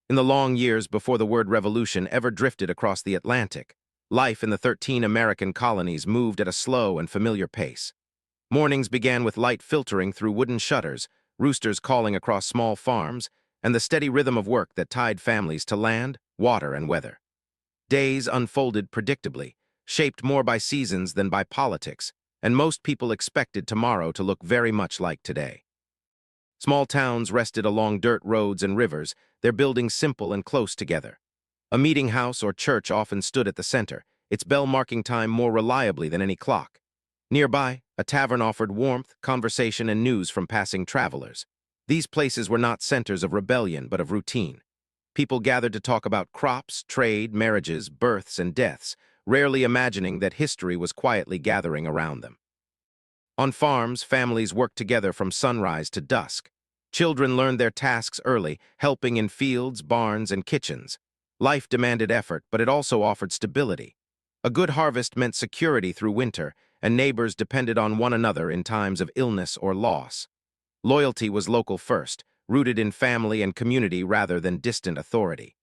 In the long years before the word revolution ever drifted across the Atlantic, life in the 13 American colonies moved at a slow and familiar pace. Mornings began with light filtering through wooden shutters, roosters calling across small farms, and the steady rhythm of work that tied families to land, water, and weather. Days unfolded predictably, shaped more by seasons than by politics, and most people expected tomorrow to look very much like today. Small towns rested along dirt roads and rivers, their buildings simple and close together. A meeting house or church often stood at the center, its bell marking time more reliably than any clock. Nearby, a tavern offered warmth, conversation, and news from passing travelers. These places were not centers of rebellion, but of routine. People gathered to talk about crops, trade, marriages, births, and deaths, rarely imagining that history was quietly gathering around them. On farms, families worked together from sunrise to dusk. Children learned their tasks early, helping in fields, barns, and kitchens. Life demanded effort, but it also offered stability. A good harvest meant security through winter, and neighbors depended on one another in times of illness or loss. Loyalty was local first, rooted in family and community rather than distant authority.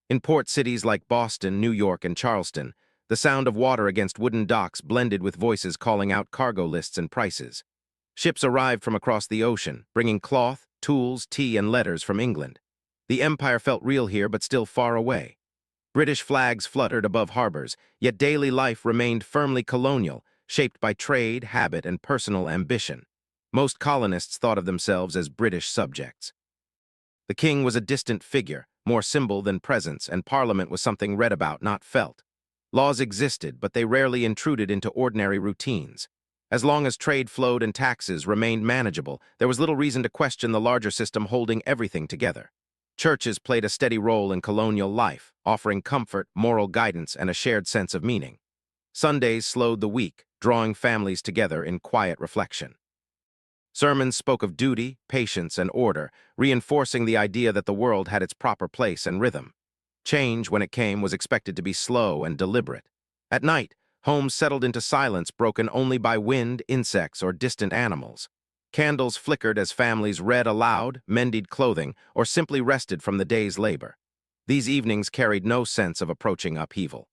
In port cities like Boston, New York, and Charleston, the sound of water against wooden docks blended with voices calling out cargo lists and prices. Ships arrived from across the ocean, bringing cloth, tools, tea, and letters from England. The empire felt real here, but still far away. British flags fluttered above harbors, yet daily life remained firmly colonial, shaped by trade, habit, and personal ambition. Most colonists thought of themselves as British subjects. The king was a distant figure, more symbol than presence, and parliament was something read about, not felt. Laws existed, but they rarely intruded into ordinary routines. As long as trade flowed and taxes remained manageable, there was little reason to question the larger system holding everything together. Churches played a steady role in colonial life, offering comfort, moral guidance, and a shared sense of meaning. Sundays slowed the week, drawing families together in quiet reflection. Sermons spoke of duty, patience, and order, reinforcing the idea that the world had its proper place and rhythm. Change, when it came, was expected to be slow and deliberate. At night, homes settled into silence broken only by wind, insects, or distant animals. Candles flickered as families read aloud, mended clothing, or simply rested from the day's labor. These evenings carried no sense of approaching upheaval.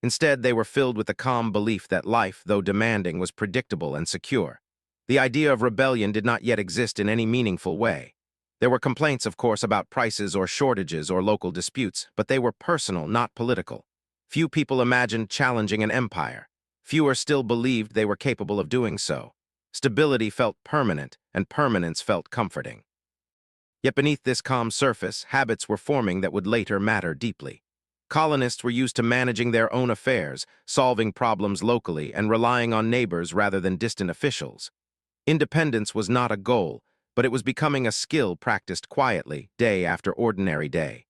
Instead, they were filled with the calm belief that life, though demanding, was predictable and secure. The idea of rebellion did not yet exist in any meaningful way. There were complaints, of course, about prices or shortages or local disputes, but they were personal, not political. Few people imagined challenging an empire. Fewer still believed they were capable of doing so. Stability felt permanent, and permanence felt comforting. Yet beneath this calm surface, habits were forming that would later matter deeply. Colonists were used to managing their own affairs, solving problems locally, and relying on neighbors rather than distant officials. Independence was not a goal, but it was becoming a skill practiced quietly, day after ordinary day.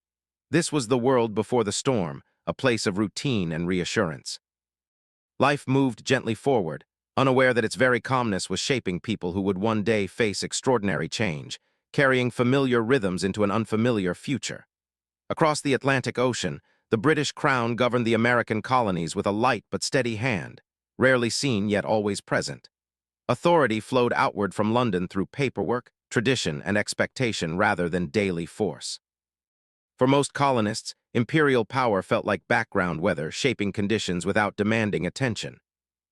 This was the world before the storm, a place of routine and reassurance. Life moved gently forward, unaware that its very calmness was shaping people who would one day face extraordinary change, carrying familiar rhythms into an unfamiliar future. Across the Atlantic Ocean, the British Crown governed the American colonies with a light but steady hand, rarely seen yet always present. Authority flowed outward from London through paperwork, tradition, and expectation rather than daily force. For most colonists, imperial power felt like background weather, shaping conditions without demanding attention.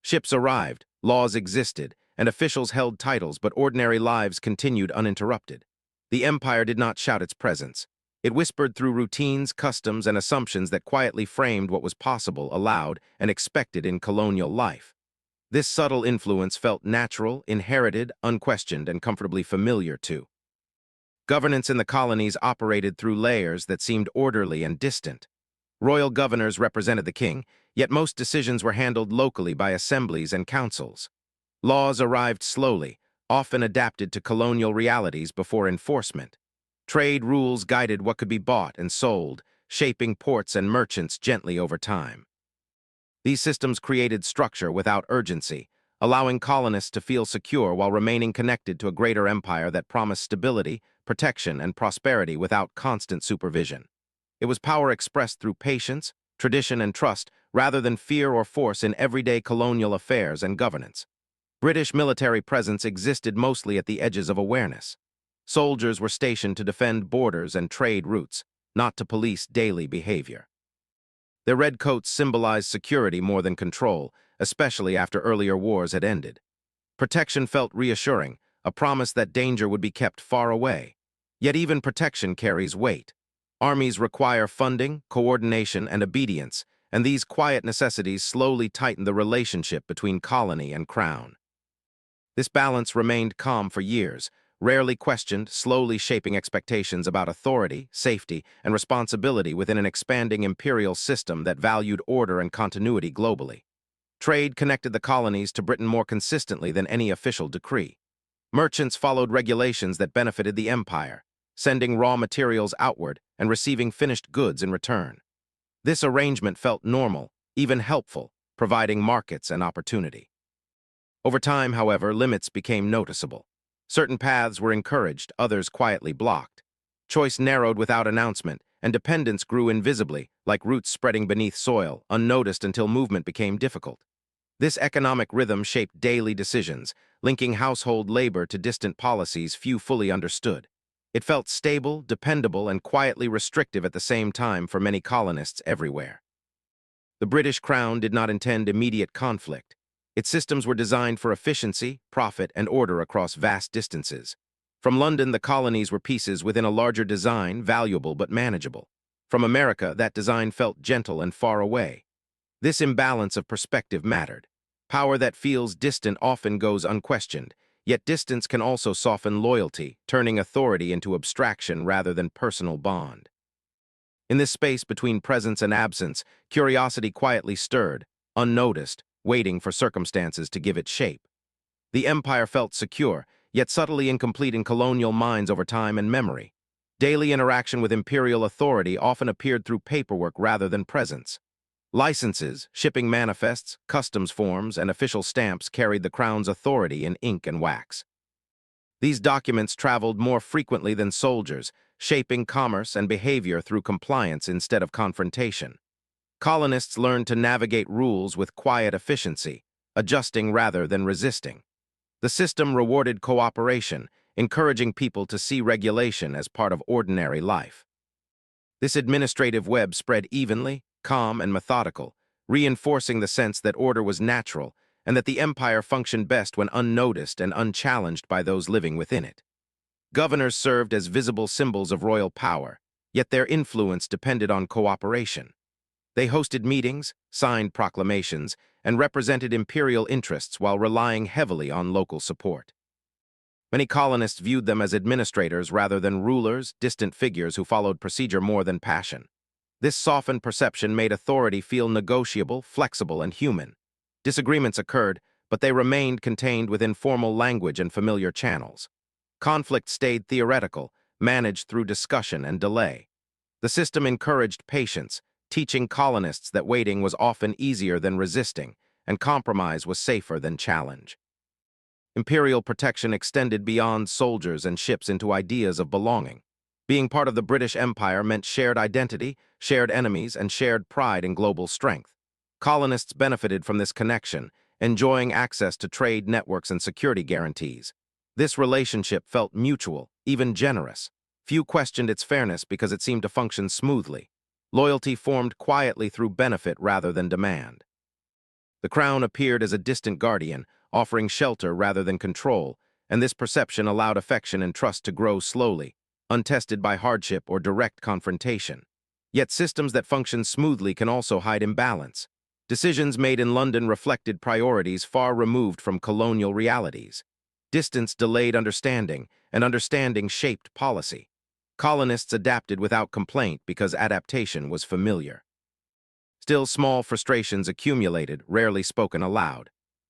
Ships arrived, laws existed, and officials held titles, but ordinary lives continued uninterrupted. The empire did not shout its presence. It whispered through routines, customs, and assumptions that quietly framed what was possible, allowed, and expected in colonial life. This subtle influence felt natural, inherited, unquestioned, and comfortably familiar too. Governance in the colonies operated through layers that seemed orderly and distant. Royal governors represented the king, yet most decisions were handled locally by assemblies and councils. Laws arrived slowly, often adapted to colonial realities before enforcement. Trade rules guided what could be bought and sold, shaping ports and merchants gently over time. These systems created structure without urgency, allowing colonists to feel secure while remaining connected to a greater empire that promised stability, protection, and prosperity without constant supervision. It was power expressed through patience, tradition, and trust, rather than fear or force in everyday colonial affairs and governance. British military presence existed mostly at the edges of awareness. Soldiers were stationed to defend borders and trade routes, not to police daily behavior. Their red coats symbolized security more than control, especially after earlier wars had ended. Protection felt reassuring, a promise that danger would be kept far away. Yet even protection carries weight. Armies require funding, coordination, and obedience, and these quiet necessities slowly tighten the relationship between colony and crown. This balance remained calm for years, rarely questioned, slowly shaping expectations about authority, safety, and responsibility within an expanding imperial system that valued order and continuity globally. Trade connected the colonies to Britain more consistently than any official decree. Merchants followed regulations that benefited the empire, sending raw materials outward and receiving finished goods in return. This arrangement felt normal, even helpful, providing markets and opportunity. Over time, however, limits became noticeable. Certain paths were encouraged, others quietly blocked. Choice narrowed without announcement, and dependence grew invisibly, like roots spreading beneath soil, unnoticed until movement became difficult. This economic rhythm shaped daily decisions, linking household labor to distant policies few fully understood. It felt stable, dependable, and quietly restrictive at the same time for many colonists everywhere. The British Crown did not intend immediate conflict. Its systems were designed for efficiency, profit, and order across vast distances. From London, the colonies were pieces within a larger design, valuable but manageable. From America, that design felt gentle and far away. This imbalance of perspective mattered. Power that feels distant often goes unquestioned, yet distance can also soften loyalty, turning authority into abstraction rather than personal bond. In this space between presence and absence, curiosity quietly stirred, unnoticed, waiting for circumstances to give it shape. The empire felt secure, yet subtly incomplete in colonial minds over time and memory. Daily interaction with imperial authority often appeared through paperwork rather than presence. Licenses, shipping manifests, customs forms, and official stamps carried the crown's authority in ink and wax. These documents traveled more frequently than soldiers, shaping commerce and behavior through compliance instead of confrontation. Colonists learned to navigate rules with quiet efficiency, adjusting rather than resisting. The system rewarded cooperation, encouraging people to see regulation as part of ordinary life. This administrative web spread evenly, calm and methodical, reinforcing the sense that order was natural and that the empire functioned best when unnoticed and unchallenged by those living within it. Governors served as visible symbols of royal power, yet their influence depended on cooperation. They hosted meetings, signed proclamations, and represented imperial interests while relying heavily on local support. Many colonists viewed them as administrators rather than rulers, distant figures who followed procedure more than passion. This softened perception made authority feel negotiable, flexible, and human. Disagreements occurred, but they remained contained within formal language and familiar channels. Conflict stayed theoretical, managed through discussion and delay. The system encouraged patience, teaching colonists that waiting was often easier than resisting, and compromise was safer than challenge. Imperial protection extended beyond soldiers and ships into ideas of belonging. Being part of the British Empire meant shared identity, shared enemies, and shared pride in global strength. Colonists benefited from this connection, enjoying access to trade networks and security guarantees. This relationship felt mutual, even generous. Few questioned its fairness because it seemed to function smoothly. Loyalty formed quietly through benefit rather than demand. The crown appeared as a distant guardian, offering shelter rather than control, and this perception allowed affection and trust to grow slowly, untested by hardship or direct confrontation. Yet systems that function smoothly can also hide imbalance. Decisions made in London reflected priorities far removed from colonial realities. Distance delayed understanding, and understanding shaped policy. Colonists adapted without complaint because adaptation was familiar. Still, small frustrations accumulated, rarely spoken aloud.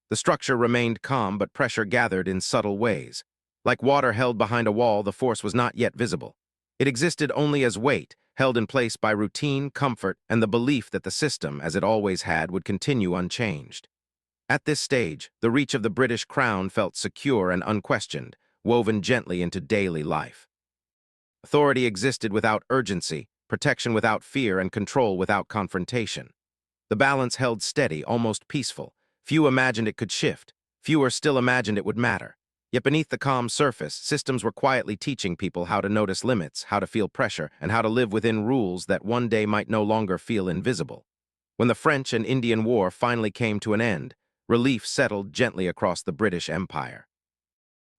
The structure remained calm, but pressure gathered in subtle ways. Like water held behind a wall, the force was not yet visible. It existed only as weight, held in place by routine, comfort, and the belief that the system, as it always had, would continue unchanged. At this stage, the reach of the British Crown felt secure and unquestioned, woven gently into daily life. Authority existed without urgency, protection without fear, and control without confrontation. The balance held steady, almost peaceful. Few imagined it could shift. Fewer still imagined it would matter. Yet beneath the calm surface, systems were quietly teaching people how to notice limits, how to feel pressure, and how to live within rules that one day might no longer feel invisible. When the French and Indian War finally came to an end, relief settled gently across the British Empire.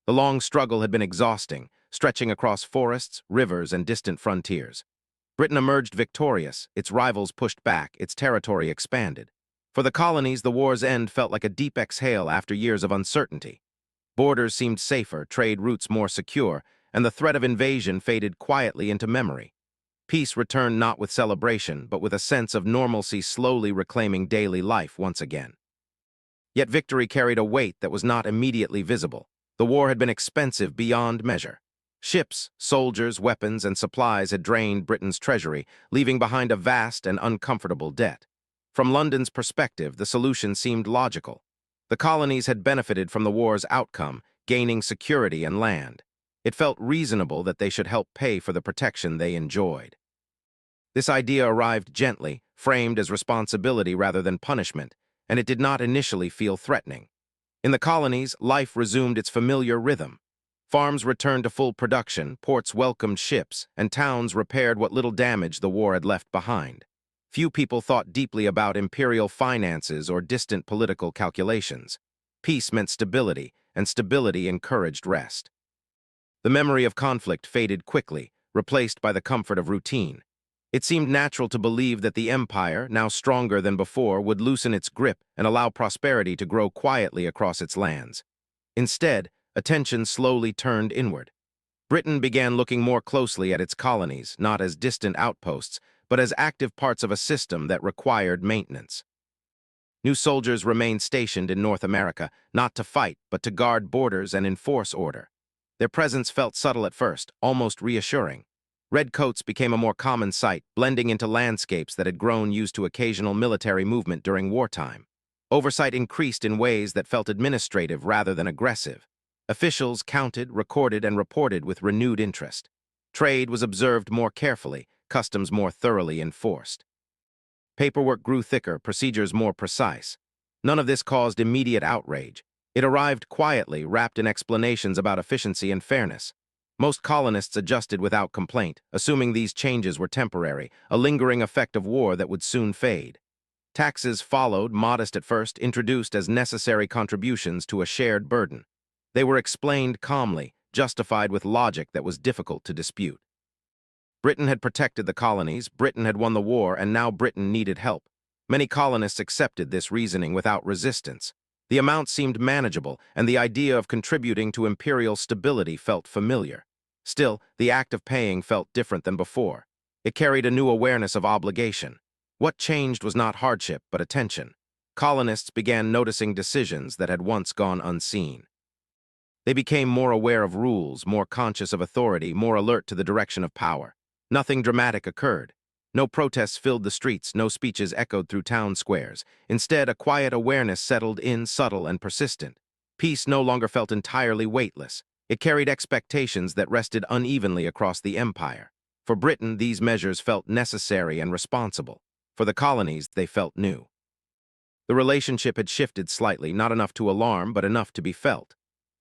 The long struggle had been exhausting, stretching across forests, rivers, and distant frontiers. Britain emerged victorious, its rivals pushed back, its territory expanded. For the colonies, the war's end felt like a deep exhale after years of uncertainty. Borders seemed safer, trade routes more secure, and the threat of invasion faded quietly into memory. Peace returned not with celebration, but with a sense of normalcy slowly reclaiming daily life once again. Yet victory carried a weight that was not immediately visible. The war had been expensive beyond measure. Ships, soldiers, weapons, and supplies had drained Britain's treasury, leaving behind a vast and uncomfortable debt. From London's perspective, the solution seemed logical. The colonies had benefited from the war's outcome, gaining security and land. It felt reasonable that they should help pay for the protection they enjoyed. This idea arrived gently, framed as responsibility rather than punishment, and it did not initially feel threatening. In the colonies, life resumed its familiar rhythm. Farms returned to full production, ports welcomed ships, and towns repaired what little damage the war had left behind. Few people thought deeply about imperial finances or distant political calculations. Peace meant stability, and stability encouraged rest. The memory of conflict faded quickly, replaced by the comfort of routine. It seemed natural to believe that the empire, now stronger than before, would loosen its grip and allow prosperity to grow quietly across its lands. Instead, attention slowly turned inward. Britain began looking more closely at its colonies, not as distant outposts, but as active parts of a system that required maintenance. New soldiers remained stationed in North America, not to fight, but to guard borders and enforce order. Their presence felt subtle at first, almost reassuring. Redcoats became a more common sight, blending into landscapes that had grown used to occasional military movement during wartime. Oversight increased in ways that felt administrative rather than aggressive. Officials counted, recorded, and reported with renewed interest. Trade was observed more carefully, customs more thoroughly enforced. Paperwork grew thicker, procedures more precise. None of this caused immediate outrage. It arrived quietly, wrapped in explanations about efficiency and fairness. Most colonists adjusted without complaint, assuming these changes were temporary, a lingering effect of war that would soon fade. Taxes followed, modest at first, introduced as necessary contributions to a shared burden. They were explained calmly, justified with logic that was difficult to dispute. Britain had protected the colonies, Britain had won the war, and now Britain needed help. Many colonists accepted this reasoning without resistance. The amount seemed manageable, and the idea of contributing to imperial stability felt familiar. Still, the act of paying felt different than before. It carried a new awareness of obligation. What changed was not hardship, but attention. Colonists began noticing decisions that had once gone unseen. They became more aware of rules, more conscious of authority, more alert to the direction of power. Nothing dramatic occurred. No protests filled the streets, no speeches echoed through town squares. Instead, a quiet awareness settled in, subtle and persistent. Peace no longer felt entirely weightless. It carried expectations that rested unevenly across the empire. For Britain, these measures felt necessary and responsible. For the colonies, they felt new. The relationship had shifted slightly, not enough to alarm, but enough to be felt.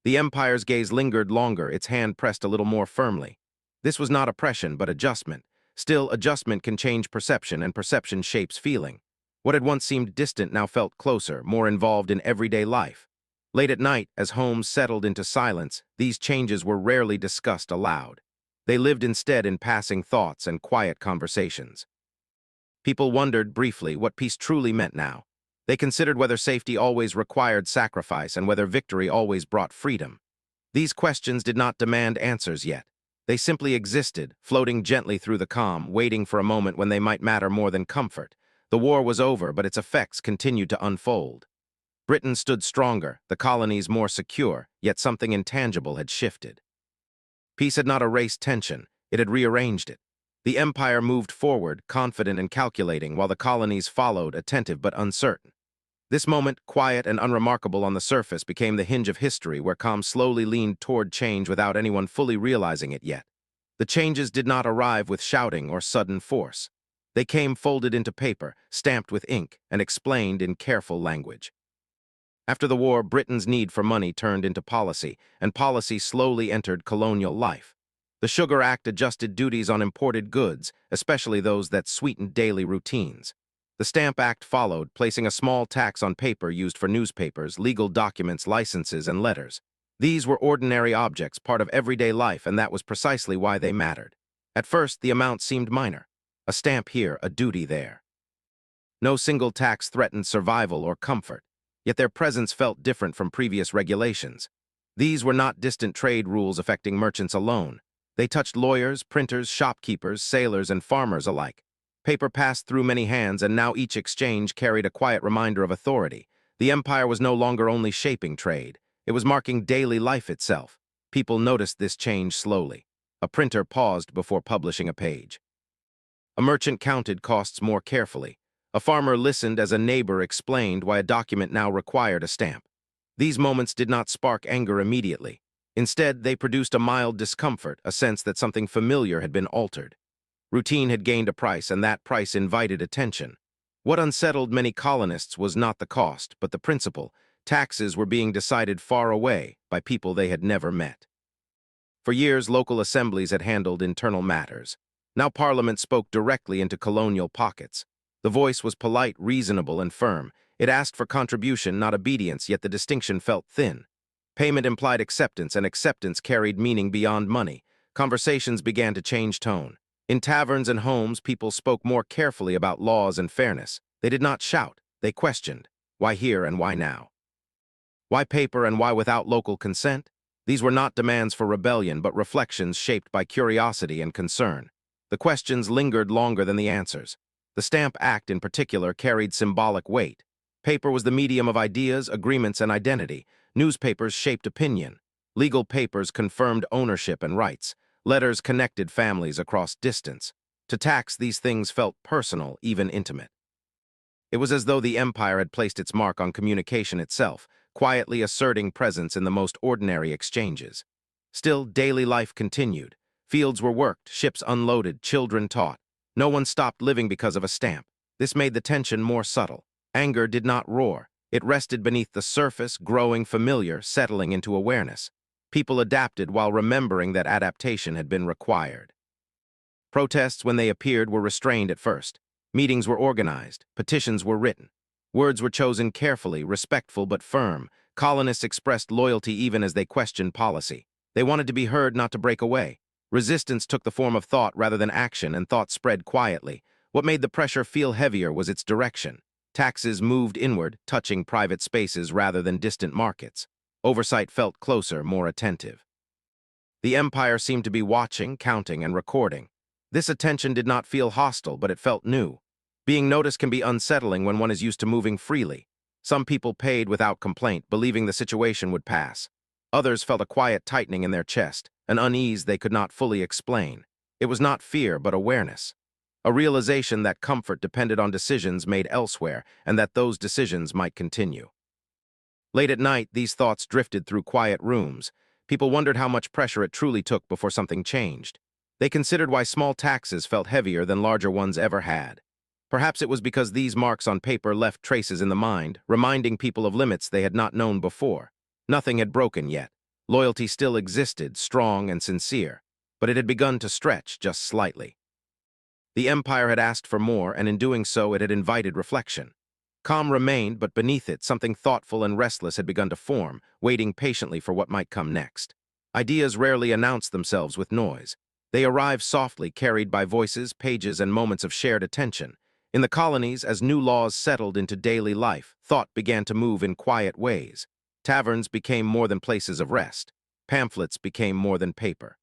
The empire's gaze lingered longer, its hand pressed a little more firmly. This was not oppression, but adjustment. Still, adjustment can change perception, and perception shapes feeling. What had once seemed distant now felt closer, more involved in everyday life. Late at night, as homes settled into silence, these changes were rarely discussed aloud. They lived instead in passing thoughts and quiet conversations. People wondered briefly what peace truly meant now. They considered whether safety always required sacrifice and whether victory always brought freedom. These questions did not demand answers yet. They simply existed, floating gently through the calm, waiting for a moment when they might matter more than comfort. The war was over, but its effects continued to unfold. Britain stood stronger, the colonies more secure, yet something intangible had shifted. Peace had not erased tension, it had rearranged it. The empire moved forward, confident and calculating, while the colonies followed, attentive but uncertain. This moment, quiet and unremarkable on the surface, became the hinge of history where calm slowly leaned toward change without anyone fully realizing it yet. The changes did not arrive with shouting or sudden force. They came folded into paper, stamped with ink, and explained in careful language. After the war, Britain's need for money turned into policy, and policy slowly entered colonial life. The Sugar Act adjusted duties on imported goods, especially those that sweetened daily routines. The Stamp Act followed, placing a small tax on paper used for newspapers, legal documents, licenses, and letters. These were ordinary objects, part of everyday life, and that was precisely why they mattered. At first, the amount seemed minor. A stamp here, a duty there. No single tax threatened survival or comfort, yet their presence felt different from previous regulations. These were not distant trade rules affecting merchants alone. They touched lawyers, printers, shopkeepers, sailors, and farmers alike. Paper passed through many hands, and now each exchange carried a quiet reminder of authority. The empire was no longer only shaping trade. It was marking daily life itself. People noticed this change slowly. A printer paused before publishing a page. A merchant counted costs more carefully. A farmer listened as a neighbor explained why a document now required a stamp. These moments did not spark anger immediately. Instead, they produced a mild discomfort, a sense that something familiar had been altered. Routine had gained a price, and that price invited attention. What unsettled many colonists was not the cost, but the principle. Taxes were being decided far away by people they had never met. For years, local assemblies had handled internal matters. Now Parliament spoke directly into colonial pockets. The voice was polite, reasonable, and firm. It asked for contribution, not obedience, yet the distinction felt thin. Payment implied acceptance, and acceptance carried meaning beyond money. Conversations began to change tone. In taverns and homes, people spoke more carefully about laws and fairness. They did not shout. They questioned. Why here and why now? Why paper and why without local consent? These were not demands for rebellion, but reflections shaped by curiosity and concern. The questions lingered longer than the answers. The Stamp Act, in particular, carried symbolic weight. Paper was the medium of ideas, agreements, and identity. Newspapers shaped opinion. Legal papers confirmed ownership and rights. Letters connected families across distance. To tax, these things felt personal, even intimate. It was as though the empire had placed its mark on communication itself, quietly asserting presence in the most ordinary exchanges. Still, daily life continued. Fields were worked, ships unloaded, children taught. No one stopped living because of a stamp. This made the tension more subtle. Anger did not roar. It rested beneath the surface, growing familiar, settling into awareness. People adapted while remembering that adaptation had been required. Protests, when they appeared, were restrained at first. Meetings were organized. Petitions were written. Words were chosen carefully, respectful but firm. Colonists expressed loyalty even as they questioned policy. They wanted to be heard, not to break away. Resistance took the form of thought rather than action, and thought spread quietly. What made the pressure feel heavier was its direction. Taxes moved inward, touching private spaces rather than distant markets. Oversight felt closer, more attentive. The empire seemed to be watching, counting, and recording. This attention did not feel hostile, but it felt new. Being noticed can be unsettling when one is used to moving freely. Some people paid without complaint, believing the situation would pass. Others felt a quiet tightening in their chest, an unease they could not fully explain. It was not fear, but awareness. A realization that comfort depended on decisions made elsewhere, and that those decisions might continue. Late at night, these thoughts drifted through quiet rooms. People wondered how much pressure it truly took before something changed. They considered why small taxes felt heavier than larger ones ever had. Perhaps it was because these marks on paper left traces in the mind, reminding people of limits they had not known before. Nothing had broken yet. Loyalty still existed, strong and sincere, but it had begun to stretch just slightly. The empire had asked for more, and in doing so, it had invited reflection. Calm remained, but beneath it, something thoughtful and restless had begun to form, waiting patiently for what might come next. Ideas rarely announced themselves with noise. They arrived softly, carried by voices, pages, and moments of shared attention. In the colonies, as new laws settled into daily life, thought began to move in quiet ways. Taverns became more than places of rest. Pamphlets became more than paper.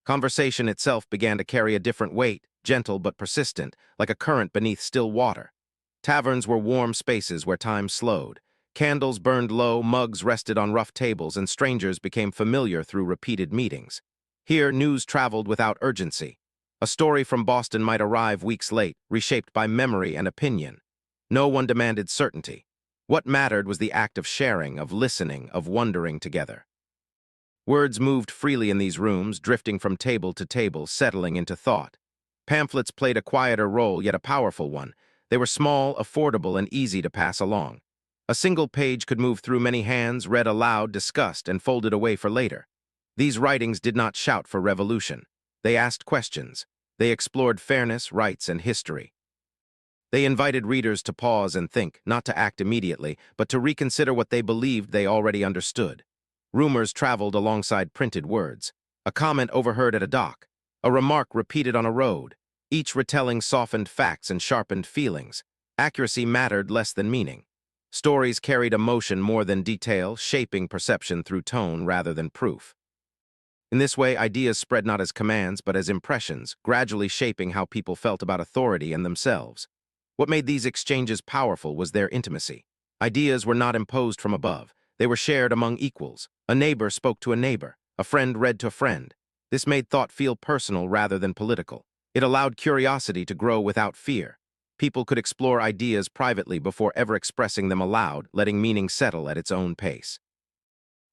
Conversation itself began to carry a different weight, gentle but persistent, like a current beneath still water. Taverns were warm spaces where time slowed. Candles burned low, mugs rested on rough tables, and strangers became familiar through repeated meetings. Here, news traveled without urgency. A story from Boston might arrive weeks late, reshaped by memory and opinion. No one demanded certainty. What mattered was the act of sharing, of listening, of wondering together. Words moved freely in these rooms, drifting from table to table, settling into thought. Pamphlets played a quieter role, yet a powerful one. They were small, affordable, and easy to pass along. A single page could move through many hands, read aloud, discussed, and folded away for later. These writings did not shout for revolution. They asked questions. They explored fairness, rights, and history. They invited readers to pause and think, not to act immediately, but to reconsider what they believed they already understood. Rumors traveled alongside printed words. A comment overheard at a dock. A remark repeated on a road. Each retelling softened facts and sharpened feelings. Accuracy mattered less than meaning. Stories carried emotion more than detail, shaping perception through tone rather than proof. In this way, ideas spread not as commands but as impressions, gradually shaping how people felt about authority and themselves. What made these exchanges powerful was their intimacy. Ideas were not imposed from above. They were shared among equals. A neighbor spoke to a neighbor. A friend read to a friend. This made thought feel personal rather than political. It allowed curiosity to grow without fear. People could explore ideas privately before ever expressing them aloud, letting meaning settle at its own pace.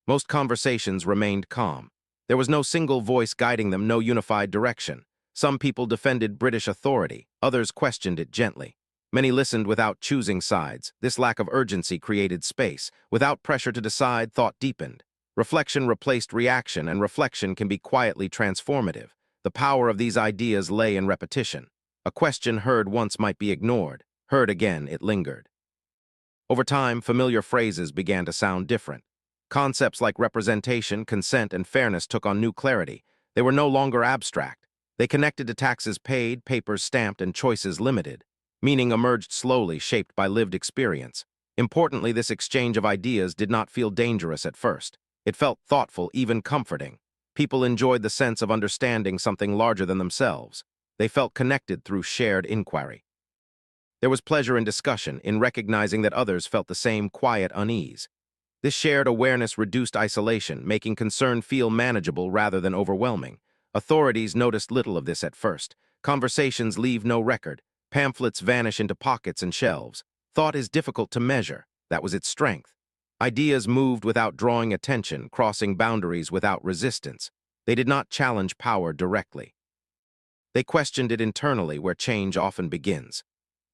Most conversations remained calm. There was no single voice guiding them, no unified direction. Some people defended British authority, others questioned it gently. Many listened without choosing sides. This lack of urgency created space. Without pressure to decide, thought deepened. Reflection replaced reaction, and reflection can be quietly transformative. The power of these ideas lay in repetition. A question heard once might be ignored. Heard again, it lingered. Over time, familiar phrases began to sound different. Concepts like representation, consent, and fairness took on new clarity. They were no longer abstract. They connected to taxes paid, papers stamped, and choices limited. Meaning emerged slowly, shaped by lived experience. Importantly, this exchange of ideas did not feel dangerous at first. It felt thoughtful, even comforting. People enjoyed the sense of understanding something larger than themselves. They felt connected through shared inquiry. There was pleasure in discussion, in recognizing that others felt the same quiet unease. This shared awareness reduced isolation, making concern feel manageable rather than overwhelming. Authorities noticed little of this at first. Conversations leave no record. Pamphlets vanish into pockets and shelves. Thought is difficult to measure. That was its strength. Ideas moved without drawing attention, crossing boundaries without resistance. They did not challenge power directly. They questioned it internally, where change often begins.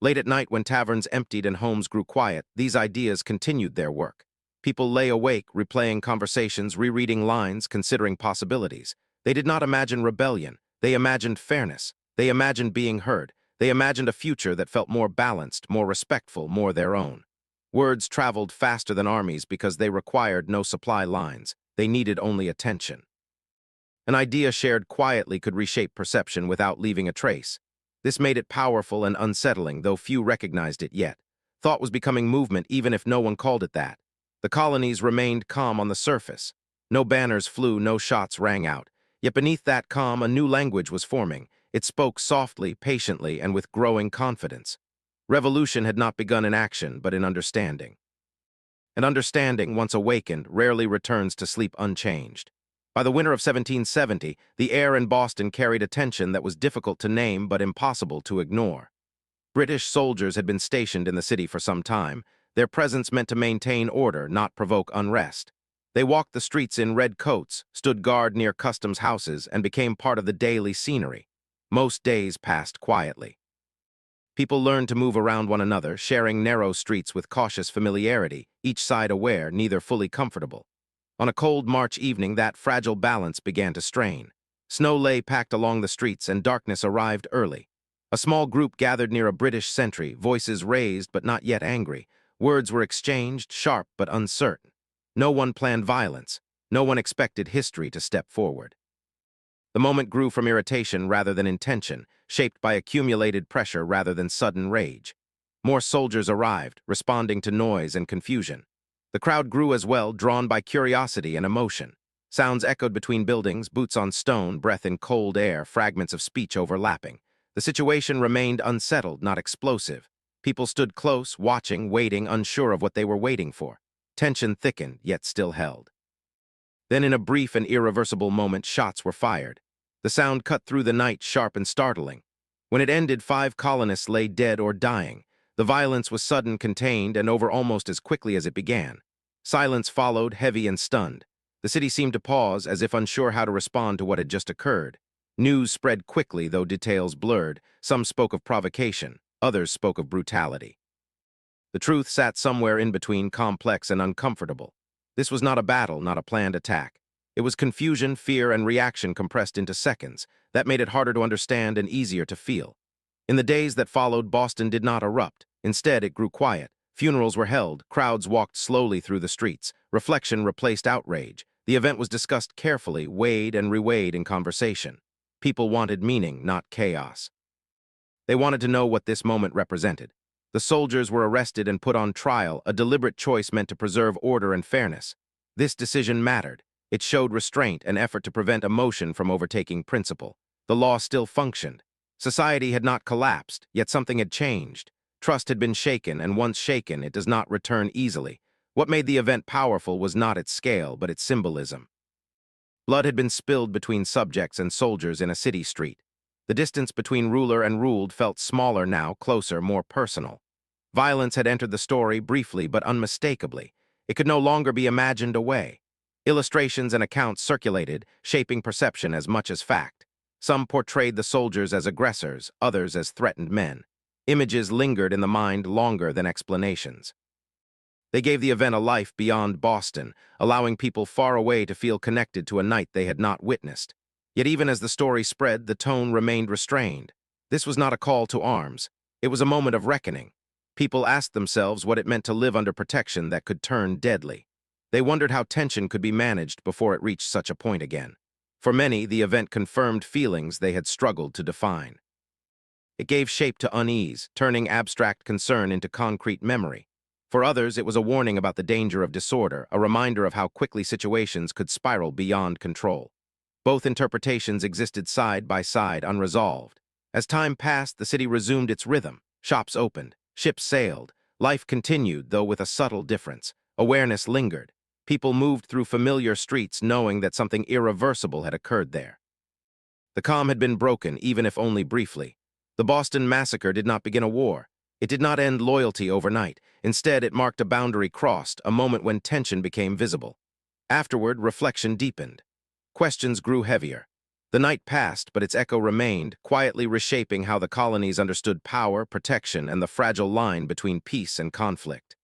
Late at night, when taverns emptied and homes grew quiet, these ideas continued their work. People lay awake, replaying conversations, rereading lines, considering possibilities. They did not imagine rebellion. They imagined fairness. They imagined being heard. They imagined a future that felt more balanced, more respectful, more their own. Words traveled faster than armies because they required no supply lines. They needed only attention. An idea shared quietly could reshape perception without leaving a trace. This made it powerful and unsettling, though few recognized it yet. Thought was becoming movement, even if no one called it that. The colonies remained calm on the surface. No banners flew, no shots rang out. Yet beneath that calm, a new language was forming. It spoke softly, patiently, and with growing confidence. Revolution had not begun in action, but in understanding. And understanding, once awakened, rarely returns to sleep unchanged. By the winter of 1770, the air in Boston carried a tension that was difficult to name but impossible to ignore. British soldiers had been stationed in the city for some time. Their presence meant to maintain order, not provoke unrest. They walked the streets in red coats, stood guard near customs houses, and became part of the daily scenery. Most days passed quietly. People learned to move around one another, sharing narrow streets with cautious familiarity, each side aware, neither fully comfortable. On a cold March evening, that fragile balance began to strain. Snow lay packed along the streets, and darkness arrived early. A small group gathered near a British sentry, voices raised but not yet angry. Words were exchanged, sharp but uncertain. No one planned violence. No one expected history to step forward. The moment grew from irritation rather than intention, shaped by accumulated pressure rather than sudden rage. More soldiers arrived, responding to noise and confusion. The crowd grew as well, drawn by curiosity and emotion. Sounds echoed between buildings, boots on stone, breath in cold air, fragments of speech overlapping. The situation remained unsettled, not explosive. People stood close, watching, waiting, unsure of what they were waiting for. Tension thickened, yet still held. Then in a brief and irreversible moment, shots were fired. The sound cut through the night, sharp and startling. When it ended, 5 colonists lay dead or dying. The violence was sudden, contained, and over almost as quickly as it began. Silence followed, heavy and stunned. The city seemed to pause, as if unsure how to respond to what had just occurred. News spread quickly, though details blurred. Some spoke of provocation, others spoke of brutality. The truth sat somewhere in between, complex and uncomfortable. This was not a battle, not a planned attack. It was confusion, fear, and reaction compressed into seconds. That made it harder to understand and easier to feel. In the days that followed, Boston did not erupt. Instead, it grew quiet. Funerals were held, crowds walked slowly through the streets. Reflection replaced outrage. The event was discussed carefully, weighed and reweighed in conversation. People wanted meaning, not chaos. They wanted to know what this moment represented. The soldiers were arrested and put on trial, a deliberate choice meant to preserve order and fairness. This decision mattered. It showed restraint, an effort to prevent emotion from overtaking principle. The law still functioned. Society had not collapsed, yet something had changed. Trust had been shaken, and once shaken, it does not return easily. What made the event powerful was not its scale, but its symbolism. Blood had been spilled between subjects and soldiers in a city street. The distance between ruler and ruled felt smaller now, closer, more personal. Violence had entered the story briefly but unmistakably. It could no longer be imagined away. Illustrations and accounts circulated, shaping perception as much as fact. Some portrayed the soldiers as aggressors, others as threatened men. Images lingered in the mind longer than explanations. They gave the event a life beyond Boston, allowing people far away to feel connected to a night they had not witnessed. Yet even as the story spread, the tone remained restrained. This was not a call to arms. It was a moment of reckoning. People asked themselves what it meant to live under protection that could turn deadly. They wondered how tension could be managed before it reached such a point again. For many, the event confirmed feelings they had struggled to define. It gave shape to unease, turning abstract concern into concrete memory. For others, it was a warning about the danger of disorder, a reminder of how quickly situations could spiral beyond control. Both interpretations existed side by side, unresolved. As time passed, the city resumed its rhythm. Shops opened, ships sailed. Life continued, though with a subtle difference. Awareness lingered. People moved through familiar streets knowing that something irreversible had occurred there. The calm had been broken, even if only briefly. The Boston Massacre did not begin a war. It did not end loyalty overnight. Instead, it marked a boundary crossed, a moment when tension became visible. Afterward, reflection deepened. Questions grew heavier. The night passed, but its echo remained, quietly reshaping how the colonies understood power, protection, and the fragile line between peace and conflict.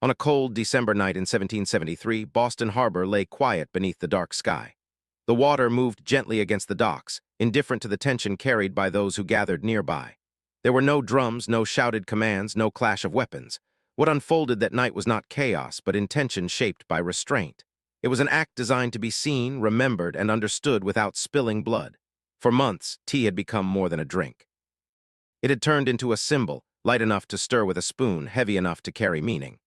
On a cold December night in 1773, Boston Harbor lay quiet beneath the dark sky. The water moved gently against the docks, indifferent to the tension carried by those who gathered nearby. There were no drums, no shouted commands, no clash of weapons. What unfolded that night was not chaos, but intention shaped by restraint. It was an act designed to be seen, remembered, and understood without spilling blood. For months, tea had become more than a drink. It had turned into a symbol, light enough to stir with a spoon, heavy enough to carry meaning.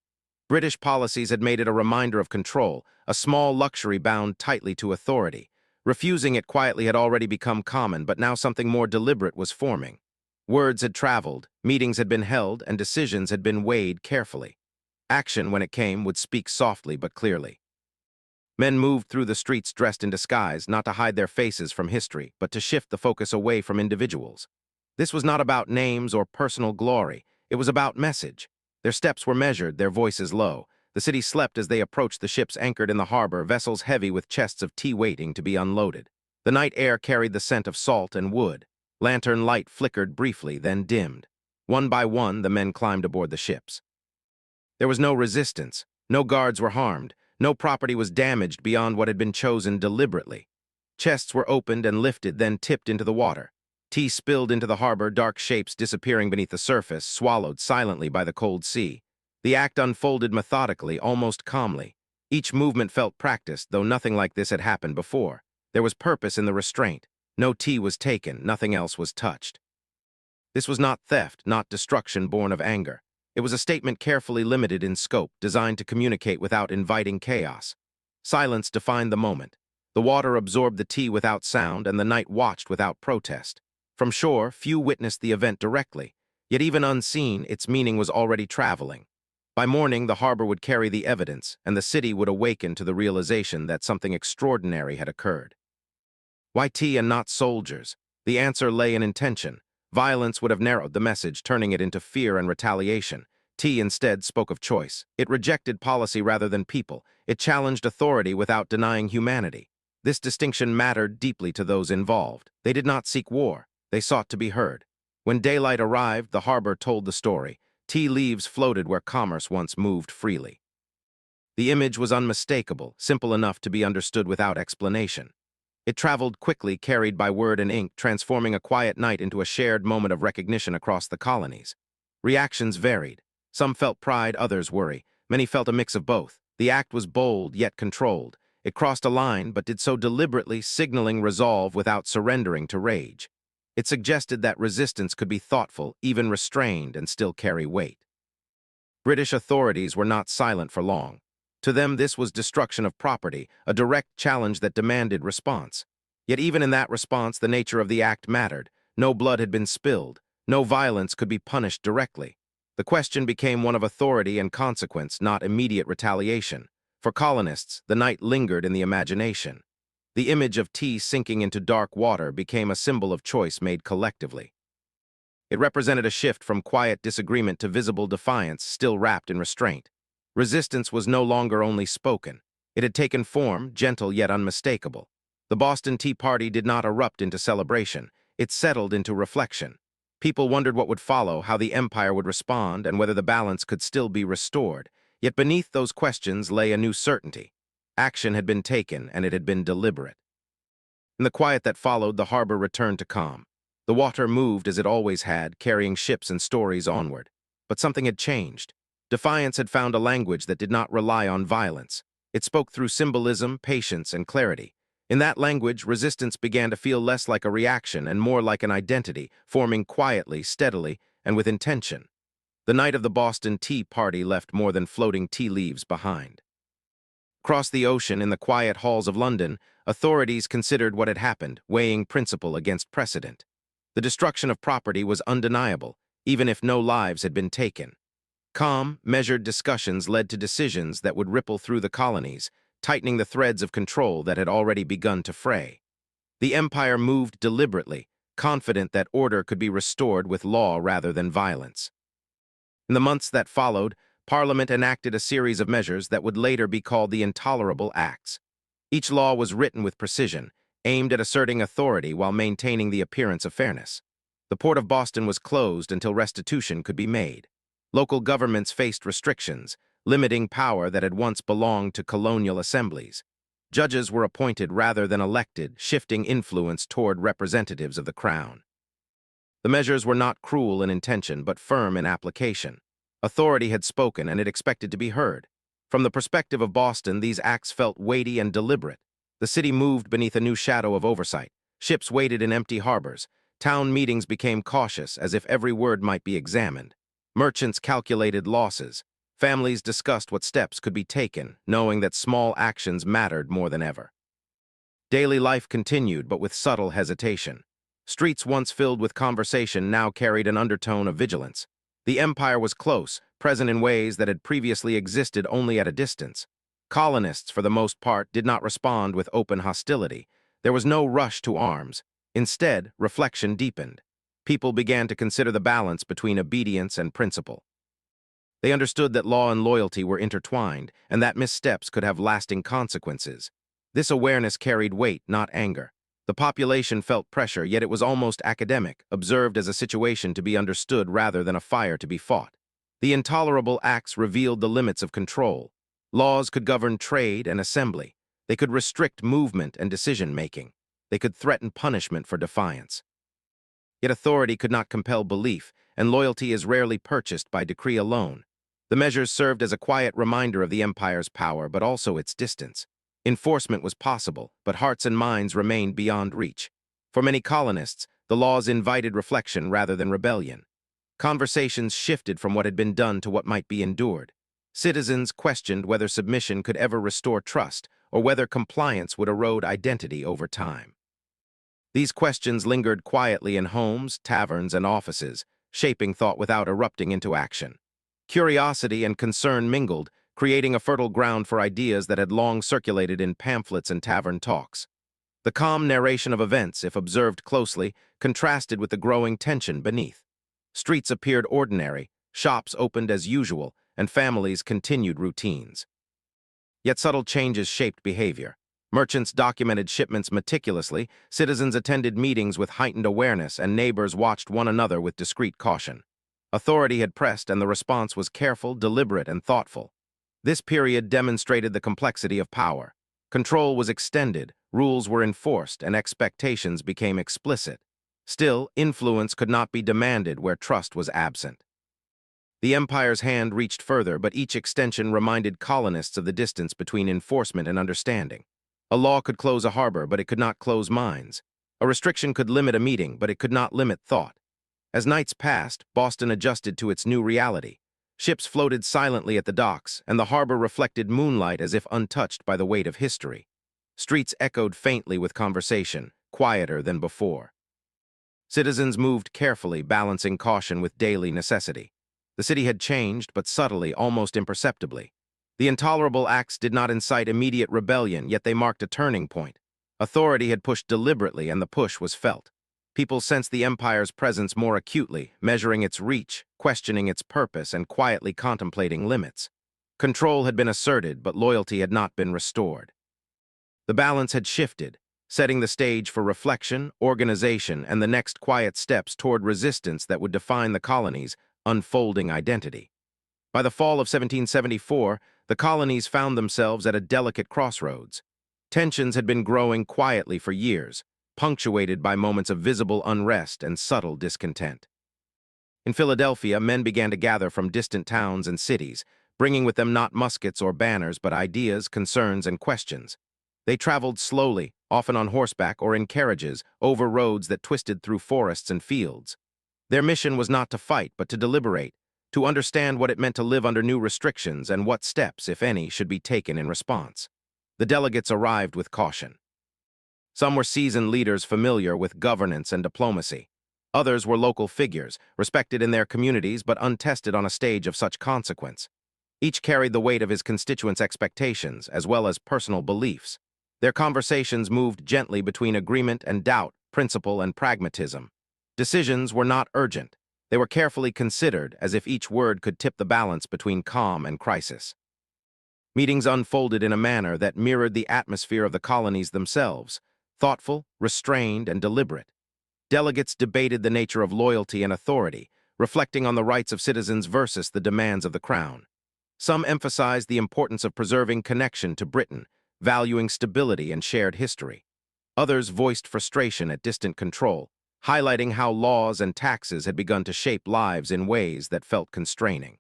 British policies had made it a reminder of control, a small luxury bound tightly to authority. Refusing it quietly had already become common, but now something more deliberate was forming. Words had traveled, meetings had been held, and decisions had been weighed carefully. Action, when it came, would speak softly but clearly. Men moved through the streets dressed in disguise, not to hide their faces from history, but to shift the focus away from individuals. This was not about names or personal glory. It was about message. Their steps were measured, their voices low. The city slept as they approached the ships anchored in the harbor, vessels heavy with chests of tea waiting to be unloaded. The night air carried the scent of salt and wood. Lantern light flickered briefly, then dimmed. One by one, the men climbed aboard the ships. There was no resistance. No guards were harmed. No property was damaged beyond what had been chosen deliberately. Chests were opened and lifted, then tipped into the water. Tea spilled into the harbor, dark shapes disappearing beneath the surface, swallowed silently by the cold sea. The act unfolded methodically, almost calmly. Each movement felt practiced, though nothing like this had happened before. There was purpose in the restraint. No tea was taken, nothing else was touched. This was not theft, not destruction born of anger. It was a statement carefully limited in scope, designed to communicate without inviting chaos. Silence defined the moment. The water absorbed the tea without sound, and the night watched without protest. From shore, few witnessed the event directly, yet even unseen, its meaning was already traveling. By morning, the harbor would carry the evidence, and the city would awaken to the realization that something extraordinary had occurred. Why tea and not soldiers? The answer lay in intention. Violence would have narrowed the message, turning it into fear and retaliation. Tea instead spoke of choice. It rejected policy rather than people. It challenged authority without denying humanity. This distinction mattered deeply to those involved. They did not seek war. They sought to be heard. When daylight arrived, the harbor told the story. Tea leaves floated where commerce once moved freely. The image was unmistakable, simple enough to be understood without explanation. It traveled quickly, carried by word and ink, transforming a quiet night into a shared moment of recognition across the colonies. Reactions varied. Some felt pride, others worry. Many felt a mix of both. The act was bold, yet controlled. It crossed a line, but did so deliberately, signaling resolve without surrendering to rage. It suggested that resistance could be thoughtful, even restrained, and still carry weight. British authorities were not silent for long. To them, this was destruction of property, a direct challenge that demanded response. Yet even in that response, the nature of the act mattered. No blood had been spilled. No violence could be punished directly. The question became one of authority and consequence, not immediate retaliation. For colonists, the night lingered in the imagination. The image of tea sinking into dark water became a symbol of choice made collectively. It represented a shift from quiet disagreement to visible defiance, still wrapped in restraint. Resistance was no longer only spoken. It had taken form, gentle yet unmistakable. The Boston Tea Party did not erupt into celebration. It settled into reflection. People wondered what would follow, how the empire would respond, and whether the balance could still be restored. Yet beneath those questions lay a new certainty. Action had been taken, and it had been deliberate. In the quiet that followed, the harbor returned to calm. The water moved as it always had, carrying ships and stories onward. But something had changed. Defiance had found a language that did not rely on violence. It spoke through symbolism, patience, and clarity. In that language, resistance began to feel less like a reaction and more like an identity, forming quietly, steadily, and with intention. The night of the Boston Tea Party left more than floating tea leaves behind. Across the ocean, in the quiet halls of London, authorities considered what had happened, weighing principle against precedent. The destruction of property was undeniable, even if no lives had been taken. Calm, measured discussions led to decisions that would ripple through the colonies, tightening the threads of control that had already begun to fray. The empire moved deliberately, confident that order could be restored with law rather than violence. In the months that followed, Parliament enacted a series of measures that would later be called the Intolerable Acts. Each law was written with precision, aimed at asserting authority while maintaining the appearance of fairness. The port of Boston was closed until restitution could be made. Local governments faced restrictions, limiting power that had once belonged to colonial assemblies. Judges were appointed rather than elected, shifting influence toward representatives of the crown. The measures were not cruel in intention, but firm in application. Authority had spoken, and it expected to be heard. From the perspective of Boston, these acts felt weighty and deliberate. The city moved beneath a new shadow of oversight. Ships waited in empty harbors. Town meetings became cautious, as if every word might be examined. Merchants calculated losses. Families discussed what steps could be taken, knowing that small actions mattered more than ever. Daily life continued, but with subtle hesitation. Streets once filled with conversation now carried an undertone of vigilance. The empire was close, present in ways that had previously existed only at a distance. Colonists, for the most part, did not respond with open hostility. There was no rush to arms. Instead, reflection deepened. People began to consider the balance between obedience and principle. They understood that law and loyalty were intertwined, and that missteps could have lasting consequences. This awareness carried weight, not anger. The population felt pressure, yet it was almost academic, observed as a situation to be understood rather than a fire to be fought. The Intolerable Acts revealed the limits of control. Laws could govern trade and assembly. They could restrict movement and decision-making. They could threaten punishment for defiance. Yet authority could not compel belief, and loyalty is rarely purchased by decree alone. The measures served as a quiet reminder of the empire's power, but also its distance. Enforcement was possible, but hearts and minds remained beyond reach. For many colonists, the laws invited reflection rather than rebellion. Conversations shifted from what had been done to what might be endured. Citizens questioned whether submission could ever restore trust, or whether compliance would erode identity over time. These questions lingered quietly in homes, taverns, and offices, shaping thought without erupting into action. Curiosity and concern mingled, creating a fertile ground for ideas that had long circulated in pamphlets and tavern talks. The calm narration of events, if observed closely, contrasted with the growing tension beneath. Streets appeared ordinary, shops opened as usual, and families continued routines. Yet subtle changes shaped behavior. Merchants documented shipments meticulously, citizens attended meetings with heightened awareness, and neighbors watched one another with discreet caution. Authority had pressed, and the response was careful, deliberate, and thoughtful. This period demonstrated the complexity of power. Control was extended, rules were enforced, and expectations became explicit. Still, influence could not be demanded where trust was absent. The empire's hand reached further, but each extension reminded colonists of the distance between enforcement and understanding. A law could close a harbor, but it could not close minds. A restriction could limit a meeting, but it could not limit thought. As nights passed, Boston adjusted to its new reality. Ships floated silently at the docks, and the harbor reflected moonlight as if untouched by the weight of history. Streets echoed faintly with conversation, quieter than before. Citizens moved carefully, balancing caution with daily necessity. The city had changed, but subtly, almost imperceptibly. The intolerable acts did not incite immediate rebellion, yet they marked a turning point. Authority had pushed deliberately, and the push was felt. People sensed the empire's presence more acutely, measuring its reach, questioning its purpose, and quietly contemplating limits. Control had been asserted, but loyalty had not been restored. The balance had shifted, setting the stage for reflection, organization, and the next quiet steps toward resistance that would define the colony's unfolding identity. By the fall of 1774, the colonies found themselves at a delicate crossroads. Tensions had been growing quietly for years, punctuated by moments of visible unrest and subtle discontent. In Philadelphia, men began to gather from distant towns and cities, bringing with them not muskets or banners, but ideas, concerns, and questions. They traveled slowly, often on horseback or in carriages, over roads that twisted through forests and fields. Their mission was not to fight, but to deliberate, to understand what it meant to live under new restrictions and what steps, if any, should be taken in response. The delegates arrived with caution. Some were seasoned leaders familiar with governance and diplomacy. Others were local figures, respected in their communities but untested on a stage of such consequence. Each carried the weight of his constituents' expectations, as well as personal beliefs. Their conversations moved gently between agreement and doubt, principle and pragmatism. Decisions were not urgent. They were carefully considered, as if each word could tip the balance between calm and crisis. Meetings unfolded in a manner that mirrored the atmosphere of the colonies themselves, thoughtful, restrained, and deliberate. Delegates debated the nature of loyalty and authority, reflecting on the rights of citizens versus the demands of the crown. Some emphasized the importance of preserving connection to Britain, valuing stability and shared history. Others voiced frustration at distant control, highlighting how laws and taxes had begun to shape lives in ways that felt constraining.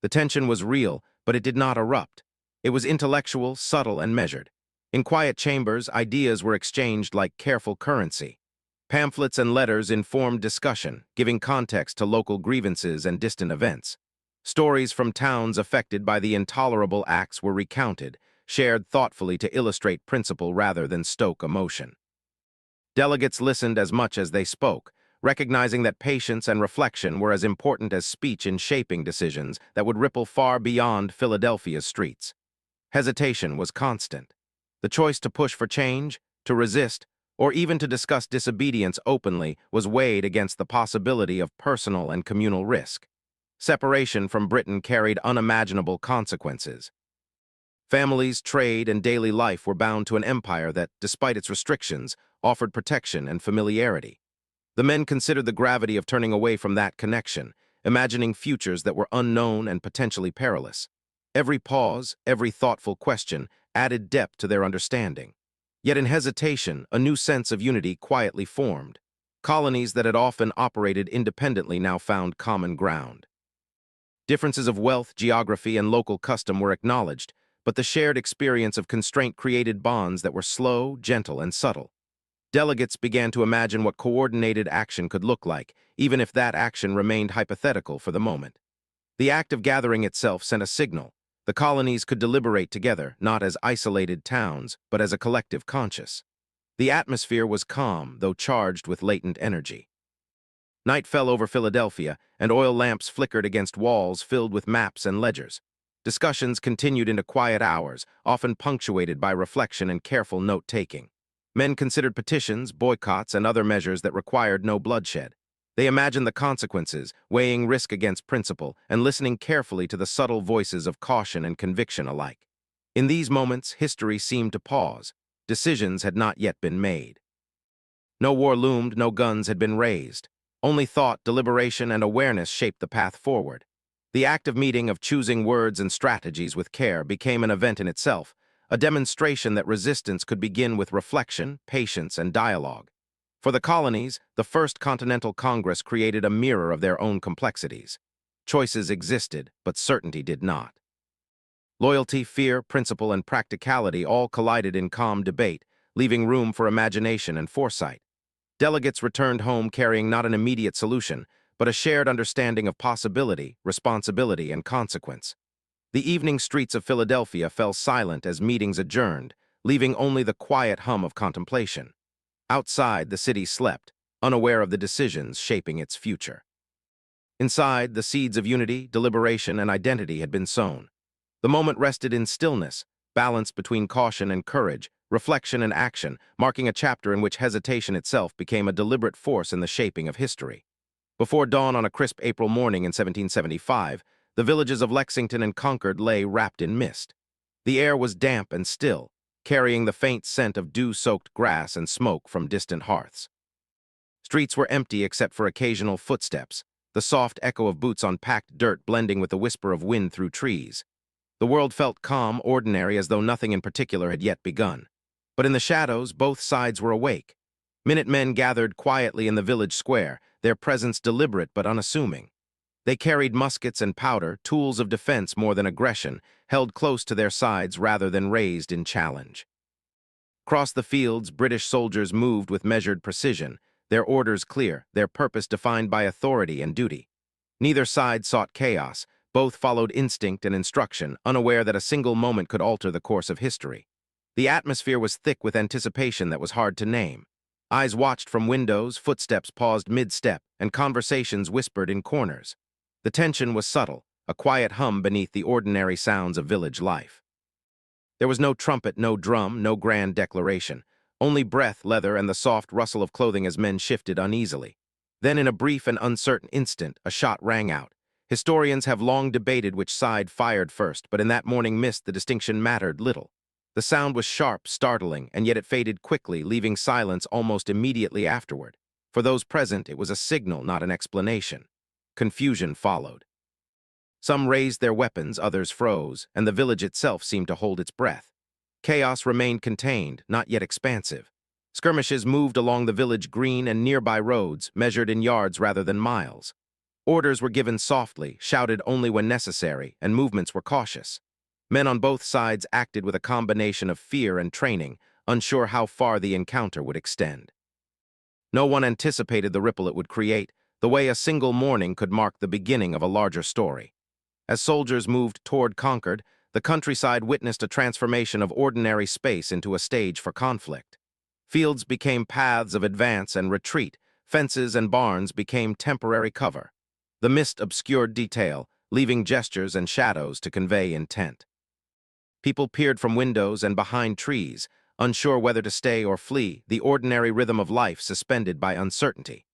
The tension was real, but it did not erupt. It was intellectual, subtle, and measured. In quiet chambers, ideas were exchanged like careful currency. Pamphlets and letters informed discussion, giving context to local grievances and distant events. Stories from towns affected by the intolerable acts were recounted, shared thoughtfully to illustrate principle rather than stoke emotion. Delegates listened as much as they spoke, recognizing that patience and reflection were as important as speech in shaping decisions that would ripple far beyond Philadelphia's streets. Hesitation was constant. The choice to push for change, to resist, or even to discuss disobedience openly was weighed against the possibility of personal and communal risk. Separation from Britain carried unimaginable consequences. Families, trade, and daily life were bound to an empire that, despite its restrictions, offered protection and familiarity. The men considered the gravity of turning away from that connection, imagining futures that were unknown and potentially perilous. Every pause, every thoughtful question added depth to their understanding. Yet in hesitation, a new sense of unity quietly formed. Colonies that had often operated independently now found common ground. Differences of wealth, geography, and local custom were acknowledged, but the shared experience of constraint created bonds that were slow, gentle, and subtle. Delegates began to imagine what coordinated action could look like, even if that action remained hypothetical for the moment. The act of gathering itself sent a signal. The colonies could deliberate together, not as isolated towns, but as a collective conscience. The atmosphere was calm, though charged with latent energy. Night fell over Philadelphia, and oil lamps flickered against walls filled with maps and ledgers. Discussions continued into quiet hours, often punctuated by reflection and careful note-taking. Men considered petitions, boycotts, and other measures that required no bloodshed. They imagined the consequences, weighing risk against principle, and listening carefully to the subtle voices of caution and conviction alike. In these moments, history seemed to pause. Decisions had not yet been made. No war loomed, no guns had been raised. Only thought, deliberation, and awareness shaped the path forward. The active meeting of choosing words and strategies with care became an event in itself, a demonstration that resistance could begin with reflection, patience, and dialogue. For the colonies, the First Continental Congress created a mirror of their own complexities. Choices existed, but certainty did not. Loyalty, fear, principle, and practicality all collided in calm debate, leaving room for imagination and foresight. Delegates returned home carrying not an immediate solution, but a shared understanding of possibility, responsibility, and consequence. The evening streets of Philadelphia fell silent as meetings adjourned, leaving only the quiet hum of contemplation. Outside, the city slept, unaware of the decisions shaping its future. Inside, the seeds of unity, deliberation, and identity had been sown. The moment rested in stillness, balance between caution and courage, reflection and action, marking a chapter in which hesitation itself became a deliberate force in the shaping of history. Before dawn on a crisp April morning in 1775, the villages of Lexington and Concord lay wrapped in mist. The air was damp and still, carrying the faint scent of dew-soaked grass and smoke from distant hearths. Streets were empty except for occasional footsteps, the soft echo of boots on packed dirt blending with the whisper of wind through trees. The world felt calm, ordinary, as though nothing in particular had yet begun. But in the shadows, both sides were awake. Minutemen gathered quietly in the village square, their presence deliberate but unassuming. They carried muskets and powder, tools of defense more than aggression, held close to their sides rather than raised in challenge. Across the fields, British soldiers moved with measured precision, their orders clear, their purpose defined by authority and duty. Neither side sought chaos, both followed instinct and instruction, unaware that a single moment could alter the course of history. The atmosphere was thick with anticipation that was hard to name. Eyes watched from windows, footsteps paused mid-step, and conversations whispered in corners. The tension was subtle, a quiet hum beneath the ordinary sounds of village life. There was no trumpet, no drum, no grand declaration. Only breath, leather, and the soft rustle of clothing as men shifted uneasily. Then, in a brief and uncertain instant, a shot rang out. Historians have long debated which side fired first, but in that morning mist the distinction mattered little. The sound was sharp, startling, and yet it faded quickly, leaving silence almost immediately afterward. For those present, it was a signal, not an explanation. Confusion followed. Some raised their weapons, others froze, and the village itself seemed to hold its breath. Chaos remained contained, not yet expansive. Skirmishes moved along the village green and nearby roads, measured in yards rather than miles. Orders were given softly, shouted only when necessary, and movements were cautious. Men on both sides acted with a combination of fear and training, unsure how far the encounter would extend. No one anticipated the ripple it would create, the way a single morning could mark the beginning of a larger story. As soldiers moved toward Concord, the countryside witnessed a transformation of ordinary space into a stage for conflict. Fields became paths of advance and retreat, fences and barns became temporary cover. The mist obscured detail, leaving gestures and shadows to convey intent. People peered from windows and behind trees, unsure whether to stay or flee, the ordinary rhythm of life suspended by uncertainty.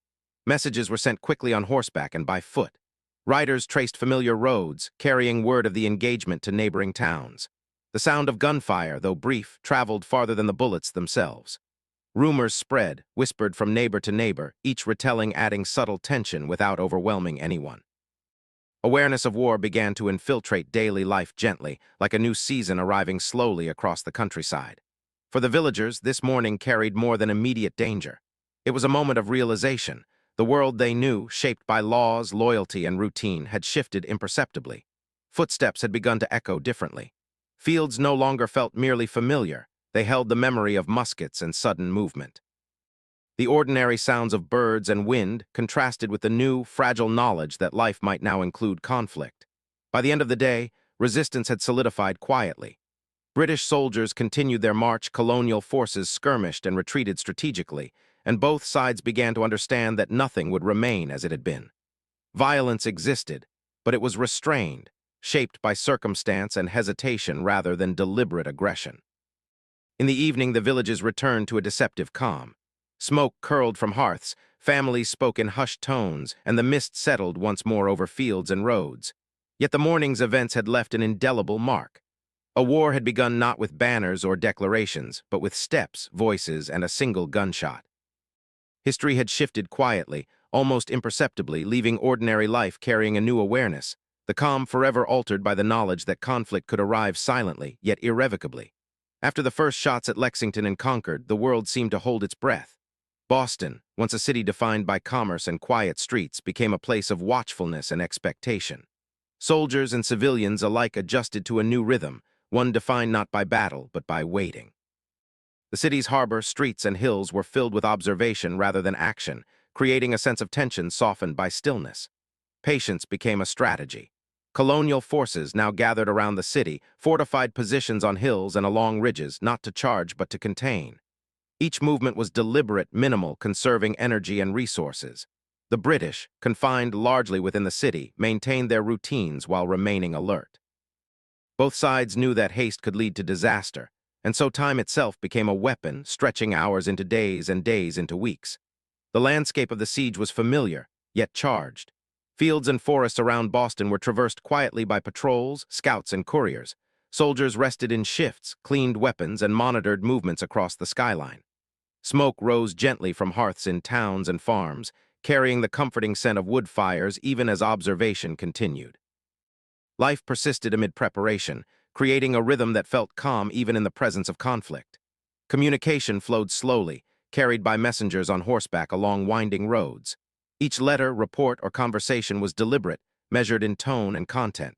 Messages were sent quickly on horseback and by foot. Riders traced familiar roads, carrying word of the engagement to neighboring towns. The sound of gunfire, though brief, traveled farther than the bullets themselves. Rumors spread, whispered from neighbor to neighbor, each retelling adding subtle tension without overwhelming anyone. Awareness of war began to infiltrate daily life gently, like a new season arriving slowly across the countryside. For the villagers, this morning carried more than immediate danger. It was a moment of realization. The world they knew, shaped by laws, loyalty, and routine, had shifted imperceptibly. Footsteps had begun to echo differently. Fields no longer felt merely familiar. They held the memory of muskets and sudden movement. The ordinary sounds of birds and wind contrasted with the new, fragile knowledge that life might now include conflict. By the end of the day, resistance had solidified quietly. British soldiers continued their march, colonial forces skirmished and retreated strategically, and both sides began to understand that nothing would remain as it had been. Violence existed, but it was restrained, shaped by circumstance and hesitation rather than deliberate aggression. In the evening, the villages returned to a deceptive calm. Smoke curled from hearths, families spoke in hushed tones, and the mist settled once more over fields and roads. Yet the morning's events had left an indelible mark. A war had begun not with banners or declarations, but with steps, voices, and a single gunshot. History had shifted quietly, almost imperceptibly, leaving ordinary life carrying a new awareness, the calm forever altered by the knowledge that conflict could arrive silently, yet irrevocably. After the first shots at Lexington and Concord, the world seemed to hold its breath. Boston, once a city defined by commerce and quiet streets, became a place of watchfulness and expectation. Soldiers and civilians alike adjusted to a new rhythm, one defined not by battle, but by waiting. The city's harbor, streets, and hills were filled with observation rather than action, creating a sense of tension softened by stillness. Patience became a strategy. Colonial forces now gathered around the city, fortified positions on hills and along ridges, not to charge but to contain. Each movement was deliberate, minimal, conserving energy and resources. The British, confined largely within the city, maintained their routines while remaining alert. Both sides knew that haste could lead to disaster, and so time itself became a weapon, stretching hours into days and days into weeks. The landscape of the siege was familiar, yet charged. Fields and forests around Boston were traversed quietly by patrols, scouts, and couriers. Soldiers rested in shifts, cleaned weapons, and monitored movements across the skyline. Smoke rose gently from hearths in towns and farms, carrying the comforting scent of wood fires even as observation continued. Life persisted amid preparation, creating a rhythm that felt calm even in the presence of conflict. Communication flowed slowly, carried by messengers on horseback along winding roads. Each letter, report, or conversation was deliberate, measured in tone and content.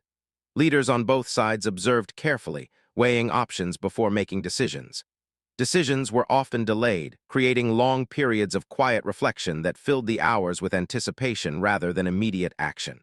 Leaders on both sides observed carefully, weighing options before making decisions. Decisions were often delayed, creating long periods of quiet reflection that filled the hours with anticipation rather than immediate action.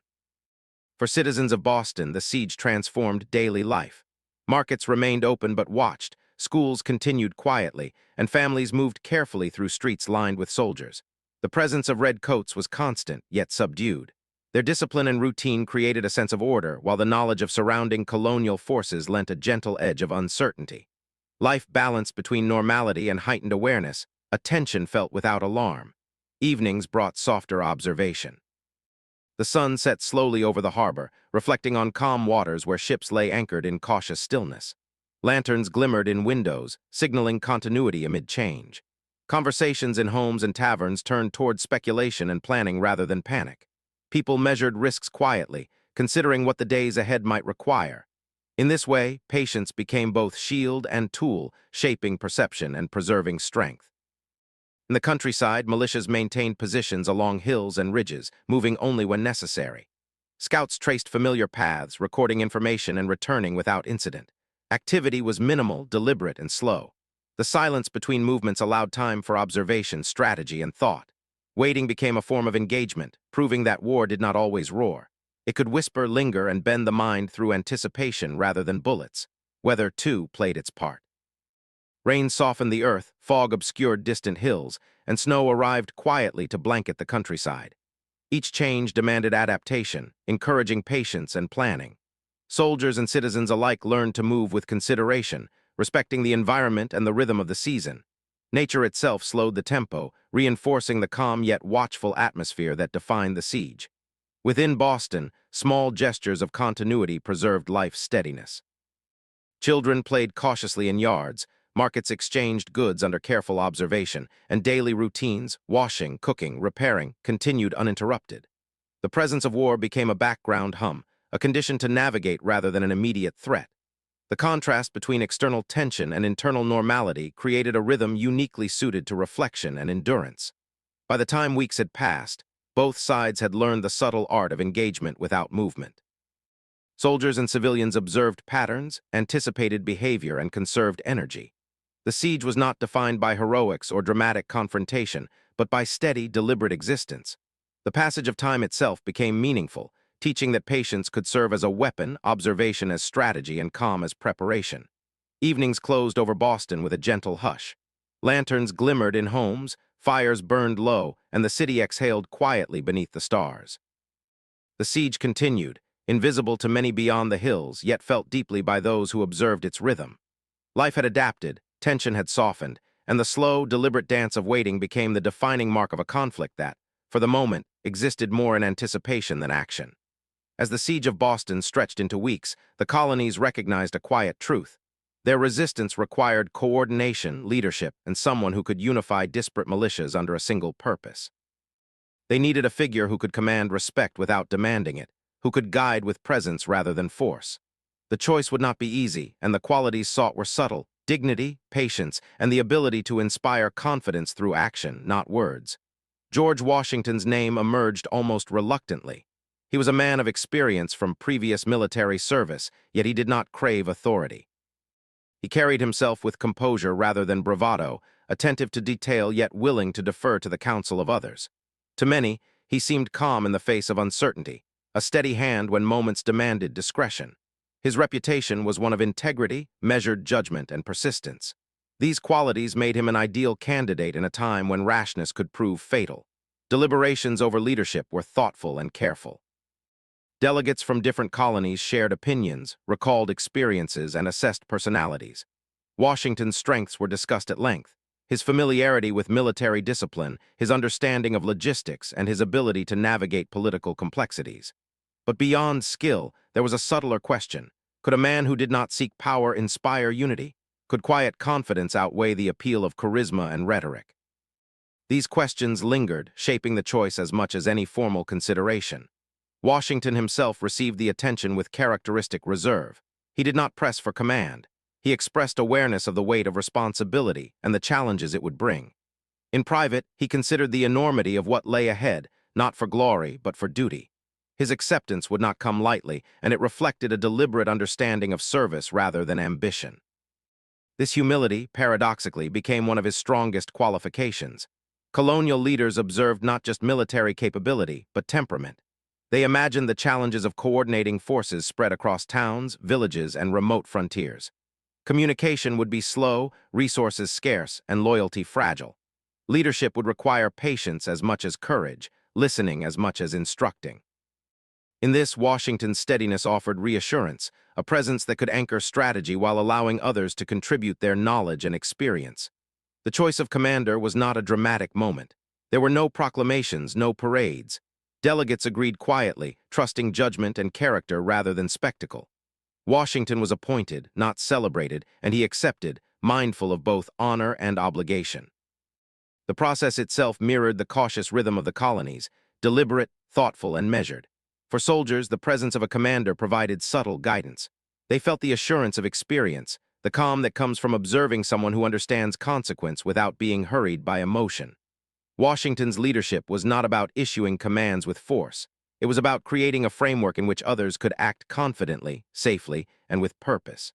For citizens of Boston, the siege transformed daily life. Markets remained open but watched, schools continued quietly, and families moved carefully through streets lined with soldiers. The presence of red coats was constant, yet subdued. Their discipline and routine created a sense of order, while the knowledge of surrounding colonial forces lent a gentle edge of uncertainty. Life balanced between normality and heightened awareness, a tension felt without alarm. Evenings brought softer observation. The sun set slowly over the harbor, reflecting on calm waters where ships lay anchored in cautious stillness. Lanterns glimmered in windows, signaling continuity amid change. Conversations in homes and taverns turned toward speculation and planning rather than panic. People measured risks quietly, considering what the days ahead might require. In this way, patience became both shield and tool, shaping perception and preserving strength. In the countryside, militias maintained positions along hills and ridges, moving only when necessary. Scouts traced familiar paths, recording information and returning without incident. Activity was minimal, deliberate, and slow. The silence between movements allowed time for observation, strategy, and thought. Waiting became a form of engagement, proving that war did not always roar. It could whisper, linger, and bend the mind through anticipation rather than bullets. Weather, too, played its part. Rain softened the earth, fog obscured distant hills, and snow arrived quietly to blanket the countryside. Each change demanded adaptation, encouraging patience and planning. Soldiers and citizens alike learned to move with consideration, respecting the environment and the rhythm of the season. Nature itself slowed the tempo, reinforcing the calm yet watchful atmosphere that defined the siege. Within Boston, small gestures of continuity preserved life's steadiness. Children played cautiously in yards, markets exchanged goods under careful observation, and daily routines, washing, cooking, repairing, continued uninterrupted. The presence of war became a background hum, a condition to navigate rather than an immediate threat. The contrast between external tension and internal normality created a rhythm uniquely suited to reflection and endurance. By the time weeks had passed, both sides had learned the subtle art of engagement without movement. Soldiers and civilians observed patterns, anticipated behavior, and conserved energy. The siege was not defined by heroics or dramatic confrontation, but by steady, deliberate existence. The passage of time itself became meaningful, teaching that patience could serve as a weapon, observation as strategy, and calm as preparation. Evenings closed over Boston with a gentle hush. Lanterns glimmered in homes, fires burned low, and the city exhaled quietly beneath the stars. The siege continued, invisible to many beyond the hills, yet felt deeply by those who observed its rhythm. Life had adapted, tension had softened, and the slow, deliberate dance of waiting became the defining mark of a conflict that, for the moment, existed more in anticipation than action. As the siege of Boston stretched into weeks, the colonies recognized a quiet truth. Their resistance required coordination, leadership, and someone who could unify disparate militias under a single purpose. They needed a figure who could command respect without demanding it, who could guide with presence rather than force. The choice would not be easy, and the qualities sought were subtle: dignity, patience, and the ability to inspire confidence through action, not words. George Washington's name emerged almost reluctantly. He was a man of experience from previous military service, yet he did not crave authority. He carried himself with composure rather than bravado, attentive to detail yet willing to defer to the counsel of others. To many, he seemed calm in the face of uncertainty, a steady hand when moments demanded discretion. His reputation was one of integrity, measured judgment, and persistence. These qualities made him an ideal candidate in a time when rashness could prove fatal. Deliberations over leadership were thoughtful and careful. Delegates from different colonies shared opinions, recalled experiences, and assessed personalities. Washington's strengths were discussed at length: his familiarity with military discipline, his understanding of logistics, and his ability to navigate political complexities. But beyond skill, there was a subtler question. Could a man who did not seek power inspire unity? Could quiet confidence outweigh the appeal of charisma and rhetoric? These questions lingered, shaping the choice as much as any formal consideration. Washington himself received the attention with characteristic reserve. He did not press for command. He expressed awareness of the weight of responsibility and the challenges it would bring. In private, he considered the enormity of what lay ahead, not for glory, but for duty. His acceptance would not come lightly, and it reflected a deliberate understanding of service rather than ambition. This humility, paradoxically, became one of his strongest qualifications. Colonial leaders observed not just military capability, but temperament. They imagined the challenges of coordinating forces spread across towns, villages, and remote frontiers. Communication would be slow, resources scarce, and loyalty fragile. Leadership would require patience as much as courage, listening as much as instructing. In this, Washington's steadiness offered reassurance, a presence that could anchor strategy while allowing others to contribute their knowledge and experience. The choice of commander was not a dramatic moment. There were no proclamations, no parades. Delegates agreed quietly, trusting judgment and character rather than spectacle. Washington was appointed, not celebrated, and he accepted, mindful of both honor and obligation. The process itself mirrored the cautious rhythm of the colonies, deliberate, thoughtful, and measured. For soldiers, the presence of a commander provided subtle guidance. They felt the assurance of experience, the calm that comes from observing someone who understands consequence without being hurried by emotion. Washington's leadership was not about issuing commands with force. It was about creating a framework in which others could act confidently, safely, and with purpose.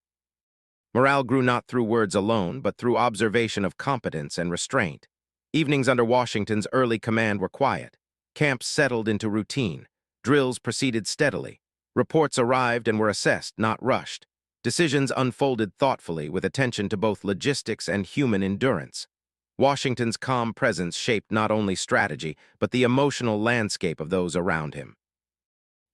Morale grew not through words alone, but through observation of competence and restraint. Evenings under Washington's early command were quiet. Camps settled into routine. Drills proceeded steadily. Reports arrived and were assessed, not rushed. Decisions unfolded thoughtfully, with attention to both logistics and human endurance. Washington's calm presence shaped not only strategy, but the emotional landscape of those around him.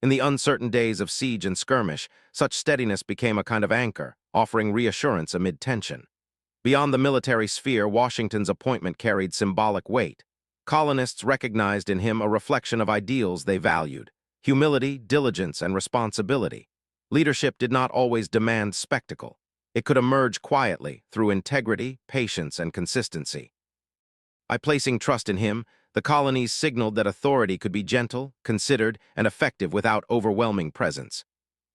In the uncertain days of siege and skirmish, such steadiness became a kind of anchor, offering reassurance amid tension. Beyond the military sphere, Washington's appointment carried symbolic weight. Colonists recognized in him a reflection of ideals they valued: humility, diligence, and responsibility. Leadership did not always demand spectacle. It could emerge quietly through integrity, patience, and consistency. By placing trust in him, the colonies signaled that authority could be gentle, considered, and effective without overwhelming presence.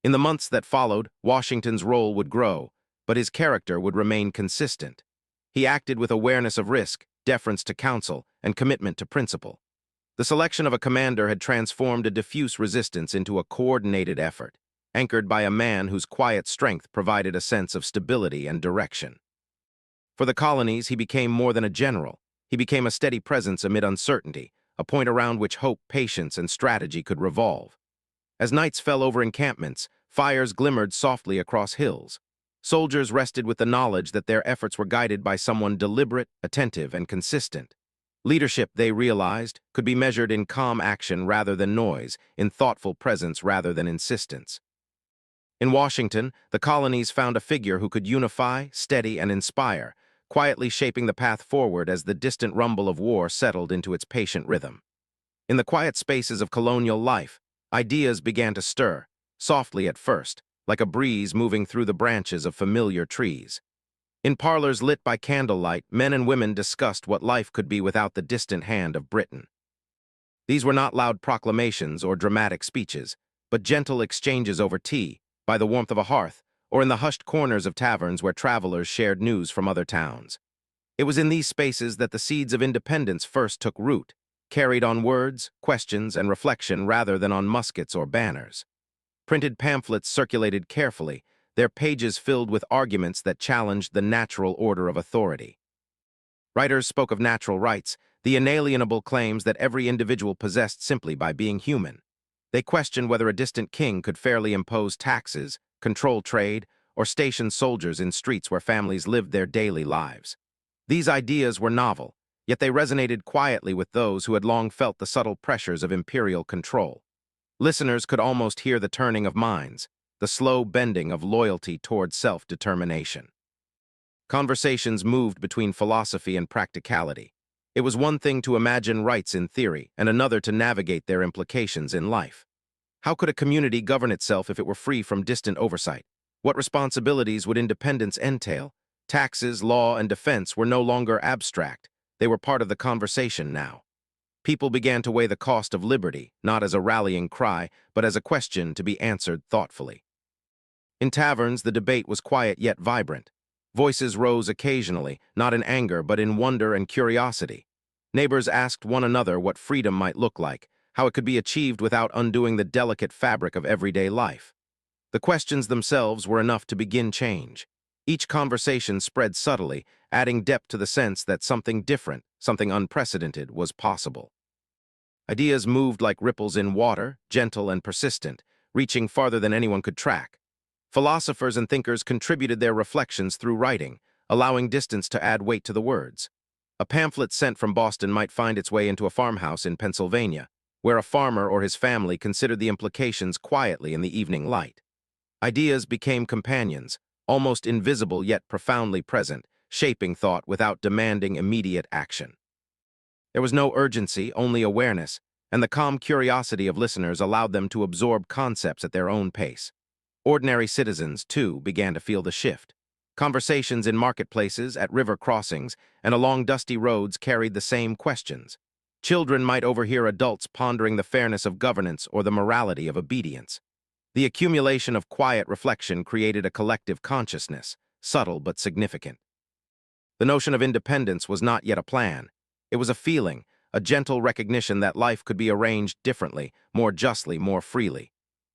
In the months that followed, Washington's role would grow, but his character would remain consistent. He acted with awareness of risk, deference to counsel, and commitment to principle. The selection of a commander had transformed a diffuse resistance into a coordinated effort, anchored by a man whose quiet strength provided a sense of stability and direction. For the colonies, he became more than a general. He became a steady presence amid uncertainty, a point around which hope, patience, and strategy could revolve. As nights fell over encampments, fires glimmered softly across hills. Soldiers rested with the knowledge that their efforts were guided by someone deliberate, attentive, and consistent. Leadership, they realized, could be measured in calm action rather than noise, in thoughtful presence rather than insistence. In Washington, the colonies found a figure who could unify, steady, and inspire, quietly shaping the path forward as the distant rumble of war settled into its patient rhythm. In the quiet spaces of colonial life, ideas began to stir, softly at first, like a breeze moving through the branches of familiar trees. In parlors lit by candlelight, men and women discussed what life could be without the distant hand of Britain. These were not loud proclamations or dramatic speeches, but gentle exchanges over tea, by the warmth of a hearth, or in the hushed corners of taverns where travelers shared news from other towns. It was in these spaces that the seeds of independence first took root, carried on words, questions, and reflection rather than on muskets or banners. Printed pamphlets circulated carefully, their pages filled with arguments that challenged the natural order of authority. Writers spoke of natural rights, the inalienable claims that every individual possessed simply by being human. They questioned whether a distant king could fairly impose taxes, control trade, or station soldiers in streets where families lived their daily lives. These ideas were novel, yet they resonated quietly with those who had long felt the subtle pressures of imperial control. Listeners could almost hear the turning of minds, the slow bending of loyalty toward self-determination. Conversations moved between philosophy and practicality. It was one thing to imagine rights in theory, and another to navigate their implications in life. How could a community govern itself if it were free from distant oversight? What responsibilities would independence entail? Taxes, law, and defense were no longer abstract. They were part of the conversation now. People began to weigh the cost of liberty, not as a rallying cry, but as a question to be answered thoughtfully. In taverns, the debate was quiet yet vibrant. Voices rose occasionally, not in anger but in wonder and curiosity. Neighbors asked one another what freedom might look like, how it could be achieved without undoing the delicate fabric of everyday life. The questions themselves were enough to begin change. Each conversation spread subtly, adding depth to the sense that something different, something unprecedented, was possible. Ideas moved like ripples in water, gentle and persistent, reaching farther than anyone could track. Philosophers and thinkers contributed their reflections through writing, allowing distance to add weight to the words. A pamphlet sent from Boston might find its way into a farmhouse in Pennsylvania, where a farmer or his family considered the implications quietly in the evening light. Ideas became companions, almost invisible yet profoundly present, shaping thought without demanding immediate action. There was no urgency, only awareness, and the calm curiosity of listeners allowed them to absorb concepts at their own pace. Ordinary citizens, too, began to feel the shift. Conversations in marketplaces, at river crossings, and along dusty roads carried the same questions. Children might overhear adults pondering the fairness of governance or the morality of obedience. The accumulation of quiet reflection created a collective consciousness, subtle but significant. The notion of independence was not yet a plan. It was a feeling, a gentle recognition that life could be arranged differently, more justly, more freely.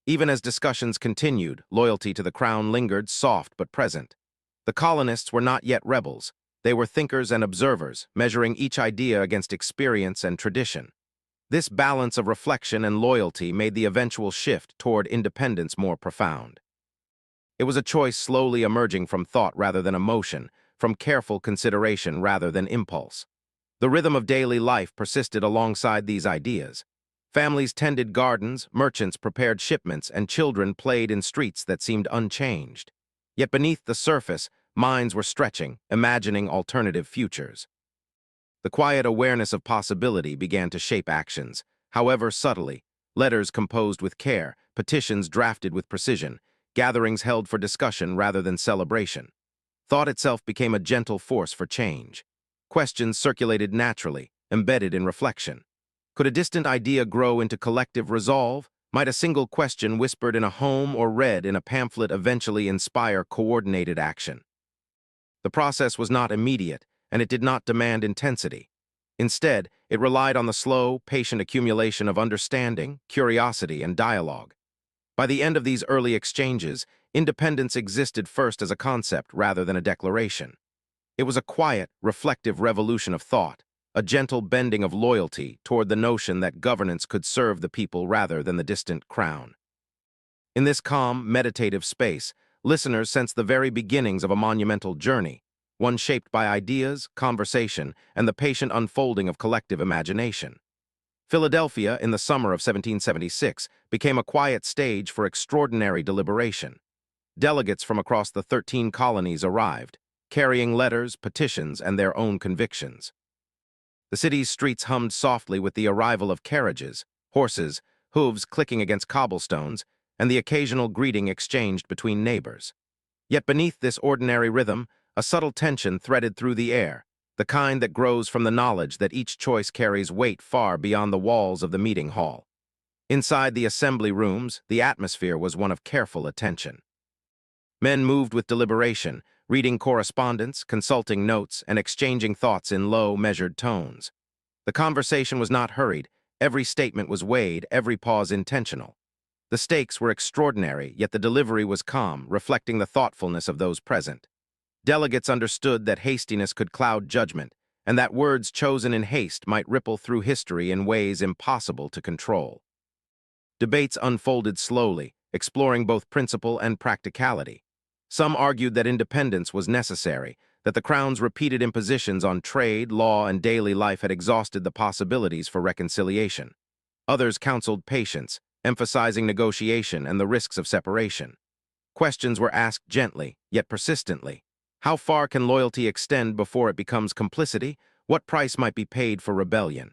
Even as discussions continued, loyalty to the crown lingered, soft but present. The colonists were not yet rebels. They were thinkers and observers, measuring each idea against experience and tradition. This balance of reflection and loyalty made the eventual shift toward independence more profound. It was a choice slowly emerging from thought rather than emotion, from careful consideration rather than impulse. The rhythm of daily life persisted alongside these ideas. Families tended gardens, merchants prepared shipments, and children played in streets that seemed unchanged. Yet beneath the surface, minds were stretching, imagining alternative futures. The quiet awareness of possibility began to shape actions, however subtly. Letters composed with care, petitions drafted with precision, gatherings held for discussion rather than celebration. Thought itself became a gentle force for change. Questions circulated naturally, embedded in reflection. Could a distant idea grow into collective resolve? Might a single question whispered in a home or read in a pamphlet eventually inspire coordinated action? The process was not immediate, and it did not demand intensity. Instead, it relied on the slow, patient accumulation of understanding, curiosity, and dialogue. By the end of these early exchanges, independence existed first as a concept rather than a declaration. It was a quiet, reflective revolution of thought, a gentle bending of loyalty toward the notion that governance could serve the people rather than the distant crown. In this calm, meditative space, listeners sensed the very beginnings of a monumental journey, one shaped by ideas, conversation, and the patient unfolding of collective imagination. Philadelphia, in the summer of 1776, became a quiet stage for extraordinary deliberation. Delegates from across the 13 colonies arrived, carrying letters, petitions, and their own convictions. The city's streets hummed softly with the arrival of carriages, horses, hooves clicking against cobblestones, and the occasional greeting exchanged between neighbors. Yet beneath this ordinary rhythm, a subtle tension threaded through the air. the kind that grows from the knowledge that each choice carries weight far beyond the walls of the meeting hall. Inside the assembly rooms, the atmosphere was one of careful attention. Men moved with deliberation, reading correspondence, consulting notes, and exchanging thoughts in low, measured tones. The conversation was not hurried. Every statement was weighed, every pause intentional. The stakes were extraordinary, yet the delivery was calm, reflecting the thoughtfulness of those present. Delegates understood that hastiness could cloud judgment, and that words chosen in haste might ripple through history in ways impossible to control. Debates unfolded slowly, exploring both principle and practicality. Some argued that independence was necessary, that the Crown's repeated impositions on trade, law, and daily life had exhausted the possibilities for reconciliation. Others counseled patience, emphasizing negotiation and the risks of separation. Questions were asked gently, yet persistently. How far can loyalty extend before it becomes complicity? What price might be paid for rebellion?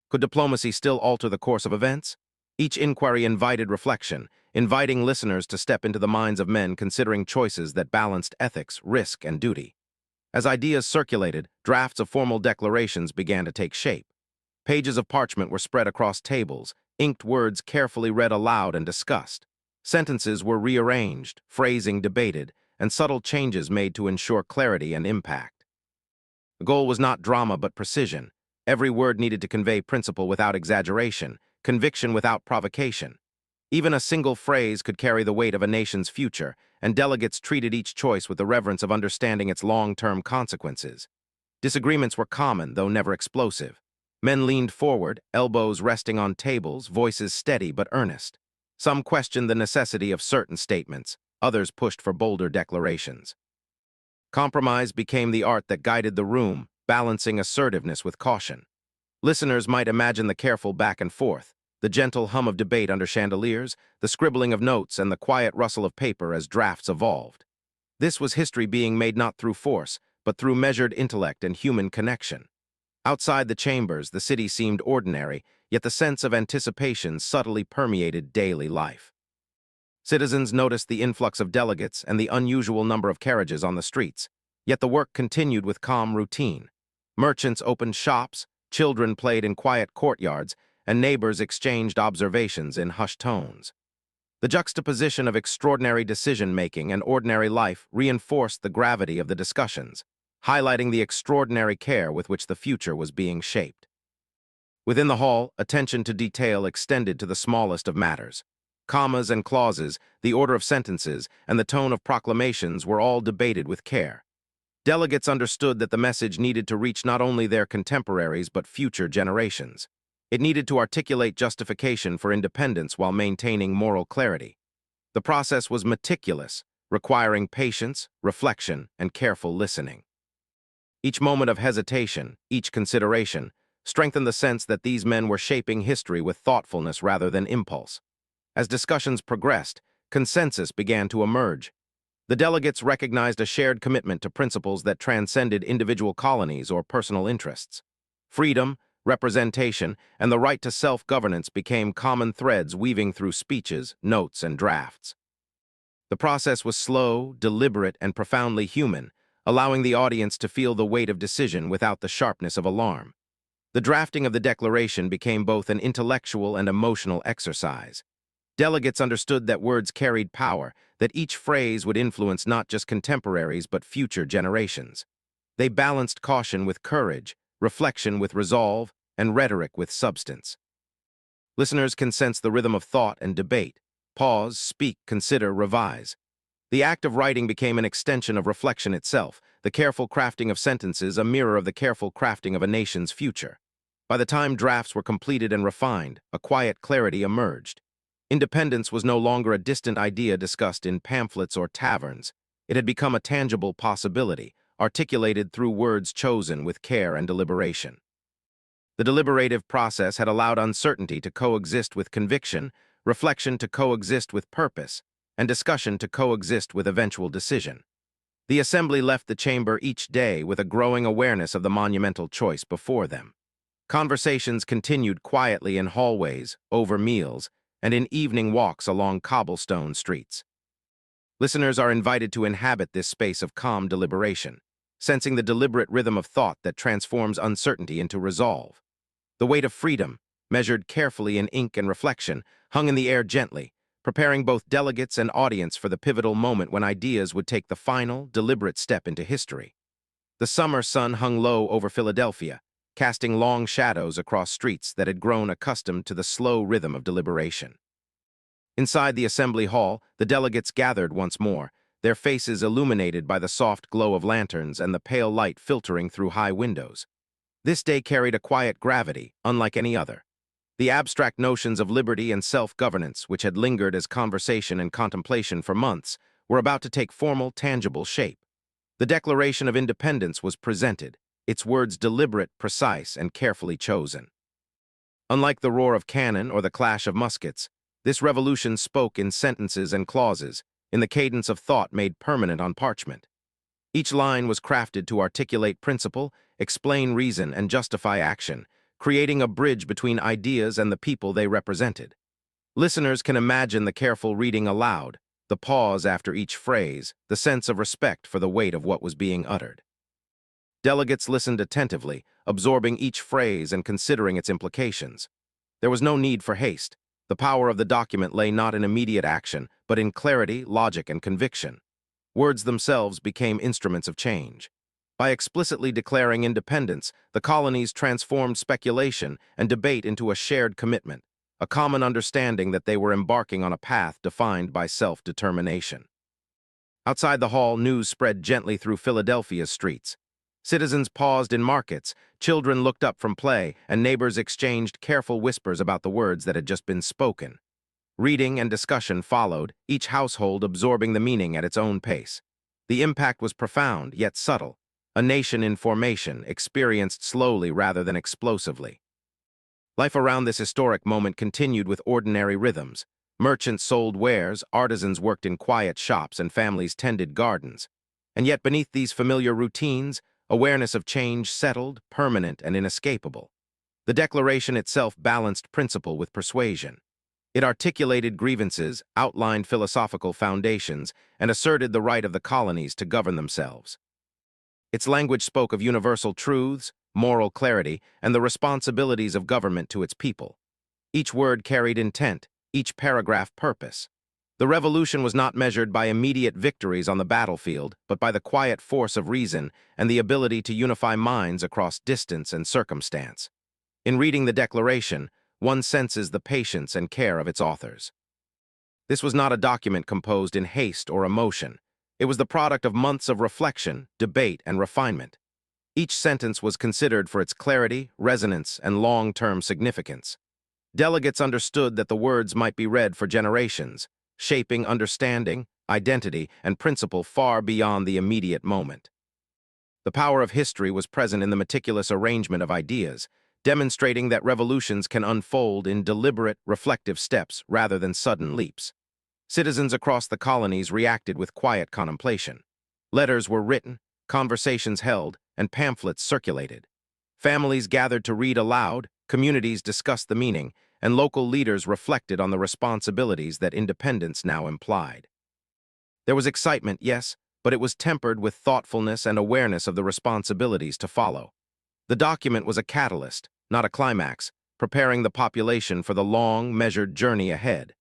Could diplomacy still alter the course of events? Each inquiry invited reflection, inviting listeners to step into the minds of men considering choices that balanced ethics, risk, and duty. As ideas circulated, drafts of formal declarations began to take shape. Pages of parchment were spread across tables, inked words carefully read aloud and discussed. Sentences were rearranged, phrasing debated, and subtle changes made to ensure clarity and impact. The goal was not drama but precision. Every word needed to convey principle without exaggeration, conviction without provocation. Even a single phrase could carry the weight of a nation's future, and delegates treated each choice with the reverence of understanding its long-term consequences. Disagreements were common, though never explosive. Men leaned forward, elbows resting on tables, voices steady but earnest. Some questioned the necessity of certain statements, others pushed for bolder declarations. Compromise became the art that guided the room, balancing assertiveness with caution. Listeners might imagine the careful back and forth, the gentle hum of debate under chandeliers, the scribbling of notes, and the quiet rustle of paper as drafts evolved. This was history being made not through force, but through measured intellect and human connection. Outside the chambers, the city seemed ordinary, yet the sense of anticipation subtly permeated daily life. Citizens noticed the influx of delegates and the unusual number of carriages on the streets, yet the work continued with calm routine. Merchants opened shops, children played in quiet courtyards, and neighbors exchanged observations in hushed tones. The juxtaposition of extraordinary decision-making and ordinary life reinforced the gravity of the discussions, highlighting the extraordinary care with which the future was being shaped. Within the hall, attention to detail extended to the smallest of matters. Commas and clauses, the order of sentences, and the tone of proclamations were all debated with care. Delegates understood that the message needed to reach not only their contemporaries but future generations. It needed to articulate justification for independence while maintaining moral clarity. The process was meticulous, requiring patience, reflection, and careful listening. Each moment of hesitation, each consideration, strengthened the sense that these men were shaping history with thoughtfulness rather than impulse. As discussions progressed, consensus began to emerge. The delegates recognized a shared commitment to principles that transcended individual colonies or personal interests. Freedom, representation, and the right to self-governance became common threads weaving through speeches, notes, and drafts. The process was slow, deliberate, and profoundly human, allowing the audience to feel the weight of decision without the sharpness of alarm. The drafting of the declaration became both an intellectual and emotional exercise. Delegates understood that words carried power, that each phrase would influence not just contemporaries but future generations. They balanced caution with courage, reflection with resolve, and rhetoric with substance. Listeners can sense the rhythm of thought and debate. Pause, speak, consider, revise. The act of writing became an extension of reflection itself, the careful crafting of sentences a mirror of the careful crafting of a nation's future. By the time drafts were completed and refined, a quiet clarity emerged. Independence was no longer a distant idea discussed in pamphlets or taverns. It had become a tangible possibility, articulated through words chosen with care and deliberation. The deliberative process had allowed uncertainty to coexist with conviction, reflection to coexist with purpose, and discussion to coexist with eventual decision. The assembly left the chamber each day with a growing awareness of the monumental choice before them. Conversations continued quietly in hallways, over meals, and in evening walks along cobblestone streets. Listeners are invited to inhabit this space of calm deliberation. sensing the deliberate rhythm of thought that transforms uncertainty into resolve. The weight of freedom, measured carefully in ink and reflection, hung in the air gently, preparing both delegates and audience for the pivotal moment when ideas would take the final, deliberate step into history. The summer sun hung low over Philadelphia, casting long shadows across streets that had grown accustomed to the slow rhythm of deliberation. Inside the assembly hall, the delegates gathered once more, their faces illuminated by the soft glow of lanterns and the pale light filtering through high windows. This day carried a quiet gravity, unlike any other. The abstract notions of liberty and self-governance, which had lingered as conversation and contemplation for months, were about to take formal, tangible shape. The Declaration of Independence was presented, its words deliberate, precise, and carefully chosen. Unlike the roar of cannon or the clash of muskets, this revolution spoke in sentences and clauses, in the cadence of thought made permanent on parchment. Each line was crafted to articulate principle, explain reason, and justify action, creating a bridge between ideas and the people they represented. Listeners can imagine the careful reading aloud, the pause after each phrase, the sense of respect for the weight of what was being uttered. Delegates listened attentively, absorbing each phrase and considering its implications. There was no need for haste. The power of the document lay not in immediate action, but in clarity, logic, and conviction. Words themselves became instruments of change. By explicitly declaring independence, the colonies transformed speculation and debate into a shared commitment, a common understanding that they were embarking on a path defined by self-determination. Outside the hall, news spread gently through Philadelphia's streets. Citizens paused in markets, children looked up from play, and neighbors exchanged careful whispers about the words that had just been spoken. Reading and discussion followed, each household absorbing the meaning at its own pace. The impact was profound, yet subtle. A nation in formation, experienced slowly rather than explosively. Life around this historic moment continued with ordinary rhythms. Merchants sold wares, artisans worked in quiet shops, and families tended gardens. And yet beneath these familiar routines, awareness of change settled, permanent and inescapable. The Declaration itself balanced principle with persuasion. It articulated grievances, outlined philosophical foundations, and asserted the right of the colonies to govern themselves. Its language spoke of universal truths, moral clarity, and the responsibilities of government to its people. Each word carried intent, each paragraph purpose. The revolution was not measured by immediate victories on the battlefield, but by the quiet force of reason and the ability to unify minds across distance and circumstance. In reading the Declaration, one senses the patience and care of its authors. This was not a document composed in haste or emotion. It was the product of months of reflection, debate, and refinement. Each sentence was considered for its clarity, resonance, and long-term significance. Delegates understood that the words might be read for generations, shaping understanding, identity, and principle far beyond the immediate moment. The power of history was present in the meticulous arrangement of ideas, demonstrating that revolutions can unfold in deliberate, reflective steps rather than sudden leaps. Citizens across the colonies reacted with quiet contemplation. Letters were written, conversations held, and pamphlets circulated. Families gathered to read aloud, communities discussed the meaning, and local leaders reflected on the responsibilities that independence now implied. There was excitement, yes, but it was tempered with thoughtfulness and awareness of the responsibilities to follow. The document was a catalyst, not a climax, preparing the population for the long, measured journey ahead.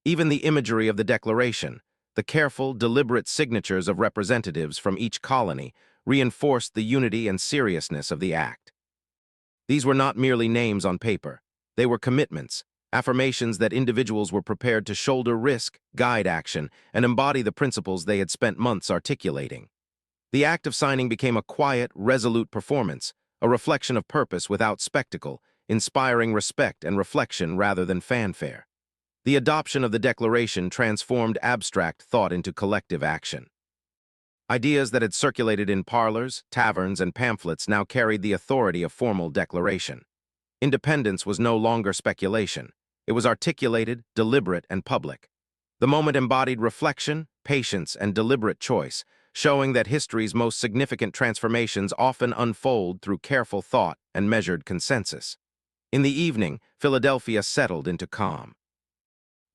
Even the imagery of the Declaration, the careful, deliberate signatures of representatives from each colony, reinforced the unity and seriousness of the act. These were not merely names on paper. They were commitments, affirmations that individuals were prepared to shoulder risk, guide action, and embody the principles they had spent months articulating. The act of signing became a quiet, resolute performance, a reflection of purpose without spectacle, inspiring respect and reflection rather than fanfare. The adoption of the Declaration transformed abstract thought into collective action. Ideas that had circulated in parlors, taverns, and pamphlets now carried the authority of formal declaration. Independence was no longer speculation. It was articulated, deliberate, and public. The moment embodied reflection, patience, and deliberate choice, showing that history's most significant transformations often unfold through careful thought and measured consensus. In the evening, Philadelphia settled into calm.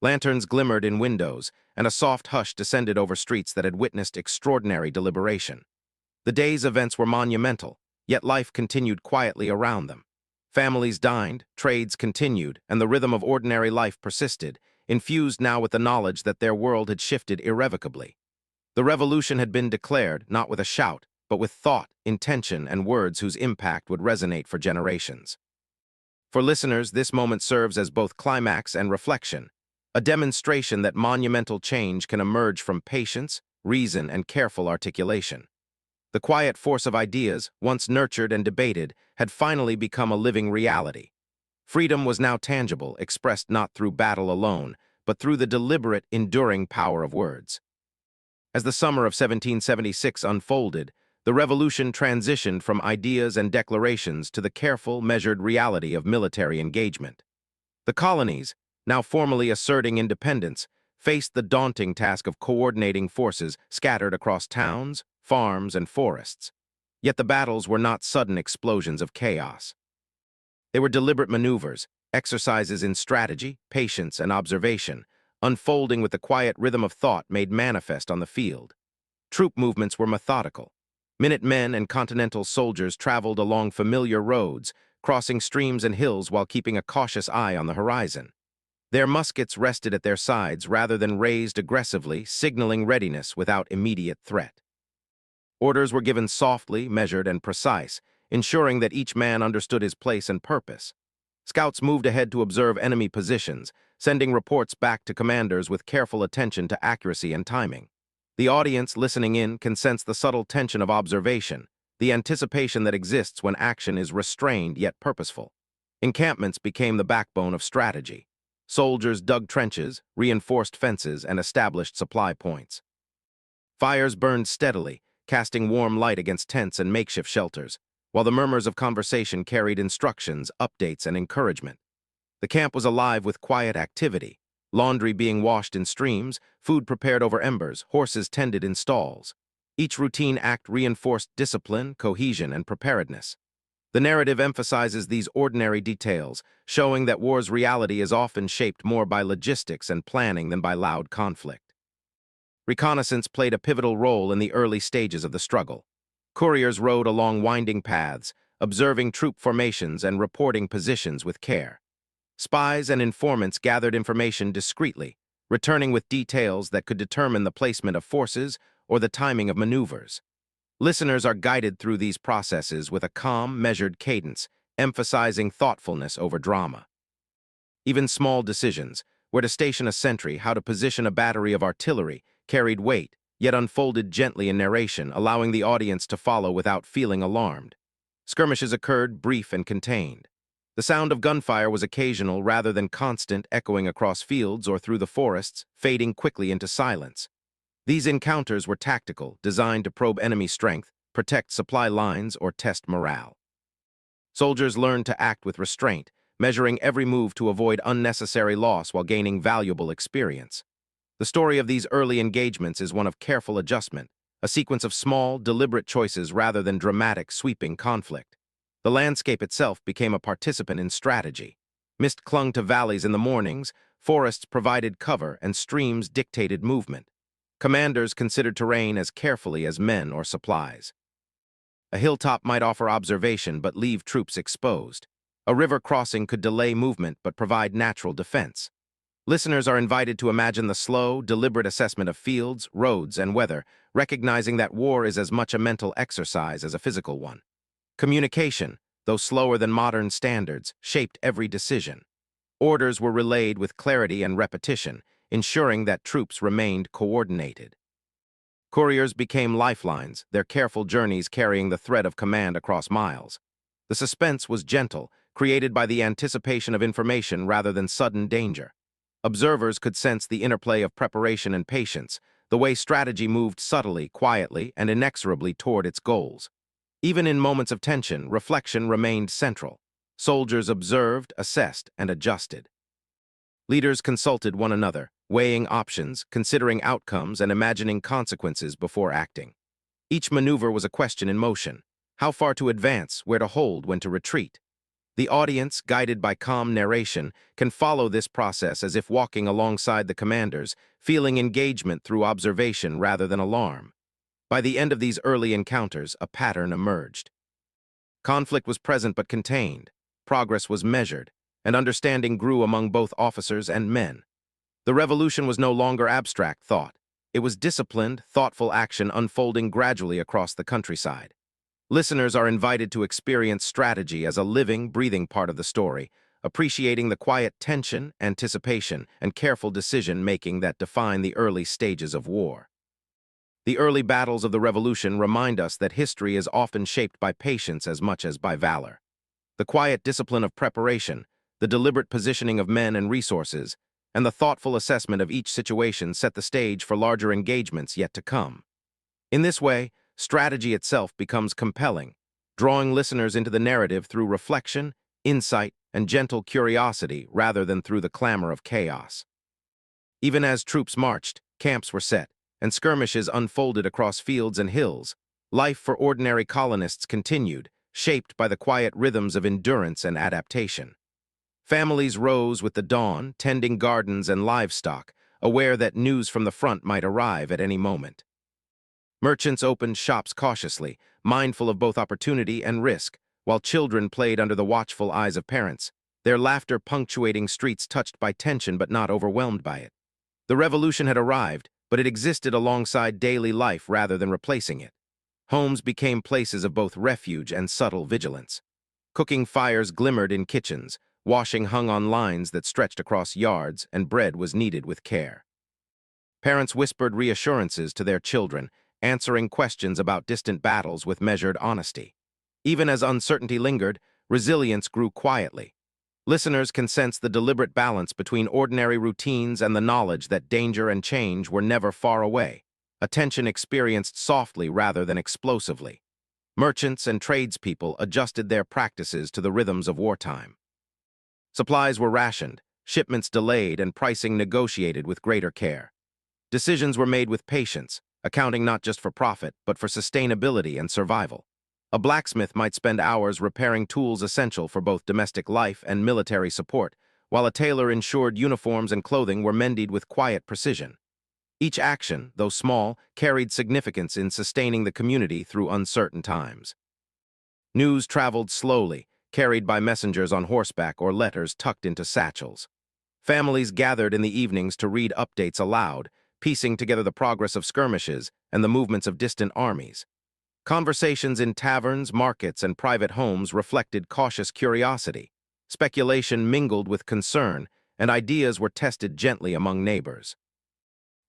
Lanterns glimmered in windows, and a soft hush descended over streets that had witnessed extraordinary deliberation. The day's events were monumental, yet life continued quietly around them. Families dined, trades continued, and the rhythm of ordinary life persisted, infused now with the knowledge that their world had shifted irrevocably. The revolution had been declared, not with a shout, but with thought, intention, and words whose impact would resonate for generations. For listeners, this moment serves as both climax and reflection, a demonstration that monumental change can emerge from patience, reason, and careful articulation. The quiet force of ideas, once nurtured and debated, had finally become a living reality. Freedom was now tangible, expressed not through battle alone, but through the deliberate, enduring power of words. As the summer of 1776 unfolded, the revolution transitioned from ideas and declarations to the careful, measured reality of military engagement. The colonies, now formally asserting independence, faced the daunting task of coordinating forces scattered across towns, farms, and forests. Yet the battles were not sudden explosions of chaos. They were deliberate maneuvers, exercises in strategy, patience, and observation, unfolding with the quiet rhythm of thought made manifest on the field. Troop movements were methodical. Minutemen and Continental soldiers traveled along familiar roads, crossing streams and hills while keeping a cautious eye on the horizon. Their muskets rested at their sides rather than raised aggressively, signaling readiness without immediate threat. Orders were given softly, measured, and precise, ensuring that each man understood his place and purpose. Scouts moved ahead to observe enemy positions, sending reports back to commanders with careful attention to accuracy and timing. The audience listening in can sense the subtle tension of observation, the anticipation that exists when action is restrained yet purposeful. Encampments became the backbone of strategy. Soldiers dug trenches, reinforced fences, and established supply points. Fires burned steadily, casting warm light against tents and makeshift shelters, while the murmurs of conversation carried instructions, updates, and encouragement. The camp was alive with quiet activity, laundry being washed in streams, food prepared over embers, horses tended in stalls. Each routine act reinforced discipline, cohesion, and preparedness. The narrative emphasizes these ordinary details, showing that war's reality is often shaped more by logistics and planning than by loud conflict. Reconnaissance played a pivotal role in the early stages of the struggle. Couriers rode along winding paths, observing troop formations and reporting positions with care. Spies and informants gathered information discreetly, returning with details that could determine the placement of forces or the timing of maneuvers. Listeners are guided through these processes with a calm, measured cadence, emphasizing thoughtfulness over drama. Even small decisions, where to station a sentry, how to position a battery of artillery, carried weight, yet unfolded gently in narration, allowing the audience to follow without feeling alarmed. Skirmishes occurred, brief and contained. The sound of gunfire was occasional rather than constant, echoing across fields or through the forests, fading quickly into silence. These encounters were tactical, designed to probe enemy strength, protect supply lines, or test morale. Soldiers learned to act with restraint, measuring every move to avoid unnecessary loss while gaining valuable experience. The story of these early engagements is one of careful adjustment, a sequence of small, deliberate choices rather than dramatic, sweeping conflict. The landscape itself became a participant in strategy. Mist clung to valleys in the mornings, forests provided cover, and streams dictated movement. Commanders considered terrain as carefully as men or supplies. A hilltop might offer observation but leave troops exposed. A river crossing could delay movement but provide natural defense. Listeners are invited to imagine the slow, deliberate assessment of fields, roads, and weather, recognizing that war is as much a mental exercise as a physical one. Communication, though slower than modern standards, shaped every decision. Orders were relayed with clarity and repetition, ensuring that troops remained coordinated. Couriers became lifelines, their careful journeys carrying the thread of command across miles. The suspense was gentle, created by the anticipation of information rather than sudden danger. Observers could sense the interplay of preparation and patience, the way strategy moved subtly, quietly, and inexorably toward its goals. Even in moments of tension, reflection remained central. Soldiers observed, assessed, and adjusted. Leaders consulted one another, weighing options, considering outcomes, and imagining consequences before acting. Each maneuver was a question in motion: how far to advance, where to hold, when to retreat. The audience, guided by calm narration, can follow this process as if walking alongside the commanders, feeling engagement through observation rather than alarm. By the end of these early encounters, a pattern emerged. Conflict was present but contained, progress was measured, and understanding grew among both officers and men. The revolution was no longer abstract thought. It was disciplined, thoughtful action unfolding gradually across the countryside. Listeners are invited to experience strategy as a living, breathing part of the story, appreciating the quiet tension, anticipation, and careful decision-making that define the early stages of war. The early battles of the Revolution remind us that history is often shaped by patience as much as by valor. The quiet discipline of preparation, the deliberate positioning of men and resources, and the thoughtful assessment of each situation set the stage for larger engagements yet to come. In this way, strategy itself becomes compelling, drawing listeners into the narrative through reflection, insight, and gentle curiosity rather than through the clamor of chaos. Even as troops marched, camps were set, and skirmishes unfolded across fields and hills, life for ordinary colonists continued, shaped by the quiet rhythms of endurance and adaptation. Families rose with the dawn, tending gardens and livestock, aware that news from the front might arrive at any moment. Merchants opened shops cautiously, mindful of both opportunity and risk, while children played under the watchful eyes of parents, their laughter punctuating streets touched by tension but not overwhelmed by it. The revolution had arrived, but it existed alongside daily life rather than replacing it. Homes became places of both refuge and subtle vigilance. Cooking fires glimmered in kitchens, washing hung on lines that stretched across yards, and bread was kneaded with care. Parents whispered reassurances to their children, answering questions about distant battles with measured honesty. Even as uncertainty lingered, resilience grew quietly. Listeners can sense the deliberate balance between ordinary routines and the knowledge that danger and change were never far away, a tension experienced softly rather than explosively. Merchants and tradespeople adjusted their practices to the rhythms of wartime. Supplies were rationed, shipments delayed, and pricing negotiated with greater care. Decisions were made with patience, accounting not just for profit, but for sustainability and survival. A blacksmith might spend hours repairing tools essential for both domestic life and military support, while a tailor ensured uniforms and clothing were mended with quiet precision. Each action, though small, carried significance in sustaining the community through uncertain times. News traveled slowly, carried by messengers on horseback or letters tucked into satchels. Families gathered in the evenings to read updates aloud, piecing together the progress of skirmishes and the movements of distant armies. Conversations in taverns, markets, and private homes reflected cautious curiosity. Speculation mingled with concern, and ideas were tested gently among neighbors.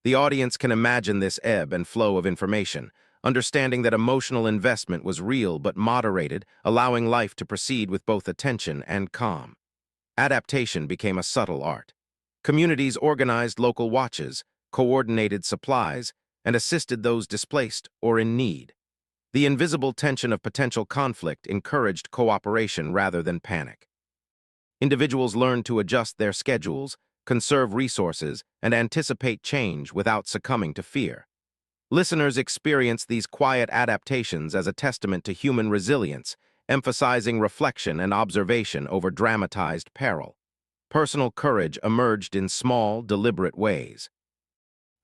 The audience can imagine this ebb and flow of information, understanding that emotional investment was real but moderated, allowing life to proceed with both attention and calm. Adaptation became a subtle art. Communities organized local watches, coordinated supplies, and assisted those displaced or in need. The invisible tension of potential conflict encouraged cooperation rather than panic. Individuals learned to adjust their schedules, conserve resources, and anticipate change without succumbing to fear. Listeners experienced these quiet adaptations as a testament to human resilience, emphasizing reflection and observation over dramatized peril. Personal courage emerged in small, deliberate ways.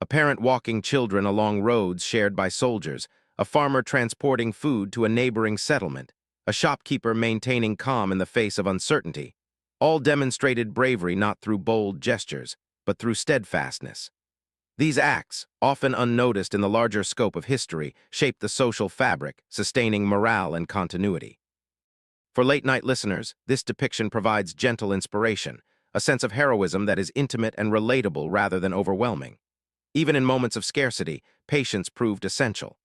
A parent walking children along roads shared by soldiers, a farmer transporting food to a neighboring settlement, a shopkeeper maintaining calm in the face of uncertainty, all demonstrated bravery not through bold gestures, but through steadfastness. These acts, often unnoticed in the larger scope of history, shaped the social fabric, sustaining morale and continuity. For late-night listeners, this depiction provides gentle inspiration, a sense of heroism that is intimate and relatable rather than overwhelming. Even in moments of scarcity, patience proved essential.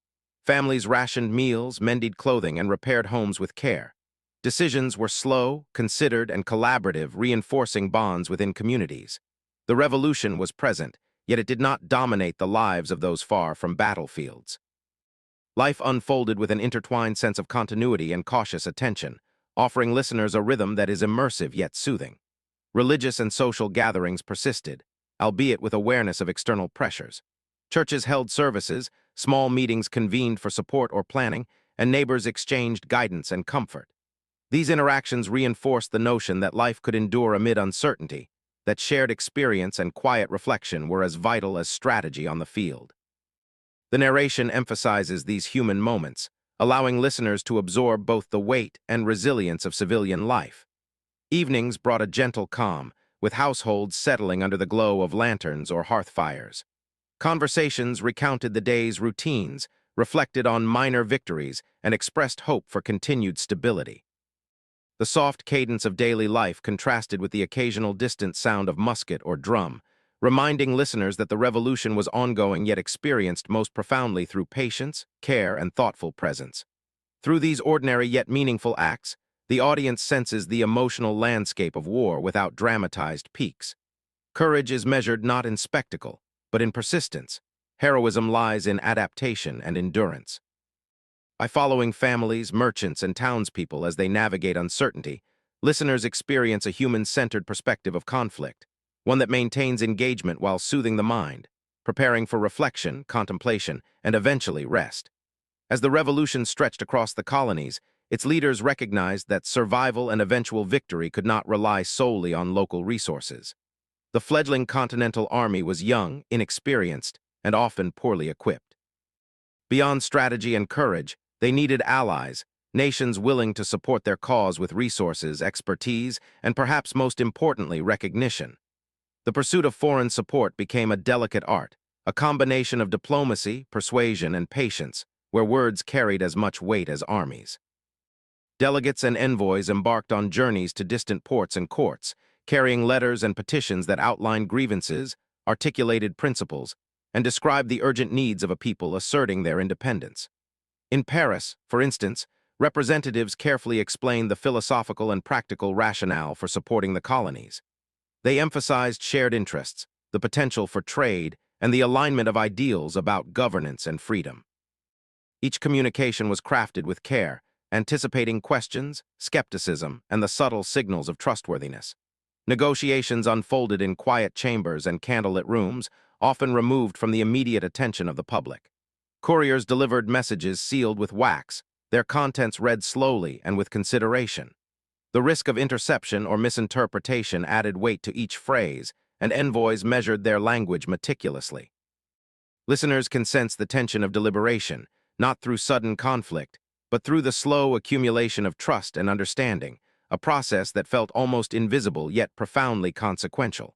Families rationed meals, mended clothing, and repaired homes with care. Decisions were slow, considered, and collaborative, reinforcing bonds within communities. The revolution was present, yet it did not dominate the lives of those far from battlefields. Life unfolded with an intertwined sense of continuity and cautious attention, offering listeners a rhythm that is immersive yet soothing. Religious and social gatherings persisted, albeit with awareness of external pressures. Churches held services, small meetings convened for support or planning, and neighbors exchanged guidance and comfort. These interactions reinforced the notion that life could endure amid uncertainty, that shared experience and quiet reflection were as vital as strategy on the field. The narration emphasizes these human moments, allowing listeners to absorb both the weight and resilience of civilian life. Evenings brought a gentle calm, with households settling under the glow of lanterns or hearth fires. Conversations recounted the day's routines, reflected on minor victories, and expressed hope for continued stability. The soft cadence of daily life contrasted with the occasional distant sound of musket or drum, reminding listeners that the revolution was ongoing yet experienced most profoundly through patience, care, and thoughtful presence. Through these ordinary yet meaningful acts, the audience senses the emotional landscape of war without dramatized peaks. Courage is measured not in spectacle, but in persistence. Heroism lies in adaptation and endurance. By following families, merchants, and townspeople as they navigate uncertainty, listeners experience a human-centered perspective of conflict, one that maintains engagement while soothing the mind, preparing for reflection, contemplation, and eventually rest. As the revolution stretched across the colonies, its leaders recognized that survival and eventual victory could not rely solely on local resources. The fledgling Continental Army was young, inexperienced, and often poorly equipped. Beyond strategy and courage, they needed allies, nations willing to support their cause with resources, expertise, and perhaps most importantly, recognition. The pursuit of foreign support became a delicate art, a combination of diplomacy, persuasion, and patience, where words carried as much weight as armies. Delegates and envoys embarked on journeys to distant ports and courts, carrying letters and petitions that outlined grievances, articulated principles, and described the urgent needs of a people asserting their independence. In Paris, for instance, representatives carefully explained the philosophical and practical rationale for supporting the colonies. They emphasized shared interests, the potential for trade, and the alignment of ideals about governance and freedom. Each communication was crafted with care, anticipating questions, skepticism, and the subtle signals of trustworthiness. Negotiations unfolded in quiet chambers and candlelit rooms, often removed from the immediate attention of the public. Couriers delivered messages sealed with wax, their contents read slowly and with consideration. The risk of interception or misinterpretation added weight to each phrase, and envoys measured their language meticulously. Listeners can sense the tension of deliberation, not through sudden conflict, but through the slow accumulation of trust and understanding, a process that felt almost invisible yet profoundly consequential.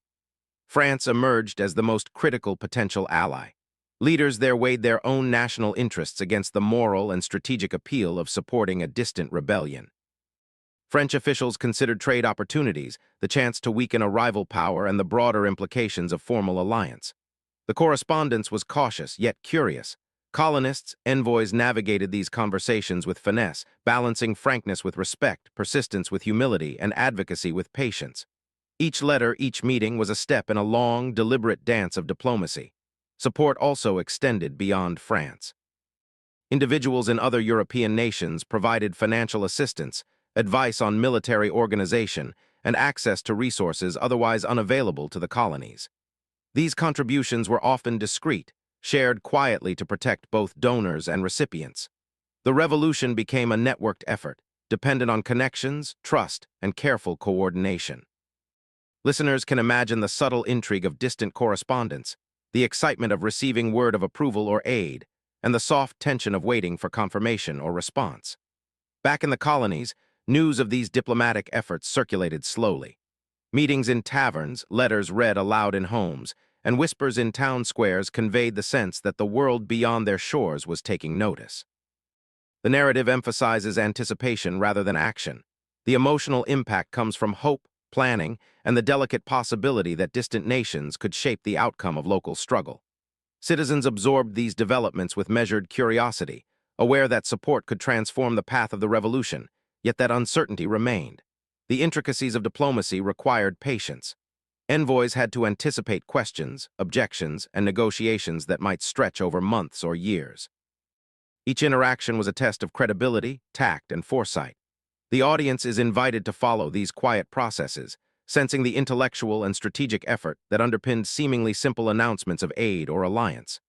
France emerged as the most critical potential ally. Leaders there weighed their own national interests against the moral and strategic appeal of supporting a distant rebellion. French officials considered trade opportunities, the chance to weaken a rival power, and the broader implications of formal alliance. The correspondence was cautious yet curious. Colonists, envoys navigated these conversations with finesse, balancing frankness with respect, persistence with humility, and advocacy with patience. Each letter, each meeting was a step in a long, deliberate dance of diplomacy. Support also extended beyond France. Individuals in other European nations provided financial assistance, advice on military organization, and access to resources otherwise unavailable to the colonies. These contributions were often discreet, shared quietly to protect both donors and recipients. The revolution became a networked effort, dependent on connections, trust, and careful coordination. Listeners can imagine the subtle intrigue of distant correspondence, the excitement of receiving word of approval or aid, and the soft tension of waiting for confirmation or response. Back in the colonies, news of these diplomatic efforts circulated slowly. Meetings in taverns, letters read aloud in homes, and whispers in town squares conveyed the sense that the world beyond their shores was taking notice. The narrative emphasizes anticipation rather than action. The emotional impact comes from hope, planning, and the delicate possibility that distant nations could shape the outcome of local struggle. Citizens absorbed these developments with measured curiosity, aware that support could transform the path of the revolution, yet that uncertainty remained. The intricacies of diplomacy required patience. Envoys had to anticipate questions, objections, and negotiations that might stretch over months or years. Each interaction was a test of credibility, tact, and foresight. The audience is invited to follow these quiet processes, sensing the intellectual and strategic effort that underpinned seemingly simple announcements of aid or alliance.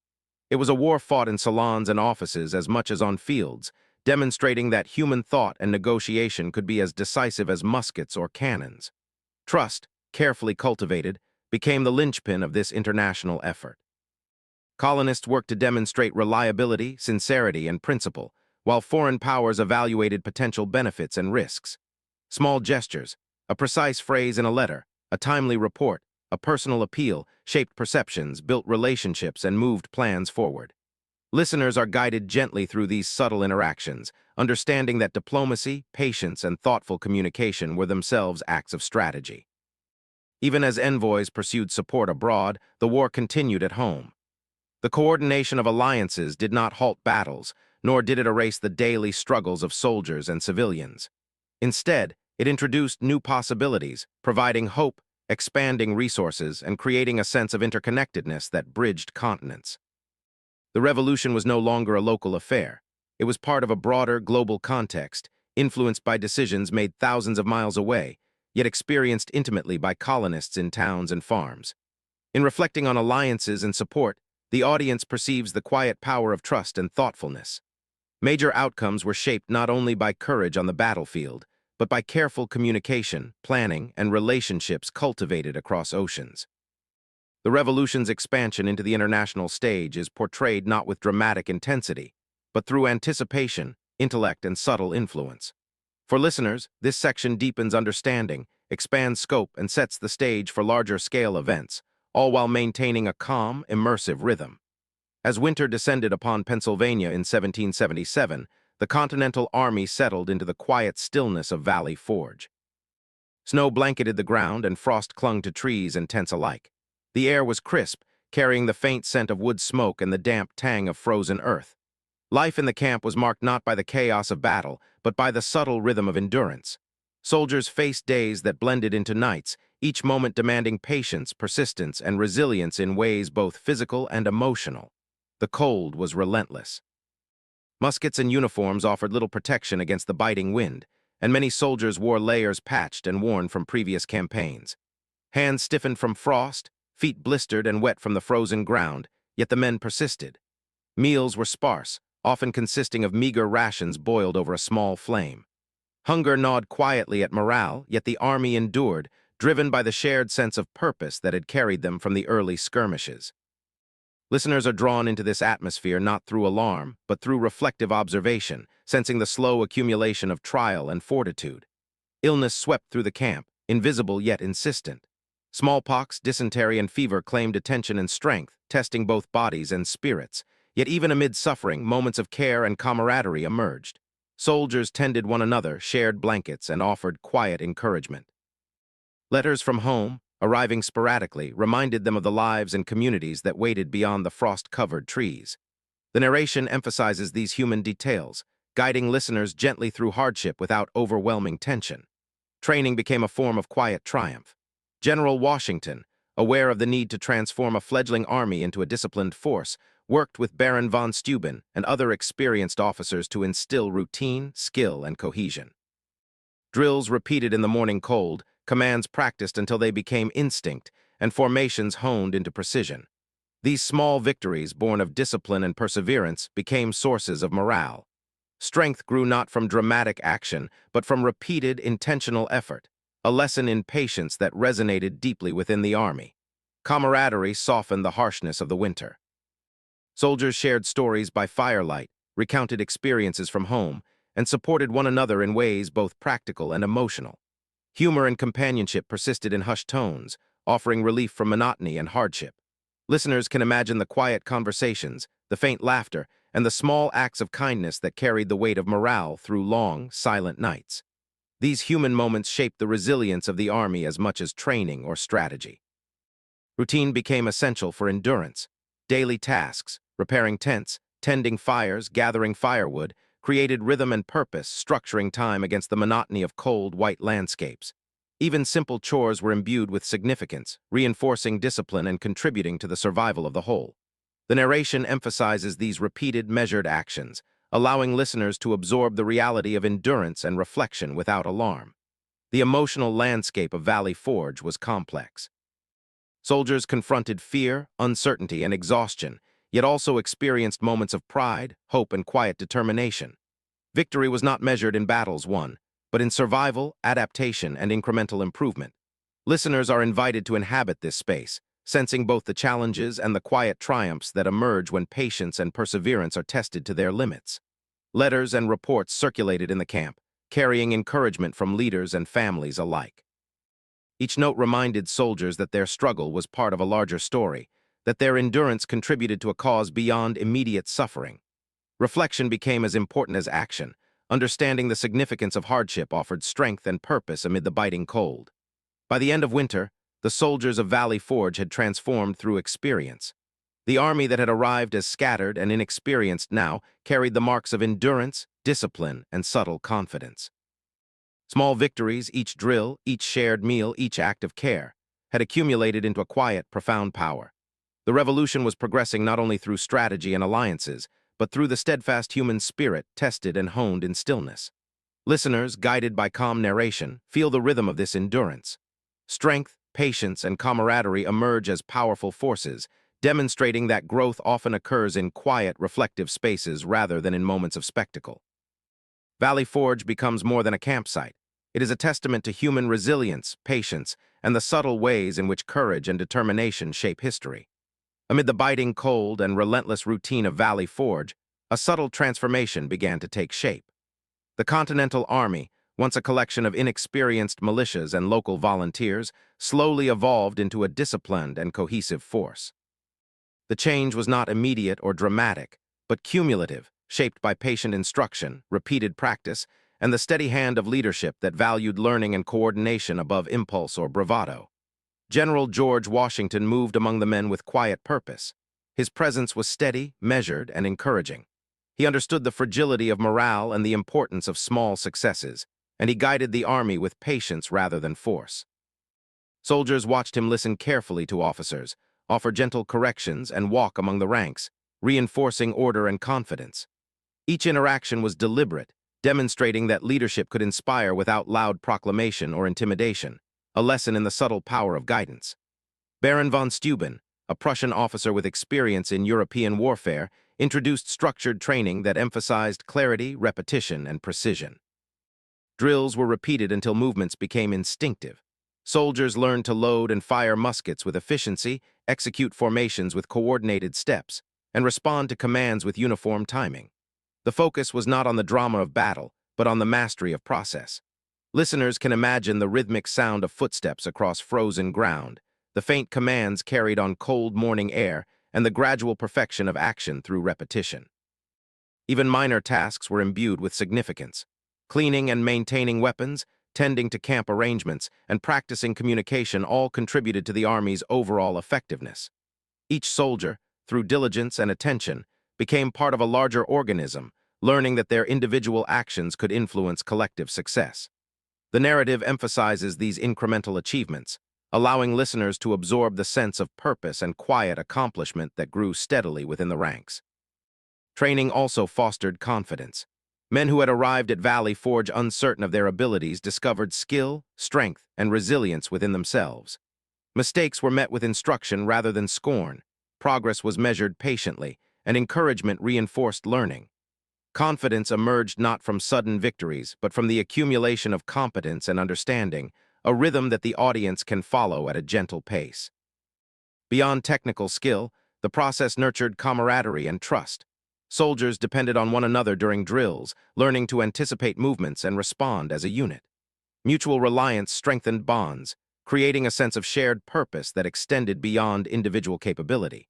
It was a war fought in salons and offices as much as on fields, demonstrating that human thought and negotiation could be as decisive as muskets or cannons. Trust, carefully cultivated, became the linchpin of this international effort. Colonists worked to demonstrate reliability, sincerity, and principle, while foreign powers evaluated potential benefits and risks. Small gestures, a precise phrase in a letter, a timely report, a personal appeal shaped perceptions, built relationships, and moved plans forward. Listeners are guided gently through these subtle interactions, understanding that diplomacy, patience, and thoughtful communication were themselves acts of strategy. Even as envoys pursued support abroad, the war continued at home. The coordination of alliances did not halt battles, nor did it erase the daily struggles of soldiers and civilians. Instead, it introduced new possibilities, providing hope, expanding resources, and creating a sense of interconnectedness that bridged continents. The revolution was no longer a local affair. It was part of a broader, global context, influenced by decisions made thousands of miles away, yet experienced intimately by colonists in towns and farms. In reflecting on alliances and support, the audience perceives the quiet power of trust and thoughtfulness. Major outcomes were shaped not only by courage on the battlefield, but by careful communication, planning, and relationships cultivated across oceans. The revolution's expansion into the international stage is portrayed not with dramatic intensity, but through anticipation, intellect, and subtle influence. For listeners, this section deepens understanding, expands scope, and sets the stage for larger-scale events, all while maintaining a calm, immersive rhythm. As winter descended upon Pennsylvania in 1777, the Continental Army settled into the quiet stillness of Valley Forge. Snow blanketed the ground and frost clung to trees and tents alike. The air was crisp, carrying the faint scent of wood smoke and the damp tang of frozen earth. Life in the camp was marked not by the chaos of battle, but by the subtle rhythm of endurance. Soldiers faced days that blended into nights, each moment demanding patience, persistence, and resilience in ways both physical and emotional. The cold was relentless. Muskets and uniforms offered little protection against the biting wind, and many soldiers wore layers patched and worn from previous campaigns. Hands stiffened from frost, feet blistered and wet from the frozen ground, yet the men persisted. Meals were sparse, often consisting of meager rations boiled over a small flame. Hunger gnawed quietly at morale, yet the army endured, driven by the shared sense of purpose that had carried them from the early skirmishes. Listeners are drawn into this atmosphere not through alarm, but through reflective observation, sensing the slow accumulation of trial and fortitude. Illness swept through the camp, invisible yet insistent. Smallpox, dysentery, and fever claimed attention and strength, testing both bodies and spirits. Yet even amid suffering, moments of care and camaraderie emerged. Soldiers tended one another, shared blankets, and offered quiet encouragement. Letters from home, arriving sporadically, reminded them of the lives and communities that waited beyond the frost-covered trees. The narration emphasizes these human details, guiding listeners gently through hardship without overwhelming tension. Training became a form of quiet triumph. General Washington, aware of the need to transform a fledgling army into a disciplined force, worked with Baron von Steuben and other experienced officers to instill routine, skill, and cohesion. Drills repeated in the morning cold, commands practiced until they became instinct, and formations honed into precision. These small victories, born of discipline and perseverance, became sources of morale. Strength grew not from dramatic action, but from repeated, intentional effort, a lesson in patience that resonated deeply within the army. Camaraderie softened the harshness of the winter. Soldiers shared stories by firelight, recounted experiences from home, and supported one another in ways both practical and emotional. Humor and companionship persisted in hushed tones, offering relief from monotony and hardship. Listeners can imagine the quiet conversations, the faint laughter, and the small acts of kindness that carried the weight of morale through long, silent nights. These human moments shaped the resilience of the army as much as training or strategy. Routine became essential for endurance. Daily tasks, repairing tents, tending fires, gathering firewood, created rhythm and purpose, structuring time against the monotony of cold, white landscapes. Even simple chores were imbued with significance, reinforcing discipline and contributing to the survival of the whole. The narration emphasizes these repeated, measured actions, allowing listeners to absorb the reality of endurance and reflection without alarm. The emotional landscape of Valley Forge was complex. Soldiers confronted fear, uncertainty, and exhaustion, yet also experienced moments of pride, hope, and quiet determination. Victory was not measured in battles won, but in survival, adaptation, and incremental improvement. Listeners are invited to inhabit this space, sensing both the challenges and the quiet triumphs that emerge when patience and perseverance are tested to their limits. Letters and reports circulated in the camp, carrying encouragement from leaders and families alike. Each note reminded soldiers that their struggle was part of a larger story, that their endurance contributed to a cause beyond immediate suffering. Reflection became as important as action. Understanding the significance of hardship offered strength and purpose amid the biting cold. By the end of winter, the soldiers of Valley Forge had transformed through experience. The army that had arrived as scattered and inexperienced now carried the marks of endurance, discipline, and subtle confidence. Small victories, each drill, each shared meal, each act of care, had accumulated into a quiet, profound power. The revolution was progressing not only through strategy and alliances, but through the steadfast human spirit tested and honed in stillness. Listeners, guided by calm narration, feel the rhythm of this endurance. Strength, patience, and camaraderie emerge as powerful forces, demonstrating that growth often occurs in quiet, reflective spaces rather than in moments of spectacle. Valley Forge becomes more than a campsite. It is a testament to human resilience, patience, and the subtle ways in which courage and determination shape history. Amid the biting cold and relentless routine of Valley Forge, a subtle transformation began to take shape. The Continental Army, once a collection of inexperienced militias and local volunteers, slowly evolved into a disciplined and cohesive force. The change was not immediate or dramatic, but cumulative, shaped by patient instruction, repeated practice, and the steady hand of leadership that valued learning and coordination above impulse or bravado. General George Washington moved among the men with quiet purpose. His presence was steady, measured, and encouraging. He understood the fragility of morale and the importance of small successes, and he guided the army with patience rather than force. Soldiers watched him listen carefully to officers, offer gentle corrections, and walk among the ranks, reinforcing order and confidence. Each interaction was deliberate, demonstrating that leadership could inspire without loud proclamation or intimidation, a lesson in the subtle power of guidance. Baron von Steuben, a Prussian officer with experience in European warfare, introduced structured training that emphasized clarity, repetition, and precision. Drills were repeated until movements became instinctive. Soldiers learned to load and fire muskets with efficiency, execute formations with coordinated steps, and respond to commands with uniform timing. The focus was not on the drama of battle, but on the mastery of process. Listeners can imagine the rhythmic sound of footsteps across frozen ground, the faint commands carried on cold morning air, and the gradual perfection of action through repetition. Even minor tasks were imbued with significance. Cleaning and maintaining weapons, tending to camp arrangements, and practicing communication all contributed to the Army's overall effectiveness. Each soldier, through diligence and attention, became part of a larger organism, learning that their individual actions could influence collective success. The narrative emphasizes these incremental achievements, allowing listeners to absorb the sense of purpose and quiet accomplishment that grew steadily within the ranks. Training also fostered confidence. Men who had arrived at Valley Forge uncertain of their abilities discovered skill, strength, and resilience within themselves. Mistakes were met with instruction rather than scorn. Progress was measured patiently, and encouragement reinforced learning. Confidence emerged not from sudden victories, but from the accumulation of competence and understanding, a rhythm that the audience can follow at a gentle pace. Beyond technical skill, the process nurtured camaraderie and trust. Soldiers depended on one another during drills, learning to anticipate movements and respond as a unit. Mutual reliance strengthened bonds, creating a sense of shared purpose that extended beyond individual capability.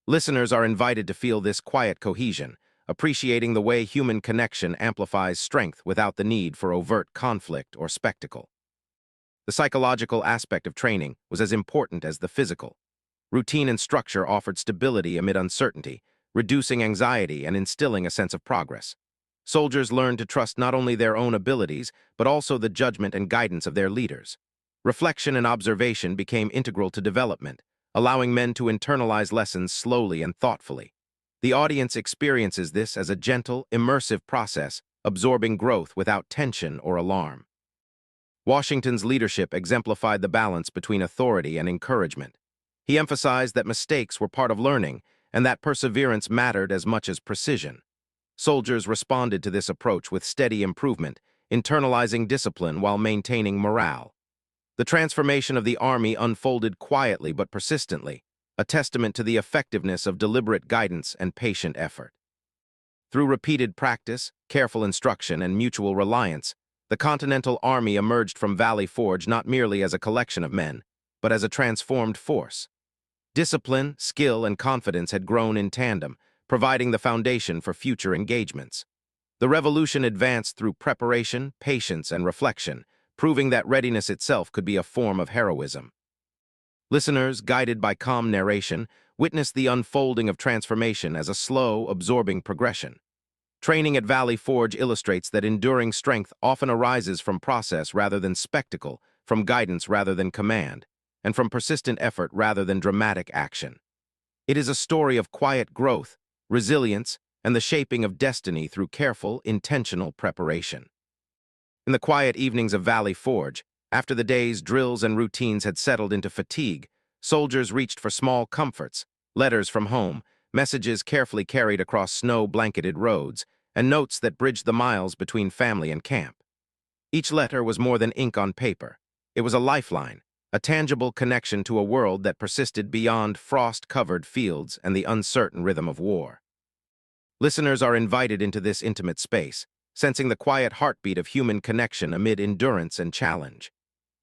Listeners are invited to feel this quiet cohesion, appreciating the way human connection amplifies strength without the need for overt conflict or spectacle. The psychological aspect of training was as important as the physical. Routine and structure offered stability amid uncertainty, reducing anxiety and instilling a sense of progress. Soldiers learned to trust not only their own abilities, but also the judgment and guidance of their leaders. Reflection and observation became integral to development, allowing men to internalize lessons slowly and thoughtfully. The audience experiences this as a gentle, immersive process, absorbing growth without tension or alarm. Washington's leadership exemplified the balance between authority and encouragement. He emphasized that mistakes were part of learning, and that perseverance mattered as much as precision. Soldiers responded to this approach with steady improvement, internalizing discipline while maintaining morale. The transformation of the army unfolded quietly but persistently, a testament to the effectiveness of deliberate guidance and patient effort. Through repeated practice, careful instruction, and mutual reliance, the Continental Army emerged from Valley Forge not merely as a collection of men, but as a transformed force. Discipline, skill, and confidence had grown in tandem, providing the foundation for future engagements. The revolution advanced through preparation, patience, and reflection, proving that readiness itself could be a form of heroism. Listeners, guided by calm narration, witnessed the unfolding of transformation as a slow, absorbing progression. Training at Valley Forge illustrates that enduring strength often arises from process rather than spectacle, from guidance rather than command, and from persistent effort rather than dramatic action. It is a story of quiet growth, resilience, and the shaping of destiny through careful, intentional preparation. In the quiet evenings of Valley Forge, after the day's drills and routines had settled into fatigue, soldiers reached for small comforts, letters from home, messages carefully carried across snow-blanketed roads, and notes that bridged the miles between family and camp. Each letter was more than ink on paper. It was a lifeline, a tangible connection to a world that persisted beyond frost-covered fields and the uncertain rhythm of war. Listeners are invited into this intimate space, sensing the quiet heartbeat of human connection amid endurance and challenge.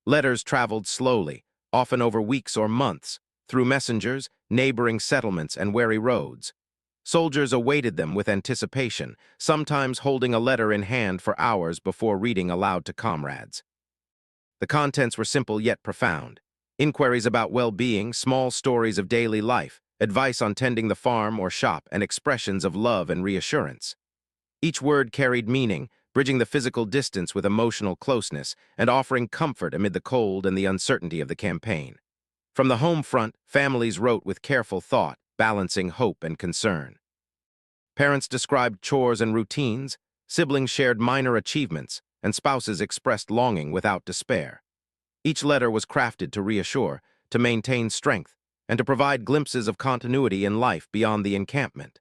Letters traveled slowly, often over weeks or months, through messengers, neighboring settlements, and weary roads. Soldiers awaited them with anticipation, sometimes holding a letter in hand for hours before reading aloud to comrades. The contents were simple yet profound. Inquiries about well-being, small stories of daily life, advice on tending the farm or shop, and expressions of love and reassurance. Each word carried meaning, bridging the physical distance with emotional closeness and offering comfort amid the cold and the uncertainty of the campaign. From the home front, families wrote with careful thought, balancing hope and concern. Parents described chores and routines, siblings shared minor achievements, and spouses expressed longing without despair. Each letter was crafted to reassure, to maintain strength, and to provide glimpses of continuity in life beyond the encampment.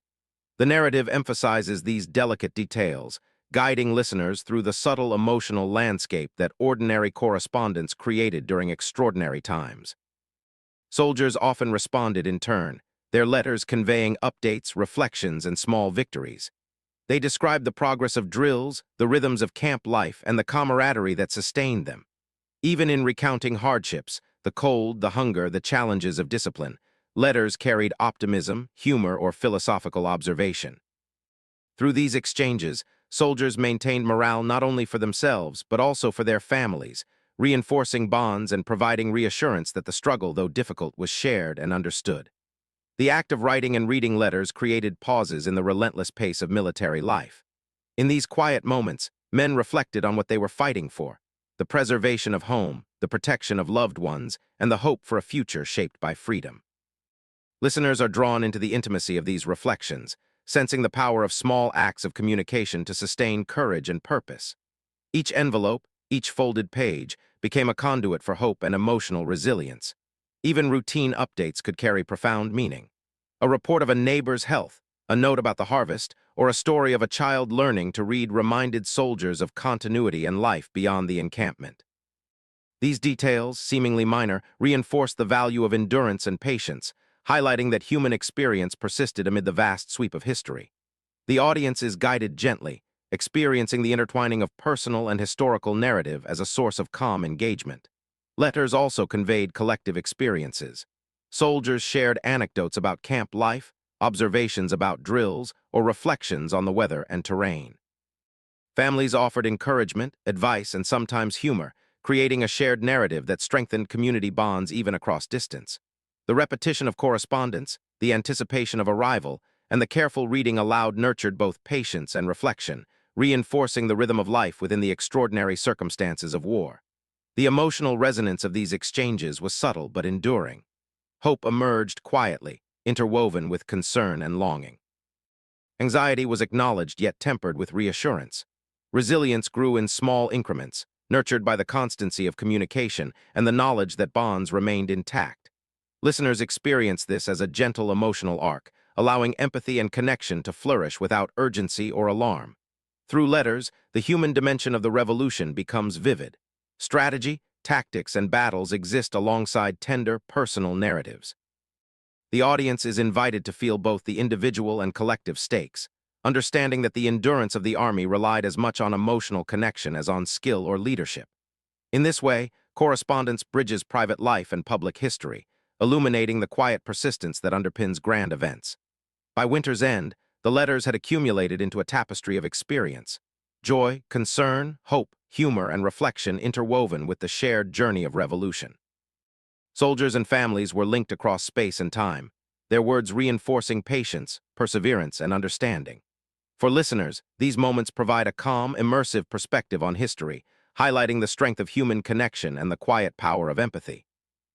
The narrative emphasizes these delicate details, guiding listeners through the subtle emotional landscape that ordinary correspondence created during extraordinary times. Soldiers often responded in turn, their letters conveying updates, reflections, and small victories. They described the progress of drills, the rhythms of camp life, and the camaraderie that sustained them. Even in recounting hardships, the cold, the hunger, the challenges of discipline, letters carried optimism, humor, or philosophical observation. Through these exchanges, soldiers maintained morale not only for themselves, but also for their families, reinforcing bonds and providing reassurance that the struggle, though difficult, was shared and understood. The act of writing and reading letters created pauses in the relentless pace of military life. In these quiet moments, men reflected on what they were fighting for: the preservation of home, the protection of loved ones, and the hope for a future shaped by freedom. Listeners are drawn into the intimacy of these reflections, sensing the power of small acts of communication to sustain courage and purpose. Each envelope, each folded page, became a conduit for hope and emotional resilience. Even routine updates could carry profound meaning. A report of a neighbor's health, a note about the harvest, or a story of a child learning to read reminded soldiers of continuity and life beyond the encampment. These details, seemingly minor, reinforced the value of endurance and patience, highlighting that human experience persisted amid the vast sweep of history. The audience is guided gently, experiencing the intertwining of personal and historical narrative as a source of calm engagement. Letters also conveyed collective experiences. Soldiers shared anecdotes about camp life, observations about drills, or reflections on the weather and terrain. Families offered encouragement, advice, and sometimes humor, creating a shared narrative that strengthened community bonds even across distance. The repetition of correspondence, the anticipation of arrival, and the careful reading aloud nurtured both patience and reflection, reinforcing the rhythm of life within the extraordinary circumstances of war. The emotional resonance of these exchanges was subtle but enduring. Hope emerged quietly, interwoven with concern and longing. Anxiety was acknowledged yet tempered with reassurance. Resilience grew in small increments, nurtured by the constancy of communication and the knowledge that bonds remained intact. Listeners experienced this as a gentle emotional arc, allowing empathy and connection to flourish without urgency or alarm. Through letters, the human dimension of the revolution becomes vivid. Strategy, tactics, and battles exist alongside tender, personal narratives. The audience is invited to feel both the individual and collective stakes, understanding that the endurance of the army relied as much on emotional connection as on skill or leadership. In this way, correspondence bridges private life and public history, illuminating the quiet persistence that underpins grand events. By winter's end, the letters had accumulated into a tapestry of experience. Joy, concern, hope, humor, and reflection interwoven with the shared journey of revolution. Soldiers and families were linked across space and time, their words reinforcing patience, perseverance, and understanding. For listeners, these moments provide a calm, immersive perspective on history, highlighting the strength of human connection and the quiet power of empathy.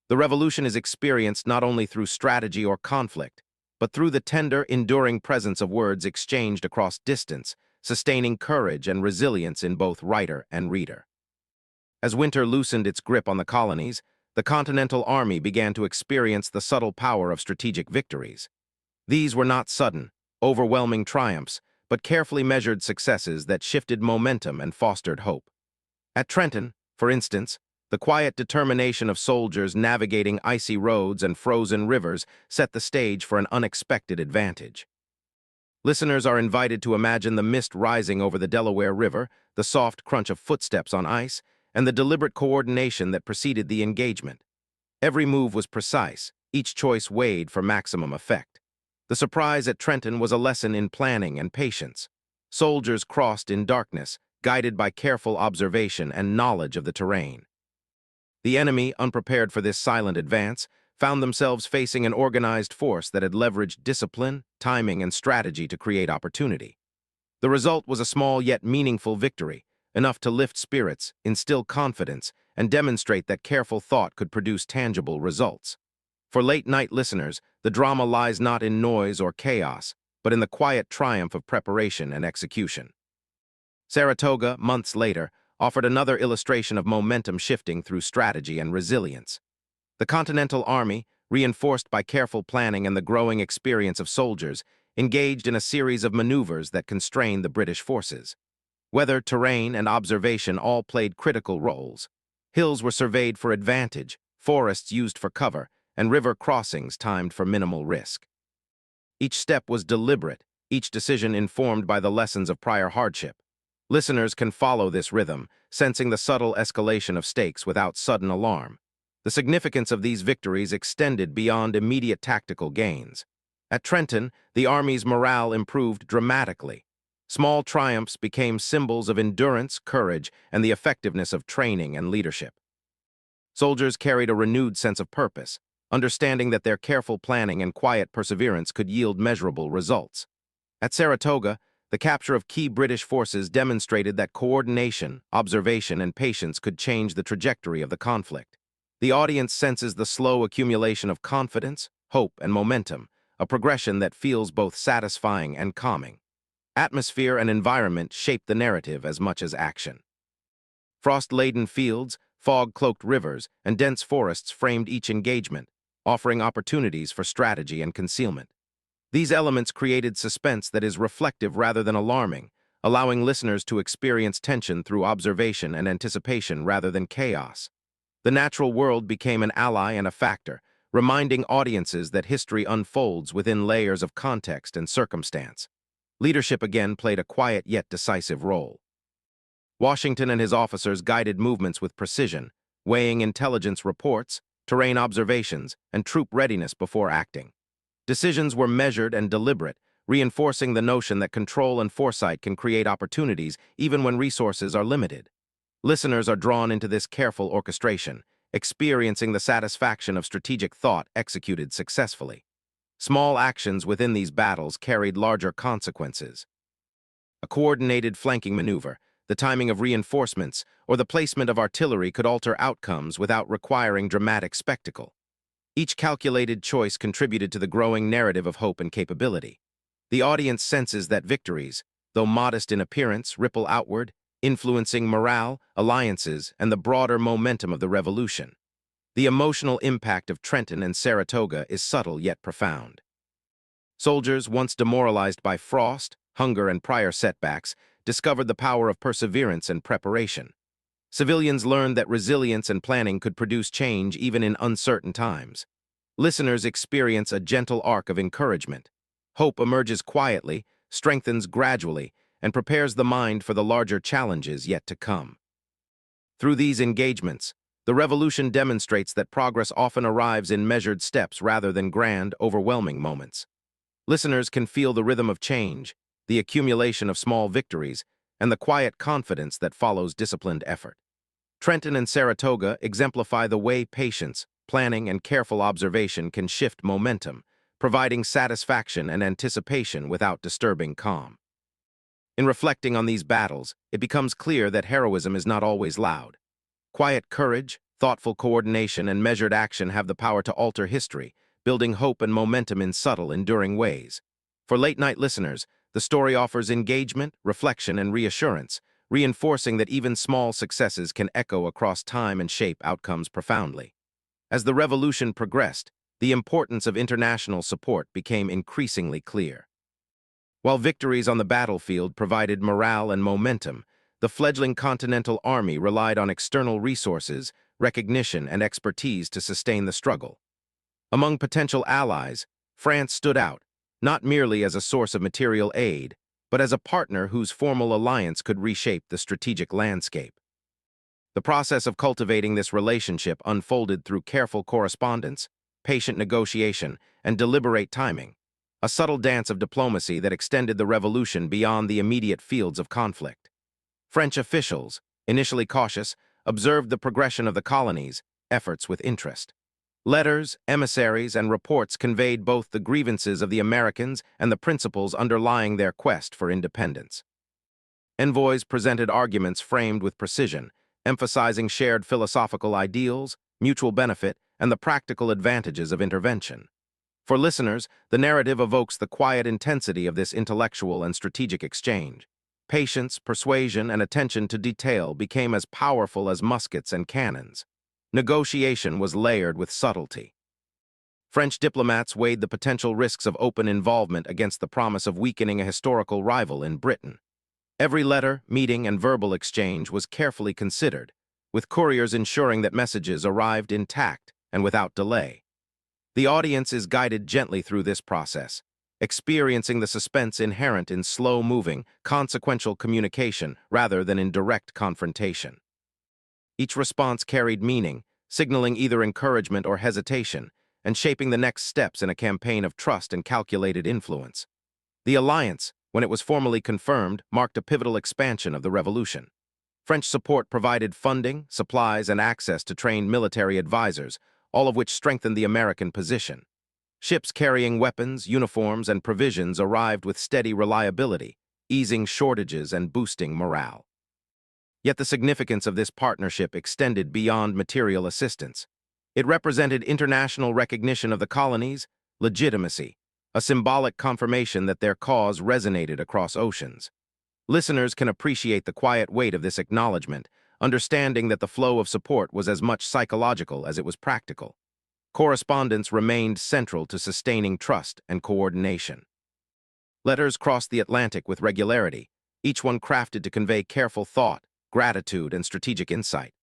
The revolution is experienced not only through strategy or conflict, but through the tender, enduring presence of words exchanged across distance, sustaining courage and resilience in both writer and reader. As winter loosened its grip on the colonies, the Continental Army began to experience the subtle power of strategic victories. These were not sudden, overwhelming triumphs, but carefully measured successes that shifted momentum and fostered hope. At Trenton, for instance, the quiet determination of soldiers navigating icy roads and frozen rivers set the stage for an unexpected advantage. Listeners are invited to imagine the mist rising over the Delaware River, the soft crunch of footsteps on ice, and the deliberate coordination that preceded the engagement. Every move was precise, each choice weighed for maximum effect. The surprise at Trenton was a lesson in planning and patience. Soldiers crossed in darkness, guided by careful observation and knowledge of the terrain. The enemy, unprepared for this silent advance, found themselves facing an organized force that had leveraged discipline, timing, and strategy to create opportunity. The result was a small yet meaningful victory, enough to lift spirits, instill confidence, and demonstrate that careful thought could produce tangible results. For late-night listeners, the drama lies not in noise or chaos, but in the quiet triumph of preparation and execution. Saratoga, months later, offered another illustration of momentum shifting through strategy and resilience. The Continental Army, reinforced by careful planning and the growing experience of soldiers, engaged in a series of maneuvers that constrained the British forces. Weather, terrain, and observation all played critical roles. Hills were surveyed for advantage, forests used for cover, and river crossings timed for minimal risk. Each step was deliberate, each decision informed by the lessons of prior hardship. Listeners can follow this rhythm, sensing the subtle escalation of stakes without sudden alarm. The significance of these victories extended beyond immediate tactical gains. At Trenton, the Army's morale improved dramatically. Small triumphs became symbols of endurance, courage, and the effectiveness of training and leadership. Soldiers carried a renewed sense of purpose, understanding that their careful planning and quiet perseverance could yield measurable results. At Saratoga, the capture of key British forces demonstrated that coordination, observation, and patience could change the trajectory of the conflict. The audience senses the slow accumulation of confidence, hope, and momentum, a progression that feels both satisfying and calming. Atmosphere and environment shape the narrative as much as action. Frost-laden fields, fog-cloaked rivers, and dense forests framed each engagement, offering opportunities for strategy and concealment. These elements created suspense that is reflective rather than alarming, allowing listeners to experience tension through observation and anticipation rather than chaos. The natural world became an ally and a factor, reminding audiences that history unfolds within layers of context and circumstance. Leadership again played a quiet yet decisive role. Washington and his officers guided movements with precision, weighing intelligence reports, terrain observations, and troop readiness before acting. Decisions were measured and deliberate, reinforcing the notion that control and foresight can create opportunities even when resources are limited. Listeners are drawn into this careful orchestration, experiencing the satisfaction of strategic thought executed successfully. Small actions within these battles carried larger consequences. A coordinated flanking maneuver, the timing of reinforcements, or the placement of artillery could alter outcomes without requiring dramatic spectacle. Each calculated choice contributed to the growing narrative of hope and capability. The audience senses that victories, though modest in appearance, ripple outward, influencing morale, alliances, and the broader momentum of the revolution. The emotional impact of Trenton and Saratoga is subtle yet profound. Soldiers, once demoralized by frost, hunger, and prior setbacks, discovered the power of perseverance and preparation. Civilians learned that resilience and planning could produce change even in uncertain times. Listeners experience a gentle arc of encouragement. Hope emerges quietly, strengthens gradually, and prepares the mind for the larger challenges yet to come. Through these engagements, the revolution demonstrates that progress often arrives in measured steps rather than grand, overwhelming moments. Listeners can feel the rhythm of change, the accumulation of small victories, and the quiet confidence that follows disciplined effort. Trenton and Saratoga exemplify the way patience, planning, and careful observation can shift momentum, providing satisfaction and anticipation without disturbing calm. In reflecting on these battles, it becomes clear that heroism is not always loud. Quiet courage, thoughtful coordination, and measured action have the power to alter history, building hope and momentum in subtle, enduring ways. For late-night listeners, the story offers engagement, reflection, and reassurance, reinforcing that even small successes can echo across time and shape outcomes profoundly. As the revolution progressed, the importance of international support became increasingly clear. While victories on the battlefield provided morale and momentum, the fledgling Continental Army relied on external resources, recognition, and expertise to sustain the struggle. Among potential allies, France stood out, not merely as a source of material aid, but as a partner whose formal alliance could reshape the strategic landscape. The process of cultivating this relationship unfolded through careful correspondence, patient negotiation, and deliberate timing, a subtle dance of diplomacy that extended the revolution beyond the immediate fields of conflict. French officials, initially cautious, observed the progression of the colonies' efforts with interest. Letters, emissaries, and reports conveyed both the grievances of the Americans and the principles underlying their quest for independence. Envoys presented arguments framed with precision, emphasizing shared philosophical ideals, mutual benefit, and the practical advantages of intervention. For listeners, the narrative evokes the quiet intensity of this intellectual and strategic exchange. Patience, persuasion, and attention to detail became as powerful as muskets and cannons. Negotiation was layered with subtlety. French diplomats weighed the potential risks of open involvement against the promise of weakening a historical rival in Britain. Every letter, meeting, and verbal exchange was carefully considered, with couriers ensuring that messages arrived intact and without delay. The audience is guided gently through this process, experiencing the suspense inherent in slow-moving, consequential communication rather than in direct confrontation. Each response carried meaning, signaling either encouragement or hesitation, and shaping the next steps in a campaign of trust and calculated influence. The alliance, when it was formally confirmed, marked a pivotal expansion of the revolution. French support provided funding, supplies, and access to trained military advisors, all of which strengthened the American position. Ships carrying weapons, uniforms, and provisions arrived with steady reliability, easing shortages and boosting morale. Yet the significance of this partnership extended beyond material assistance. It represented international recognition of the colonies, legitimacy, a symbolic confirmation that their cause resonated across oceans. Listeners can appreciate the quiet weight of this acknowledgement, understanding that the flow of support was as much psychological as it was practical. Correspondence remained central to sustaining trust and coordination. Letters crossed the Atlantic with regularity, each one crafted to convey careful thought, gratitude, and strategic insight.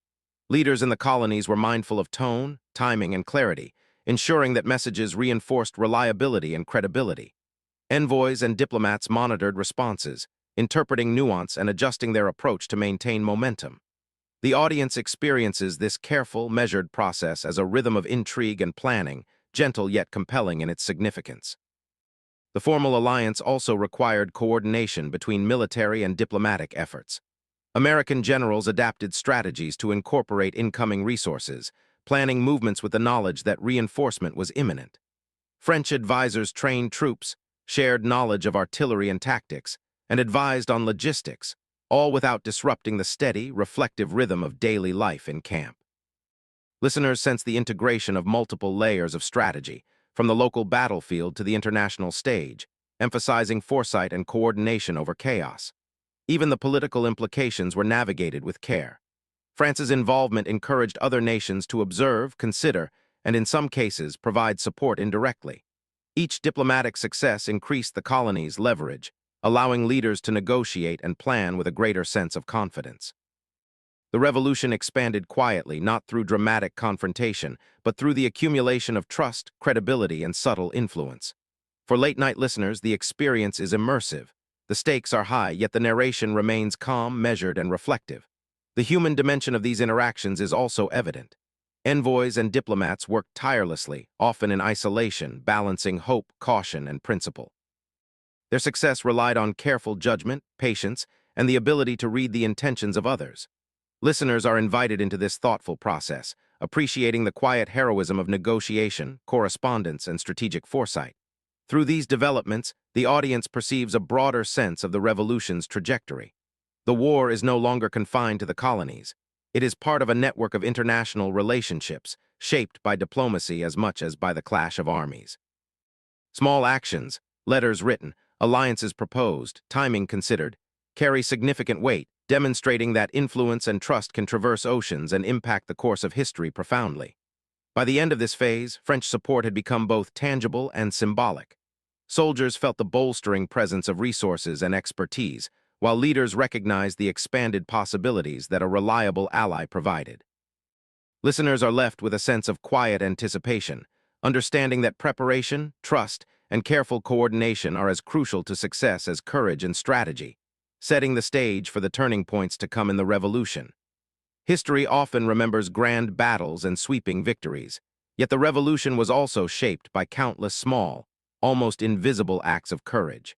Leaders in the colonies were mindful of tone, timing, and clarity, ensuring that messages reinforced reliability and credibility. Envoys and diplomats monitored responses, interpreting nuance and adjusting their approach to maintain momentum. The audience experiences this careful, measured process as a rhythm of intrigue and planning, gentle yet compelling in its significance. The formal alliance also required coordination between military and diplomatic efforts. American generals adapted strategies to incorporate incoming resources, planning movements with the knowledge that reinforcement was imminent. French advisors trained troops, shared knowledge of artillery and tactics, and advised on logistics, all without disrupting the steady, reflective rhythm of daily life in camp. Listeners sense the integration of multiple layers of strategy, from the local battlefield to the international stage, emphasizing foresight and coordination over chaos. Even the political implications were navigated with care. France's involvement encouraged other nations to observe, consider, and in some cases provide support indirectly. Each diplomatic success increased the colony's leverage, allowing leaders to negotiate and plan with a greater sense of confidence. The revolution expanded quietly, not through dramatic confrontation, but through the accumulation of trust, credibility, and subtle influence. For late-night listeners, the experience is immersive. The stakes are high, yet the narration remains calm, measured, and reflective. The human dimension of these interactions is also evident. Envoys and diplomats worked tirelessly, often in isolation, balancing hope, caution, and principle. Their success relied on careful judgment, patience, and the ability to read the intentions of others. Listeners are invited into this thoughtful process, appreciating the quiet heroism of negotiation, correspondence, and strategic foresight. Through these developments, the audience perceives a broader sense of the revolution's trajectory. The war is no longer confined to the colonies. It is part of a network of international relationships, shaped by diplomacy as much as by the clash of armies. Small actions, letters written, alliances proposed, timing considered, carry significant weight, demonstrating that influence and trust can traverse oceans and impact the course of history profoundly. By the end of this phase, French support had become both tangible and symbolic. Soldiers felt the bolstering presence of resources and expertise, while leaders recognized the expanded possibilities that a reliable ally provided. Listeners are left with a sense of quiet anticipation, understanding that preparation, trust, and careful coordination are as crucial to success as courage and strategy, setting the stage for the turning points to come in the revolution. History often remembers grand battles and sweeping victories, yet the revolution was also shaped by countless small, almost invisible acts of courage.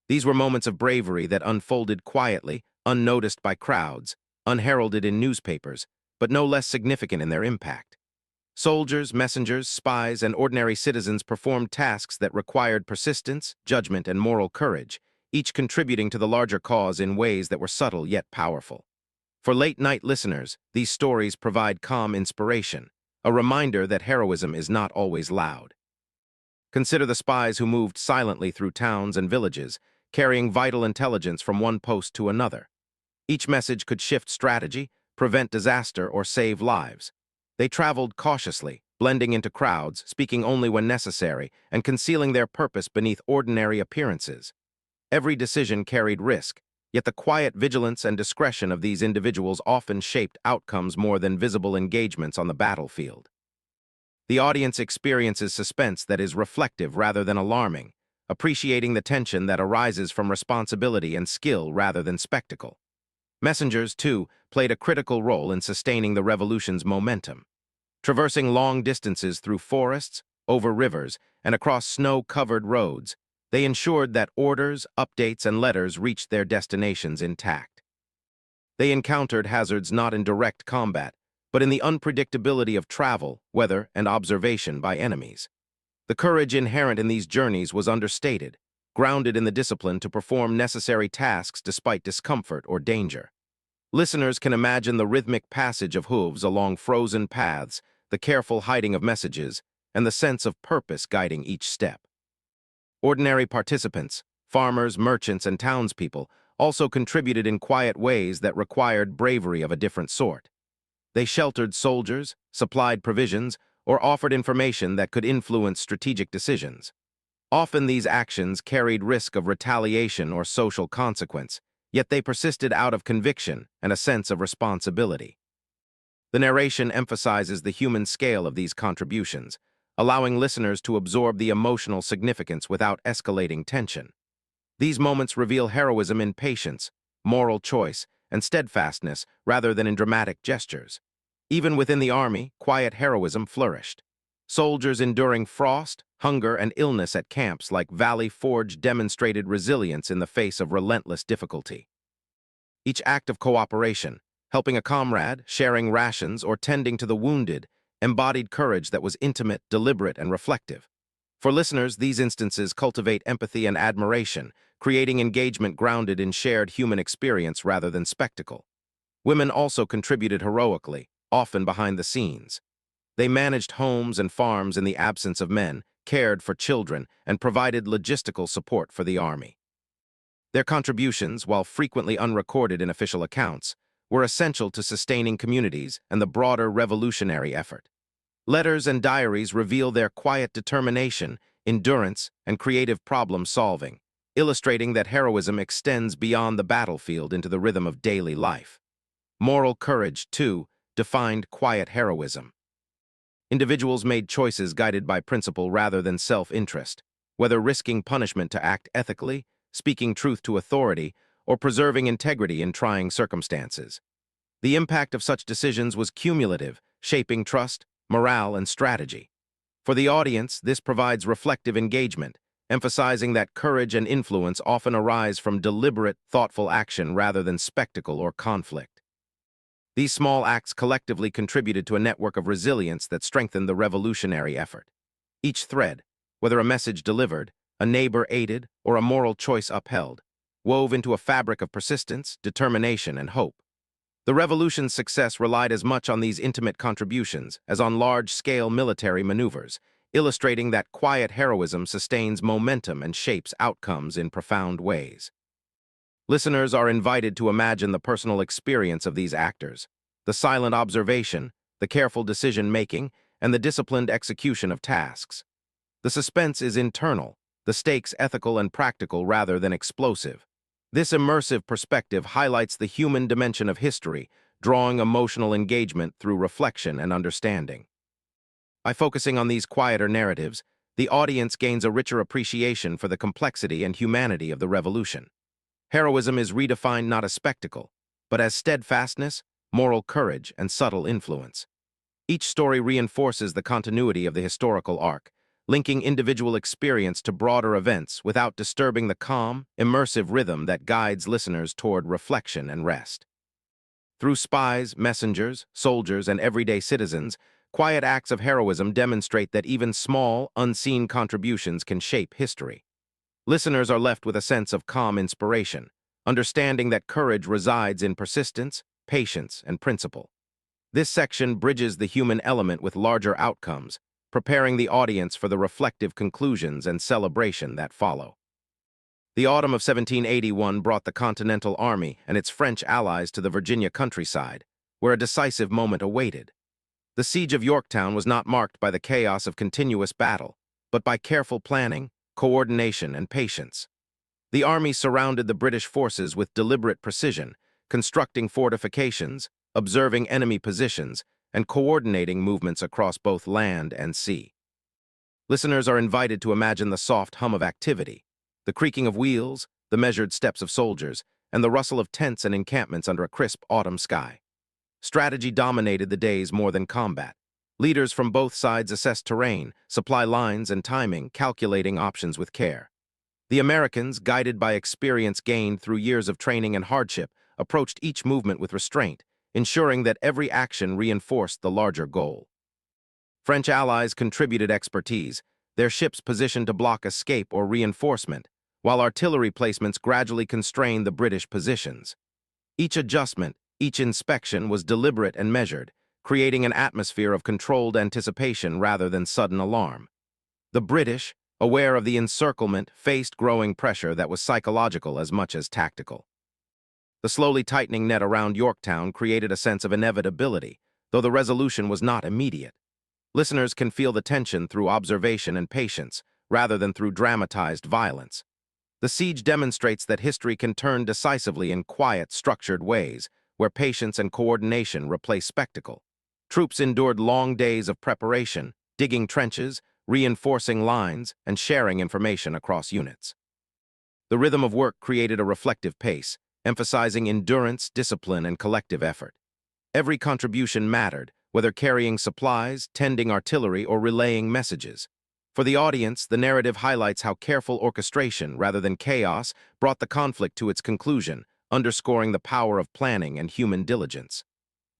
These were moments of bravery that unfolded quietly, unnoticed by crowds, unheralded in newspapers, but no less significant in their impact. Soldiers, messengers, spies, and ordinary citizens performed tasks that required persistence, judgment, and moral courage, each contributing to the larger cause in ways that were subtle yet powerful. For late-night listeners, these stories provide calm inspiration, a reminder that heroism is not always loud. Consider the spies who moved silently through towns and villages, carrying vital intelligence from one post to another. Each message could shift strategy, prevent disaster, or save lives. They traveled cautiously, blending into crowds, speaking only when necessary, and concealing their purpose beneath ordinary appearances. Every decision carried risk, yet the quiet vigilance and discretion of these individuals often shaped outcomes more than visible engagements on the battlefield. The audience experiences suspense that is reflective rather than alarming, appreciating the tension that arises from responsibility and skill rather than spectacle. Messengers, too, played a critical role in sustaining the revolution's momentum. Traversing long distances through forests, over rivers, and across snow-covered roads, they ensured that orders, updates, and letters reached their destinations intact. They encountered hazards not in direct combat, but in the unpredictability of travel, weather, and observation by enemies. The courage inherent in these journeys was understated, grounded in the discipline to perform necessary tasks despite discomfort or danger. Listeners can imagine the rhythmic passage of hooves along frozen paths, the careful hiding of messages, and the sense of purpose guiding each step. Ordinary participants, farmers, merchants, and townspeople, also contributed in quiet ways that required bravery of a different sort. They sheltered soldiers, supplied provisions, or offered information that could influence strategic decisions. Often these actions carried risk of retaliation or social consequence, yet they persisted out of conviction and a sense of responsibility. The narration emphasizes the human scale of these contributions, allowing listeners to absorb the emotional significance without escalating tension. These moments reveal heroism in patience, moral choice, and steadfastness rather than in dramatic gestures. Even within the army, quiet heroism flourished. Soldiers enduring frost, hunger, and illness at camps like Valley Forge demonstrated resilience in the face of relentless difficulty. Each act of cooperation, helping a comrade, sharing rations, or tending to the wounded, embodied courage that was intimate, deliberate, and reflective. For listeners, these instances cultivate empathy and admiration, creating engagement grounded in shared human experience rather than spectacle. Women also contributed heroically, often behind the scenes. They managed homes and farms in the absence of men, cared for children, and provided logistical support for the army. Their contributions, while frequently unrecorded in official accounts, were essential to sustaining communities and the broader revolutionary effort. Letters and diaries reveal their quiet determination, endurance, and creative problem-solving, illustrating that heroism extends beyond the battlefield into the rhythm of daily life. Moral courage, 2, defined quiet heroism. Individuals made choices guided by principle rather than self-interest, whether risking punishment to act ethically, speaking truth to authority, or preserving integrity in trying circumstances. The impact of such decisions was cumulative, shaping trust, morale, and strategy. For the audience, this provides reflective engagement, emphasizing that courage and influence often arise from deliberate, thoughtful action rather than spectacle or conflict. These small acts collectively contributed to a network of resilience that strengthened the revolutionary effort. Each thread, whether a message delivered, a neighbor aided, or a moral choice upheld, wove into a fabric of persistence, determination, and hope. The revolution's success relied as much on these intimate contributions as on large-scale military maneuvers, illustrating that quiet heroism sustains momentum and shapes outcomes in profound ways. Listeners are invited to imagine the personal experience of these actors, the silent observation, the careful decision-making, and the disciplined execution of tasks. The suspense is internal, the stakes ethical and practical rather than explosive. This immersive perspective highlights the human dimension of history, drawing emotional engagement through reflection and understanding. By focusing on these quieter narratives, the audience gains a richer appreciation for the complexity and humanity of the revolution. Heroism is redefined not as spectacle, but as steadfastness, moral courage, and subtle influence. Each story reinforces the continuity of the historical arc, linking individual experience to broader events without disturbing the calm, immersive rhythm that guides listeners toward reflection and rest. Through spies, messengers, soldiers, and everyday citizens, quiet acts of heroism demonstrate that even small, unseen contributions can shape history. Listeners are left with a sense of calm inspiration, understanding that courage resides in persistence, patience, and principle. This section bridges the human element with larger outcomes, preparing the audience for the reflective conclusions and celebration that follow. The autumn of 1781 brought the Continental Army and its French allies to the Virginia countryside, where a decisive moment awaited. The siege of Yorktown was not marked by the chaos of continuous battle, but by careful planning, coordination, and patience. The army surrounded the British forces with deliberate precision, constructing fortifications, observing enemy positions, and coordinating movements across both land and sea. Listeners are invited to imagine the soft hum of activity, the creaking of wheels, the measured steps of soldiers, and the rustle of tents and encampments under a crisp autumn sky. Strategy dominated the days more than combat. Leaders from both sides assessed terrain, supply lines, and timing, calculating options with care. The Americans, guided by experience gained through years of training and hardship, approached each movement with restraint, ensuring that every action reinforced the larger goal. French allies contributed expertise, their ships positioned to block escape or reinforcement, while artillery placements gradually constrained the British positions. Each adjustment, each inspection was deliberate and measured, creating an atmosphere of controlled anticipation rather than sudden alarm. The British, aware of the encirclement, faced growing pressure that was psychological as much as tactical. The slowly tightening net around Yorktown created a sense of inevitability, though the resolution was not immediate. Listeners can feel the tension through observation and patience, rather than through dramatized violence. The siege demonstrates that history can turn decisively in quiet, structured ways, where patience and coordination replace spectacle. Troops endured long days of preparation, digging trenches, reinforcing lines, and sharing information across units. The rhythm of work created a reflective pace, emphasizing endurance, discipline, and collective effort. Every contribution mattered, whether carrying supplies, tending artillery, or relaying messages. For the audience, the narrative highlights how careful orchestration, rather than chaos, brought the conflict to its conclusion, underscoring the power of planning and human diligence.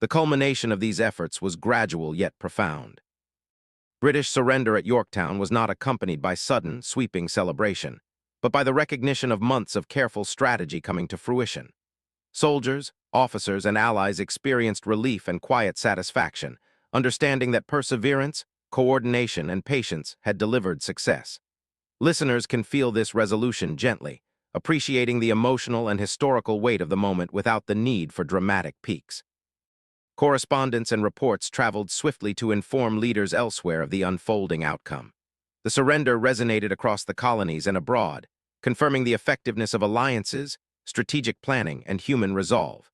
The culmination of these efforts was gradual yet profound. British surrender at Yorktown was not accompanied by sudden, sweeping celebration, but by the recognition of months of careful strategy coming to fruition. Soldiers, officers, and allies experienced relief and quiet satisfaction, understanding that perseverance, coordination, and patience had delivered success. Listeners can feel this resolution gently, appreciating the emotional and historical weight of the moment without the need for dramatic peaks. Correspondence and reports traveled swiftly to inform leaders elsewhere of the unfolding outcome. The surrender resonated across the colonies and abroad, confirming the effectiveness of alliances, strategic planning, and human resolve.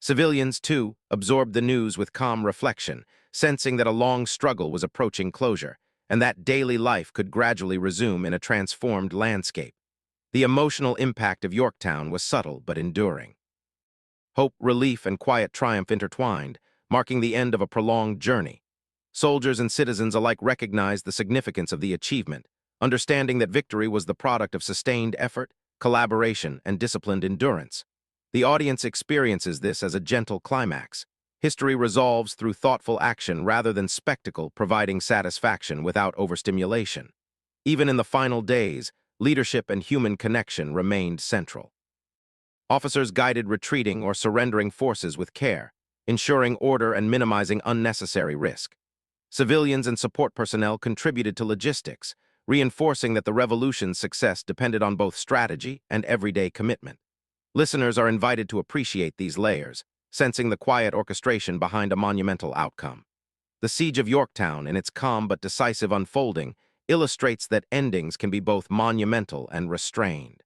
Civilians, too, absorbed the news with calm reflection, sensing that a long struggle was approaching closure, and that daily life could gradually resume in a transformed landscape. The emotional impact of Yorktown was subtle but enduring. Hope, relief, and quiet triumph intertwined, marking the end of a prolonged journey. Soldiers and citizens alike recognized the significance of the achievement, understanding that victory was the product of sustained effort, collaboration, and disciplined endurance. The audience experiences this as a gentle climax. History resolves through thoughtful action rather than spectacle, providing satisfaction without overstimulation. Even in the final days, leadership and human connection remained central. Officers guided retreating or surrendering forces with care, ensuring order and minimizing unnecessary risk. Civilians and support personnel contributed to logistics, reinforcing that the revolution's success depended on both strategy and everyday commitment. Listeners are invited to appreciate these layers, sensing the quiet orchestration behind a monumental outcome. The Siege of Yorktown, in its calm but decisive unfolding, illustrates that endings can be both monumental and restrained.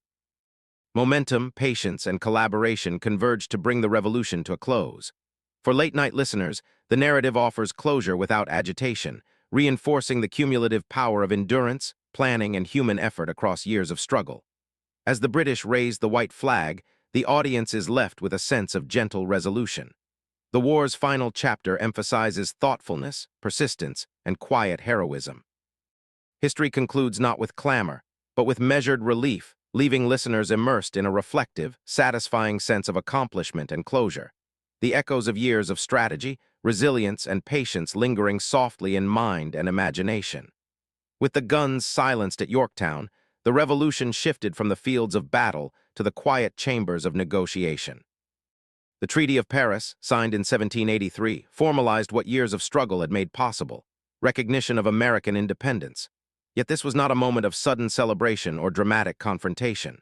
Momentum, patience, and collaboration converged to bring the revolution to a close. For late-night listeners, the narrative offers closure without agitation, reinforcing the cumulative power of endurance, planning, and human effort across years of struggle. As the British raised the white flag, the audience is left with a sense of gentle resolution. The war's final chapter emphasizes thoughtfulness, persistence, and quiet heroism. History concludes not with clamor, but with measured relief, leaving listeners immersed in a reflective, satisfying sense of accomplishment and closure. The echoes of years of strategy, resilience, and patience lingering softly in mind and imagination. With the guns silenced at Yorktown, the revolution shifted from the fields of battle to the quiet chambers of negotiation. The Treaty of Paris, signed in 1783, formalized what years of struggle had made possible: recognition of American independence. Yet this was not a moment of sudden celebration or dramatic confrontation.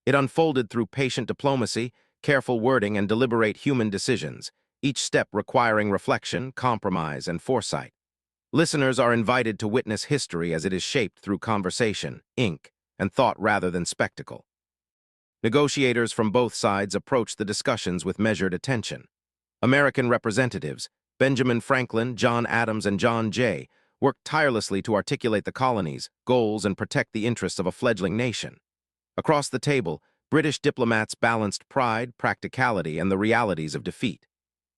It unfolded through patient diplomacy, careful wording, and deliberate human decisions, each step requiring reflection, compromise, and foresight. Listeners are invited to witness history as it is shaped through conversation, ink, and thought rather than spectacle. Negotiators from both sides approached the discussions with measured attention. American representatives, Benjamin Franklin, John Adams, and John Jay, worked tirelessly to articulate the colony's goals and protect the interests of a fledgling nation. Across the table, British diplomats balanced pride, practicality, and the realities of defeat.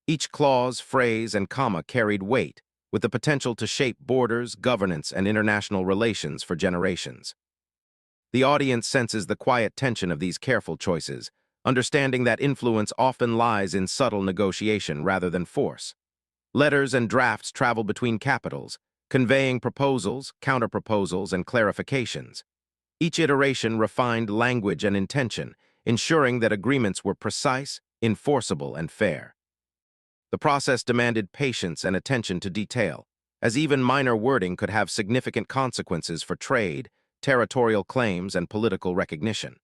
Each clause, phrase, and comma carried weight, with the potential to shape borders, governance, and international relations for generations. The audience senses the quiet tension of these careful choices, understanding that influence often lies in subtle negotiation rather than force. Letters and drafts traveled between capitals, conveying proposals, counterproposals, and clarifications. Each iteration refined language and intention, ensuring that agreements were precise, enforceable, and fair. The process demanded patience and attention to detail, as even minor wording could have significant consequences for trade, territorial claims, and political recognition.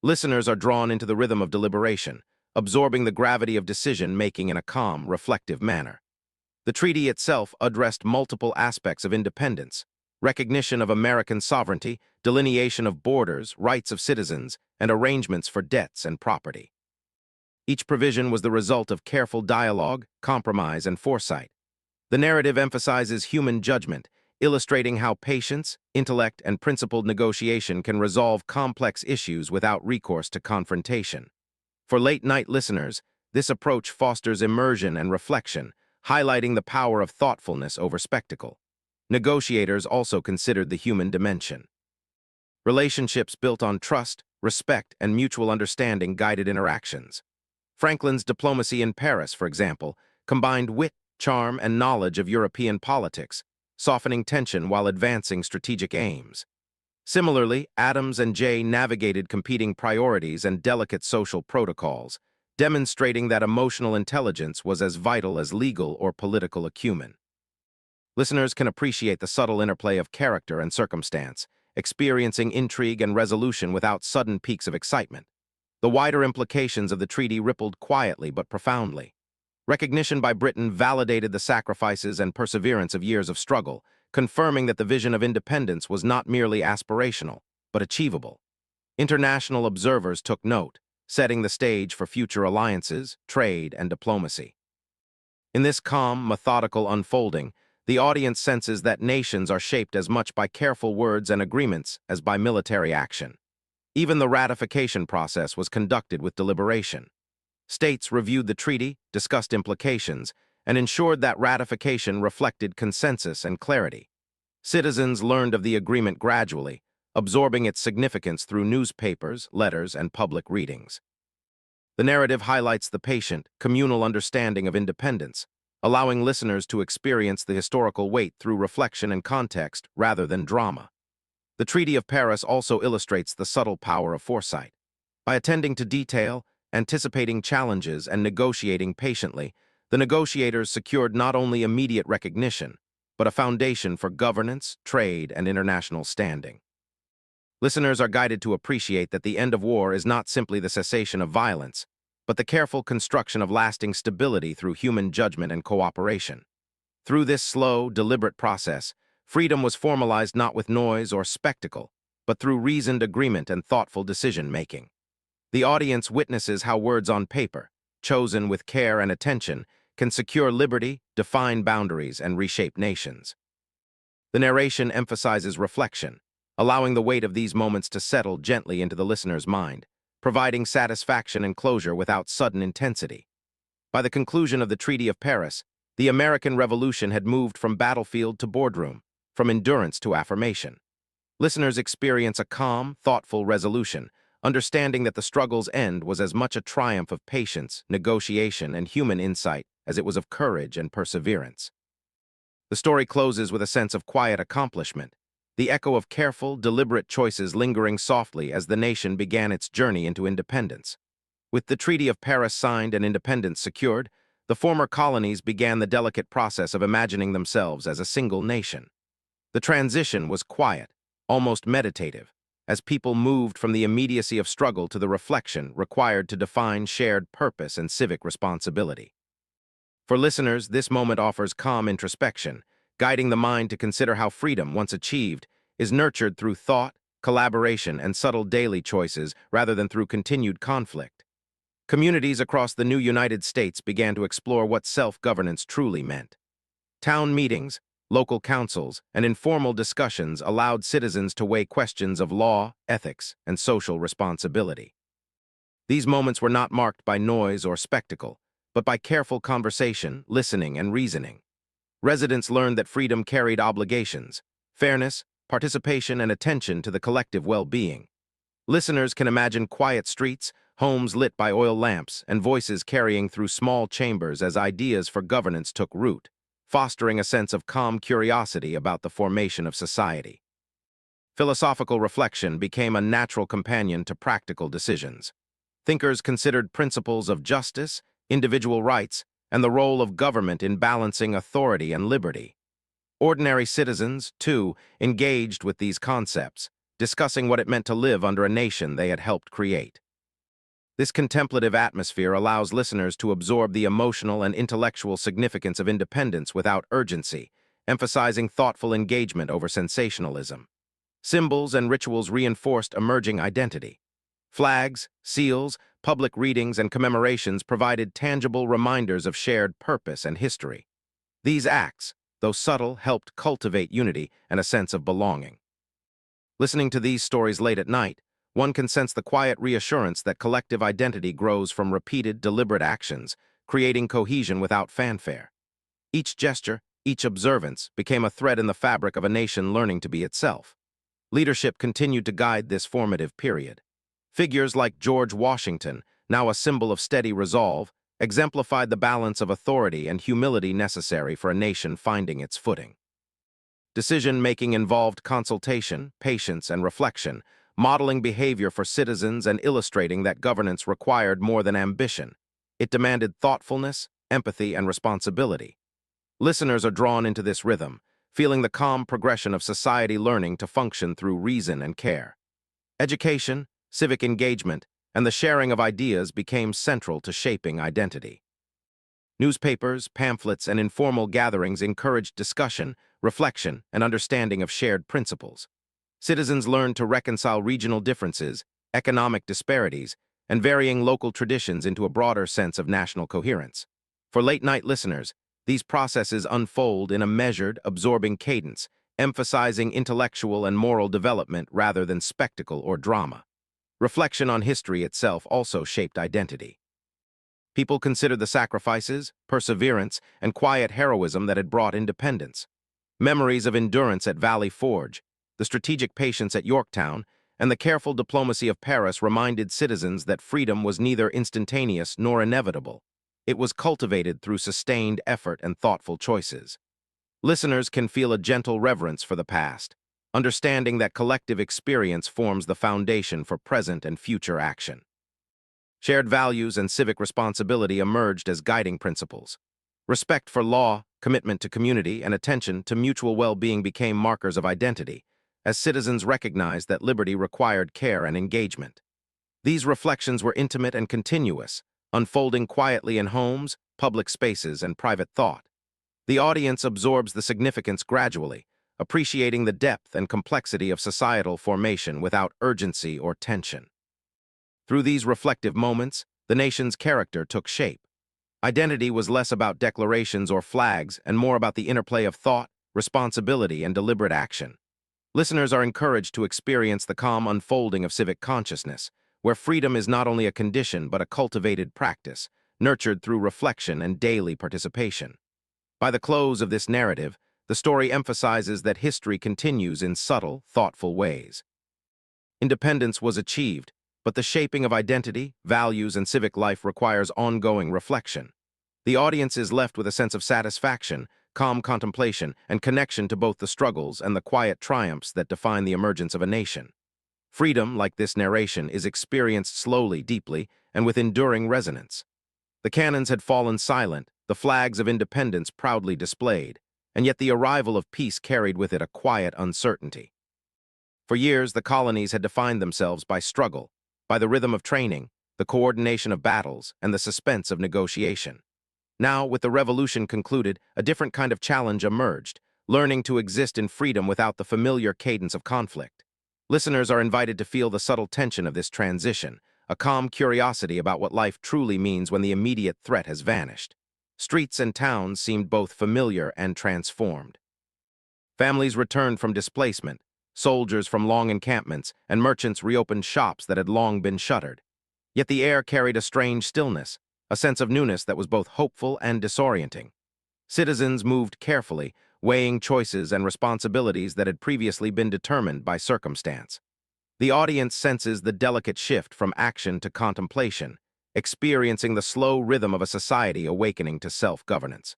Listeners are drawn into the rhythm of deliberation, absorbing the gravity of decision-making in a calm, reflective manner. The treaty itself addressed multiple aspects of independence: recognition of American sovereignty, delineation of borders, rights of citizens, and arrangements for debts and property. Each provision was the result of careful dialogue, compromise, and foresight. The narrative emphasizes human judgment, illustrating how patience, intellect, and principled negotiation can resolve complex issues without recourse to confrontation. For late-night listeners, this approach fosters immersion and reflection, highlighting the power of thoughtfulness over spectacle. Negotiators also considered the human dimension. Relationships built on trust, respect, and mutual understanding guided interactions. Franklin's diplomacy in Paris, for example, combined wit, charm, and knowledge of European politics, softening tension while advancing strategic aims. Similarly, Adams and Jay navigated competing priorities and delicate social protocols, demonstrating that emotional intelligence was as vital as legal or political acumen. Listeners can appreciate the subtle interplay of character and circumstance, experiencing intrigue and resolution without sudden peaks of excitement. The wider implications of the treaty rippled quietly but profoundly. Recognition by Britain validated the sacrifices and perseverance of years of struggle, confirming that the vision of independence was not merely aspirational, but achievable. International observers took note, setting the stage for future alliances, trade, and diplomacy. In this calm, methodical unfolding, the audience senses that nations are shaped as much by careful words and agreements as by military action. Even the ratification process was conducted with deliberation. States reviewed the treaty, discussed implications, and ensured that ratification reflected consensus and clarity. Citizens learned of the agreement gradually, absorbing its significance through newspapers, letters, and public readings. The narrative highlights the patient, communal understanding of independence, allowing listeners to experience the historical weight through reflection and context rather than drama. The Treaty of Paris also illustrates the subtle power of foresight. By attending to detail, anticipating challenges, and negotiating patiently, the negotiators secured not only immediate recognition, but a foundation for governance, trade, and international standing. Listeners are guided to appreciate that the end of war is not simply the cessation of violence, but the careful construction of lasting stability through human judgment and cooperation. Through this slow, deliberate process, freedom was formalized not with noise or spectacle, but through reasoned agreement and thoughtful decision-making. The audience witnesses how words on paper, chosen with care and attention, can secure liberty, define boundaries, and reshape nations. The narration emphasizes reflection, allowing the weight of these moments to settle gently into the listener's mind, providing satisfaction and closure without sudden intensity. By the conclusion of the Treaty of Paris, the American Revolution had moved from battlefield to boardroom, from endurance to affirmation. Listeners experience a calm, thoughtful resolution, understanding that the struggle's end was as much a triumph of patience, negotiation, and human insight as it was of courage and perseverance. The story closes with a sense of quiet accomplishment, the echo of careful, deliberate choices lingering softly as the nation began its journey into independence. With the Treaty of Paris signed and independence secured, the former colonies began the delicate process of imagining themselves as a single nation. The transition was quiet, almost meditative, as people moved from the immediacy of struggle to the reflection required to define shared purpose and civic responsibility. For listeners, this moment offers calm introspection, guiding the mind to consider how freedom, once achieved, is nurtured through thought, collaboration, and subtle daily choices rather than through continued conflict. Communities across the new United States began to explore what self-governance truly meant. Town meetings, local councils, and informal discussions allowed citizens to weigh questions of law, ethics, and social responsibility. These moments were not marked by noise or spectacle, but by careful conversation, listening, and reasoning. Residents learned that freedom carried obligations, fairness, participation, and attention to the collective well-being. Listeners can imagine quiet streets, homes lit by oil lamps, and voices carrying through small chambers as ideas for governance took root, fostering a sense of calm curiosity about the formation of society. Philosophical reflection became a natural companion to practical decisions. Thinkers considered principles of justice, individual rights, and the role of government in balancing authority and liberty. Ordinary citizens, too, engaged with these concepts, discussing what it meant to live under a nation they had helped create. This contemplative atmosphere allows listeners to absorb the emotional and intellectual significance of independence without urgency, emphasizing thoughtful engagement over sensationalism. Symbols and rituals reinforced emerging identity. Flags, seals, public readings, and commemorations provided tangible reminders of shared purpose and history. These acts, though subtle, helped cultivate unity and a sense of belonging. Listening to these stories late at night, one can sense the quiet reassurance that collective identity grows from repeated, deliberate actions, creating cohesion without fanfare. Each gesture, each observance, became a thread in the fabric of a nation learning to be itself. Leadership continued to guide this formative period. Figures like George Washington, now a symbol of steady resolve, exemplified the balance of authority and humility necessary for a nation finding its footing. Decision-making involved consultation, patience, and reflection, modeling behavior for citizens and illustrating that governance required more than ambition. It demanded thoughtfulness, empathy, and responsibility. Listeners are drawn into this rhythm, feeling the calm progression of society learning to function through reason and care. Education, civic engagement, and the sharing of ideas became central to shaping identity. Newspapers, pamphlets, and informal gatherings encouraged discussion, reflection, and understanding of shared principles. Citizens learned to reconcile regional differences, economic disparities, and varying local traditions into a broader sense of national coherence. For late-night listeners, these processes unfold in a measured, absorbing cadence, emphasizing intellectual and moral development rather than spectacle or drama. Reflection on history itself also shaped identity. People considered the sacrifices, perseverance, and quiet heroism that had brought independence. Memories of endurance at Valley Forge, the strategic patience at Yorktown, and the careful diplomacy of Paris reminded citizens that freedom was neither instantaneous nor inevitable. It was cultivated through sustained effort and thoughtful choices. Listeners can feel a gentle reverence for the past, understanding that collective experience forms the foundation for present and future action. Shared values and civic responsibility emerged as guiding principles. Respect for law, commitment to community, and attention to mutual well-being became markers of identity, as citizens recognized that liberty required care and engagement. These reflections were intimate and continuous, unfolding quietly in homes, public spaces, and private thought. The audience absorbs the significance gradually, appreciating the depth and complexity of societal formation without urgency or tension. Through these reflective moments, the nation's character took shape. Identity was less about declarations or flags and more about the interplay of thought, responsibility, and deliberate action. Listeners are encouraged to experience the calm unfolding of civic consciousness, where freedom is not only a condition but a cultivated practice, nurtured through reflection and daily participation. By the close of this narrative, the story emphasizes that history continues in subtle, thoughtful ways. Independence was achieved, but the shaping of identity, values, and civic life requires ongoing reflection. The audience is left with a sense of satisfaction, calm contemplation, and connection to both the struggles and the quiet triumphs that define the emergence of a nation. Freedom, like this narration, is experienced slowly, deeply, and with enduring resonance. The cannons had fallen silent, the flags of independence proudly displayed, and yet the arrival of peace carried with it a quiet uncertainty. For years, the colonies had defined themselves by struggle, by the rhythm of training, the coordination of battles, and the suspense of negotiation. Now, with the revolution concluded, a different kind of challenge emerged, learning to exist in freedom without the familiar cadence of conflict. Listeners are invited to feel the subtle tension of this transition, a calm curiosity about what life truly means when the immediate threat has vanished. Streets and towns seemed both familiar and transformed. Families returned from displacement, soldiers from long encampments, and merchants reopened shops that had long been shuttered. Yet the air carried a strange stillness, a sense of newness that was both hopeful and disorienting. Citizens moved carefully, weighing choices and responsibilities that had previously been determined by circumstance. The audience senses the delicate shift from action to contemplation, experiencing the slow rhythm of a society awakening to self-governance.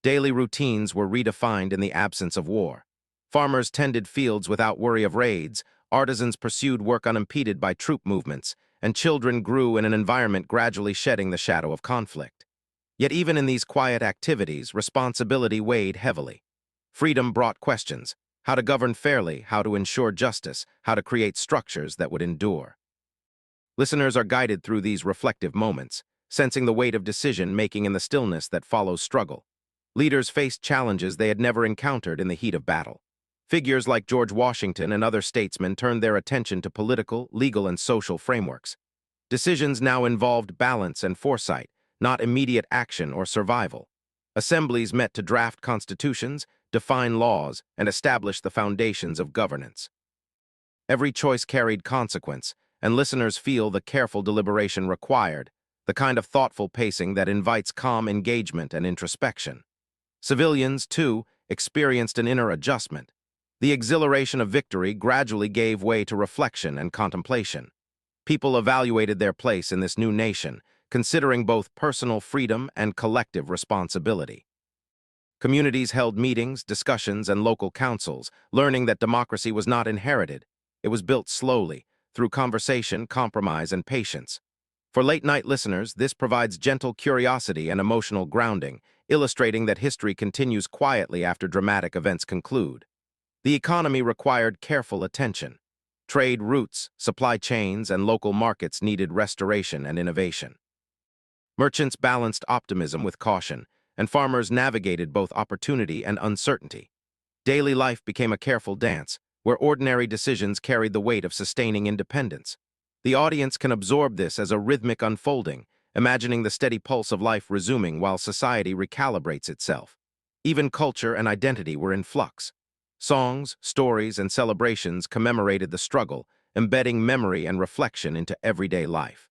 Daily routines were redefined in the absence of war. Farmers tended fields without worry of raids, artisans pursued work unimpeded by troop movements, and children grew in an environment gradually shedding the shadow of conflict. Yet even in these quiet activities, responsibility weighed heavily. Freedom brought questions: how to govern fairly, how to ensure justice, how to create structures that would endure. Listeners are guided through these reflective moments, sensing the weight of decision-making in the stillness that follows struggle. Leaders faced challenges they had never encountered in the heat of battle. Figures like George Washington and other statesmen turned their attention to political, legal, and social frameworks. Decisions now involved balance and foresight, not immediate action or survival. Assemblies met to draft constitutions, define laws, and establish the foundations of governance. Every choice carried consequence, and listeners feel the careful deliberation required, the kind of thoughtful pacing that invites calm engagement and introspection. Civilians, too, experienced an inner adjustment. The exhilaration of victory gradually gave way to reflection and contemplation. People evaluated their place in this new nation, considering both personal freedom and collective responsibility. Communities held meetings, discussions, and local councils, learning that democracy was not inherited. It was built slowly, through conversation, compromise, and patience. For late-night listeners, this provides gentle curiosity and emotional grounding, illustrating that history continues quietly after dramatic events conclude. The economy required careful attention. Trade routes, supply chains, and local markets needed restoration and innovation. Merchants balanced optimism with caution, and farmers navigated both opportunity and uncertainty. Daily life became a careful dance, where ordinary decisions carried the weight of sustaining independence. The audience can absorb this as a rhythmic unfolding, imagining the steady pulse of life resuming while society recalibrates itself. Even culture and identity were in flux. Songs, stories, and celebrations commemorated the struggle, embedding memory and reflection into everyday life.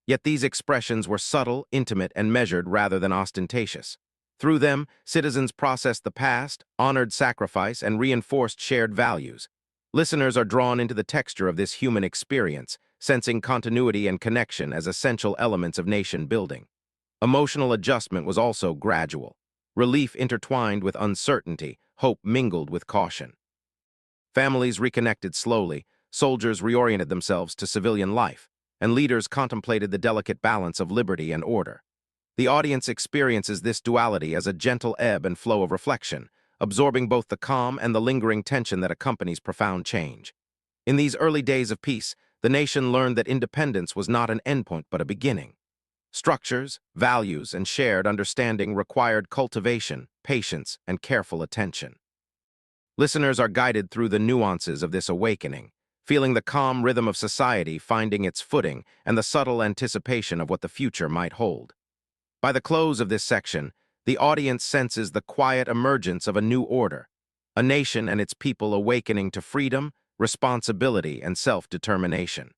Yet these expressions were subtle, intimate, and measured rather than ostentatious. Through them, citizens processed the past, honored sacrifice, and reinforced shared values. Listeners are drawn into the texture of this human experience, sensing continuity and connection as essential elements of nation building. Emotional adjustment was also gradual. Relief intertwined with uncertainty, hope mingled with caution. Families reconnected slowly, soldiers reoriented themselves to civilian life, and leaders contemplated the delicate balance of liberty and order. The audience experiences this duality as a gentle ebb and flow of reflection, absorbing both the calm and the lingering tension that accompanies profound change. In these early days of peace, the nation learned that independence was not an endpoint but a beginning. Structures, values, and shared understanding required cultivation, patience, and careful attention. Listeners are guided through the nuances of this awakening, feeling the calm rhythm of society finding its footing and the subtle anticipation of what the future might hold. By the close of this section, the audience senses the quiet emergence of a new order, a nation and its people awakening to freedom, responsibility, and self-determination.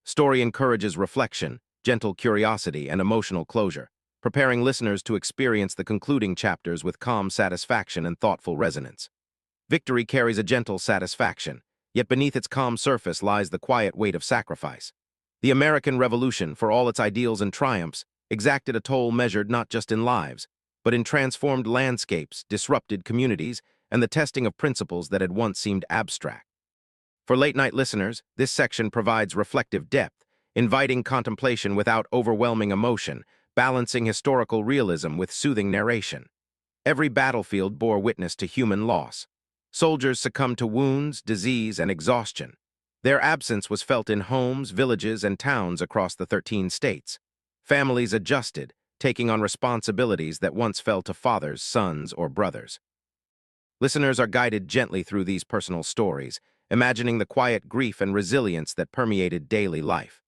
Story encourages reflection, gentle curiosity, and emotional closure, preparing listeners to experience the concluding chapters with calm satisfaction and thoughtful resonance. Victory carries a gentle satisfaction, yet beneath its calm surface lies the quiet weight of sacrifice. The American Revolution, for all its ideals and triumphs, exacted a toll measured not just in lives, but in transformed landscapes, disrupted communities, and the testing of principles that had once seemed abstract. For late-night listeners, this section provides reflective depth, inviting contemplation without overwhelming emotion, balancing historical realism with soothing narration. Every battlefield bore witness to human loss. Soldiers succumbed to wounds, disease, and exhaustion. Their absence was felt in homes, villages, and towns across the 13 states. Families adjusted, taking on responsibilities that once fell to fathers, sons, or brothers. Listeners are guided gently through these personal stories, imagining the quiet grief and resilience that permeated daily life.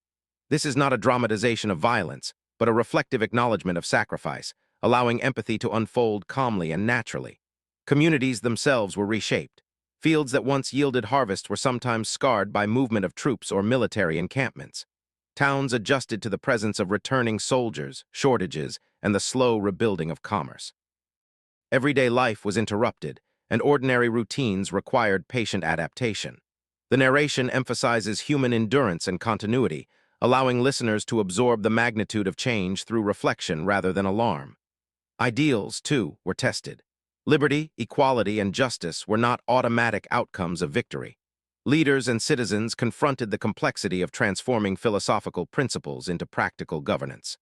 This is not a dramatization of violence, but a reflective acknowledgement of sacrifice, allowing empathy to unfold calmly and naturally. Communities themselves were reshaped. Fields that once yielded harvest were sometimes scarred by movement of troops or military encampments. Towns adjusted to the presence of returning soldiers, shortages, and the slow rebuilding of commerce. Everyday life was interrupted, and ordinary routines required patient adaptation. The narration emphasizes human endurance and continuity, allowing listeners to absorb the magnitude of change through reflection rather than alarm. Ideals, too, were tested. Liberty, equality, and justice were not automatic outcomes of victory. Leaders and citizens confronted the complexity of transforming philosophical principles into practical governance.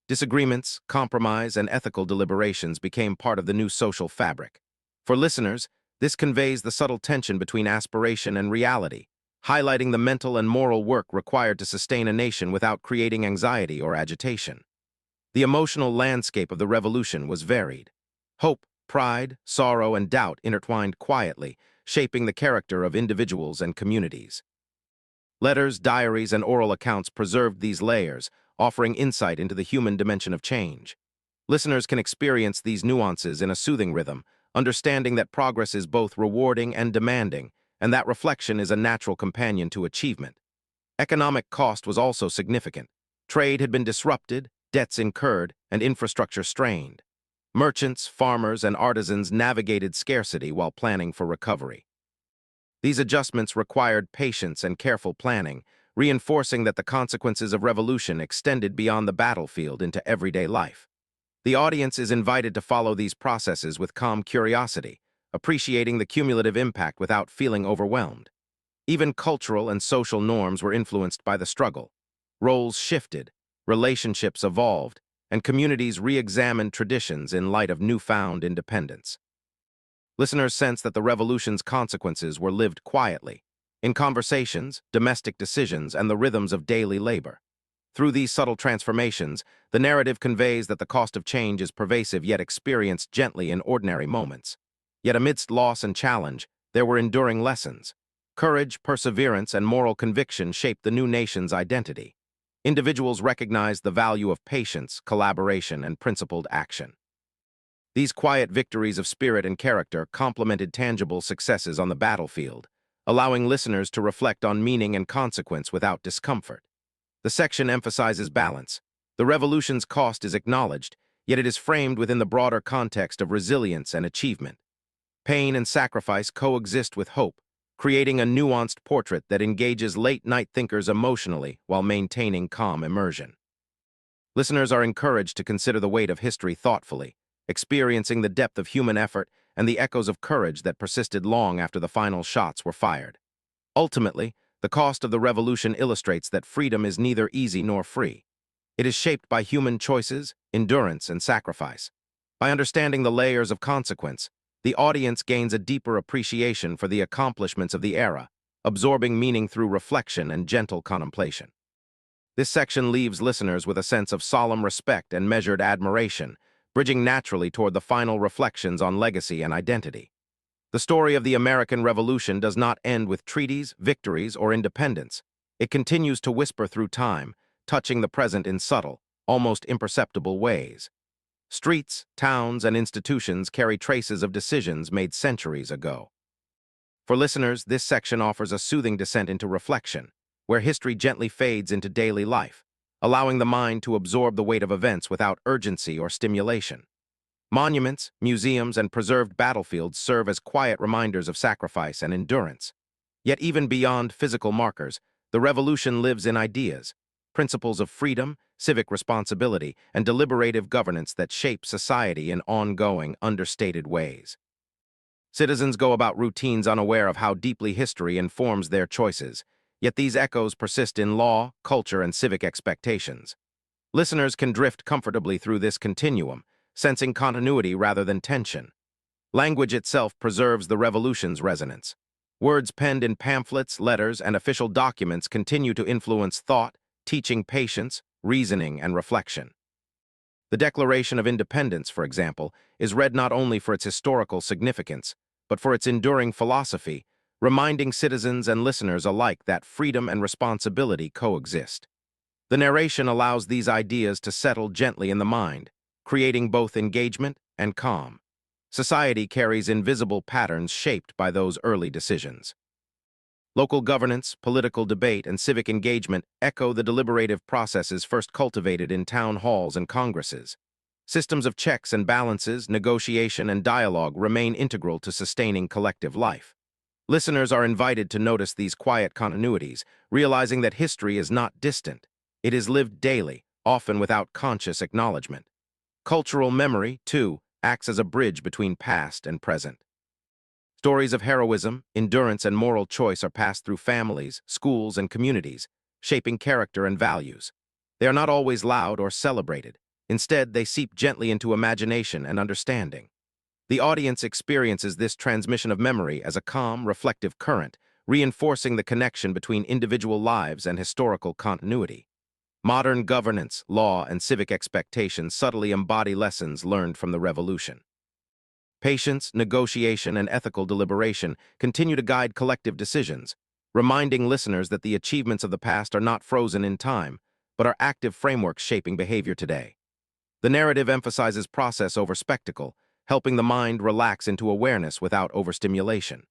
Disagreements, compromise, and ethical deliberations became part of the new social fabric. For listeners, this conveys the subtle tension between aspiration and reality, highlighting the mental and moral work required to sustain a nation without creating anxiety or agitation. The emotional landscape of the revolution was varied. Hope, pride, sorrow, and doubt intertwined quietly, shaping the character of individuals and communities. Letters, diaries, and oral accounts preserved these layers, offering insight into the human dimension of change. Listeners can experience these nuances in a soothing rhythm, understanding that progress is both rewarding and demanding, and that reflection is a natural companion to achievement. Economic cost was also significant. Trade had been disrupted, debts incurred, and infrastructure strained. Merchants, farmers, and artisans navigated scarcity while planning for recovery. These adjustments required patience and careful planning, reinforcing that the consequences of revolution extended beyond the battlefield into everyday life. The audience is invited to follow these processes with calm curiosity, appreciating the cumulative impact without feeling overwhelmed. Even cultural and social norms were influenced by the struggle. Roles shifted, relationships evolved, and communities re-examined traditions in light of newfound independence. Listeners sense that the revolution's consequences were lived quietly, in conversations, domestic decisions, and the rhythms of daily labor. Through these subtle transformations, the narrative conveys that the cost of change is pervasive yet experienced gently in ordinary moments. Yet amidst loss and challenge, there were enduring lessons. Courage, perseverance, and moral conviction shaped the new nation's identity. Individuals recognized the value of patience, collaboration, and principled action. These quiet victories of spirit and character complemented tangible successes on the battlefield, allowing listeners to reflect on meaning and consequence without discomfort. The section emphasizes balance. The revolution's cost is acknowledged, yet it is framed within the broader context of resilience and achievement. Pain and sacrifice coexist with hope, creating a nuanced portrait that engages late-night thinkers emotionally while maintaining calm immersion. Listeners are encouraged to consider the weight of history thoughtfully, experiencing the depth of human effort and the echoes of courage that persisted long after the final shots were fired. Ultimately, the cost of the revolution illustrates that freedom is neither easy nor free. It is shaped by human choices, endurance, and sacrifice. By understanding the layers of consequence, the audience gains a deeper appreciation for the accomplishments of the era, absorbing meaning through reflection and gentle contemplation. This section leaves listeners with a sense of solemn respect and measured admiration, bridging naturally toward the final reflections on legacy and identity. The story of the American Revolution does not end with treaties, victories, or independence. It continues to whisper through time, touching the present in subtle, almost imperceptible ways. Streets, towns, and institutions carry traces of decisions made centuries ago. For listeners, this section offers a soothing descent into reflection, where history gently fades into daily life, allowing the mind to absorb the weight of events without urgency or stimulation. Monuments, museums, and preserved battlefields serve as quiet reminders of sacrifice and endurance. Yet even beyond physical markers, the revolution lives in ideas, principles of freedom, civic responsibility, and deliberative governance that shape society in ongoing, understated ways. Citizens go about routines unaware of how deeply history informs their choices, yet these echoes persist in law, culture, and civic expectations. Listeners can drift comfortably through this continuum, sensing continuity rather than tension. Language itself preserves the revolution's resonance. Words penned in pamphlets, letters, and official documents continue to influence thought, teaching patience, reasoning, and reflection. The Declaration of Independence, for example, is read not only for its historical significance, but for its enduring philosophy, reminding citizens and listeners alike that freedom and responsibility coexist. The narration allows these ideas to settle gently in the mind, creating both engagement and calm. Society carries invisible patterns shaped by those early decisions. Local governance, political debate, and civic engagement echo the deliberative processes first cultivated in town halls and congresses. Systems of checks and balances, negotiation, and dialogue remain integral to sustaining collective life. Listeners are invited to notice these quiet continuities, realizing that history is not distant. It is lived daily, often without conscious acknowledgement. Cultural memory, too, acts as a bridge between past and present. Stories of heroism, endurance, and moral choice are passed through families, schools, and communities, shaping character and values. They are not always loud or celebrated. Instead, they seep gently into imagination and understanding. The audience experiences this transmission of memory as a calm, reflective current, reinforcing the connection between individual lives and historical continuity. Modern governance, law, and civic expectations subtly embody lessons learned from the revolution. Patience, negotiation, and ethical deliberation continue to guide collective decisions, reminding listeners that the achievements of the past are not frozen in time, but are active frameworks shaping behavior today. The narrative emphasizes process over spectacle, helping the mind relax into awareness without overstimulation.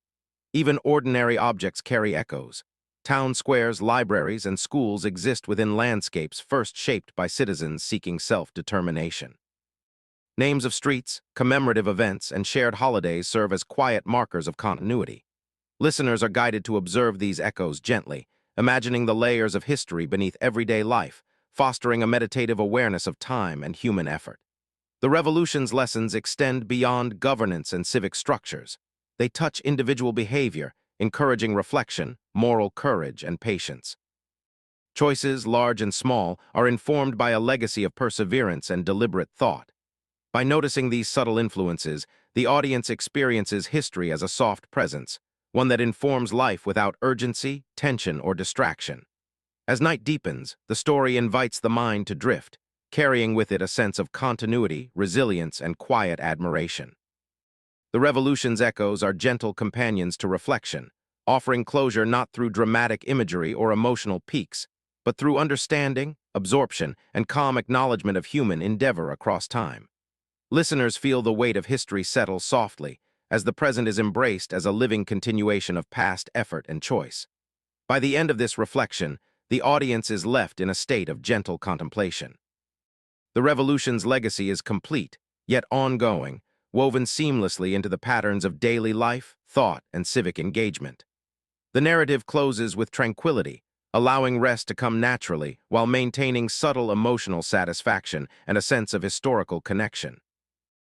Even ordinary objects carry echoes. Town squares, libraries, and schools exist within landscapes first shaped by citizens seeking self-determination. Names of streets, commemorative events, and shared holidays serve as quiet markers of continuity. Listeners are guided to observe these echoes gently, imagining the layers of history beneath everyday life, fostering a meditative awareness of time and human effort. The revolution's lessons extend beyond governance and civic structures. They touch individual behavior, encouraging reflection, moral courage, and patience. Choices, large and small, are informed by a legacy of perseverance and deliberate thought. By noticing these subtle influences, the audience experiences history as a soft presence, one that informs life without urgency, tension, or distraction. As night deepens, the story invites the mind to drift, carrying with it a sense of continuity, resilience, and quiet admiration. The revolution's echoes are gentle companions to reflection, offering closure not through dramatic imagery or emotional peaks, but through understanding, absorption, and calm acknowledgement of human endeavor across time. Listeners feel the weight of history settle softly, as the present is embraced as a living continuation of past effort and choice. By the end of this reflection, the audience is left in a state of gentle contemplation. The revolution's legacy is complete, yet ongoing, woven seamlessly into the patterns of daily life, thought, and civic engagement. The narrative closes with tranquility, allowing rest to come naturally while maintaining subtle emotional satisfaction and a sense of historical connection.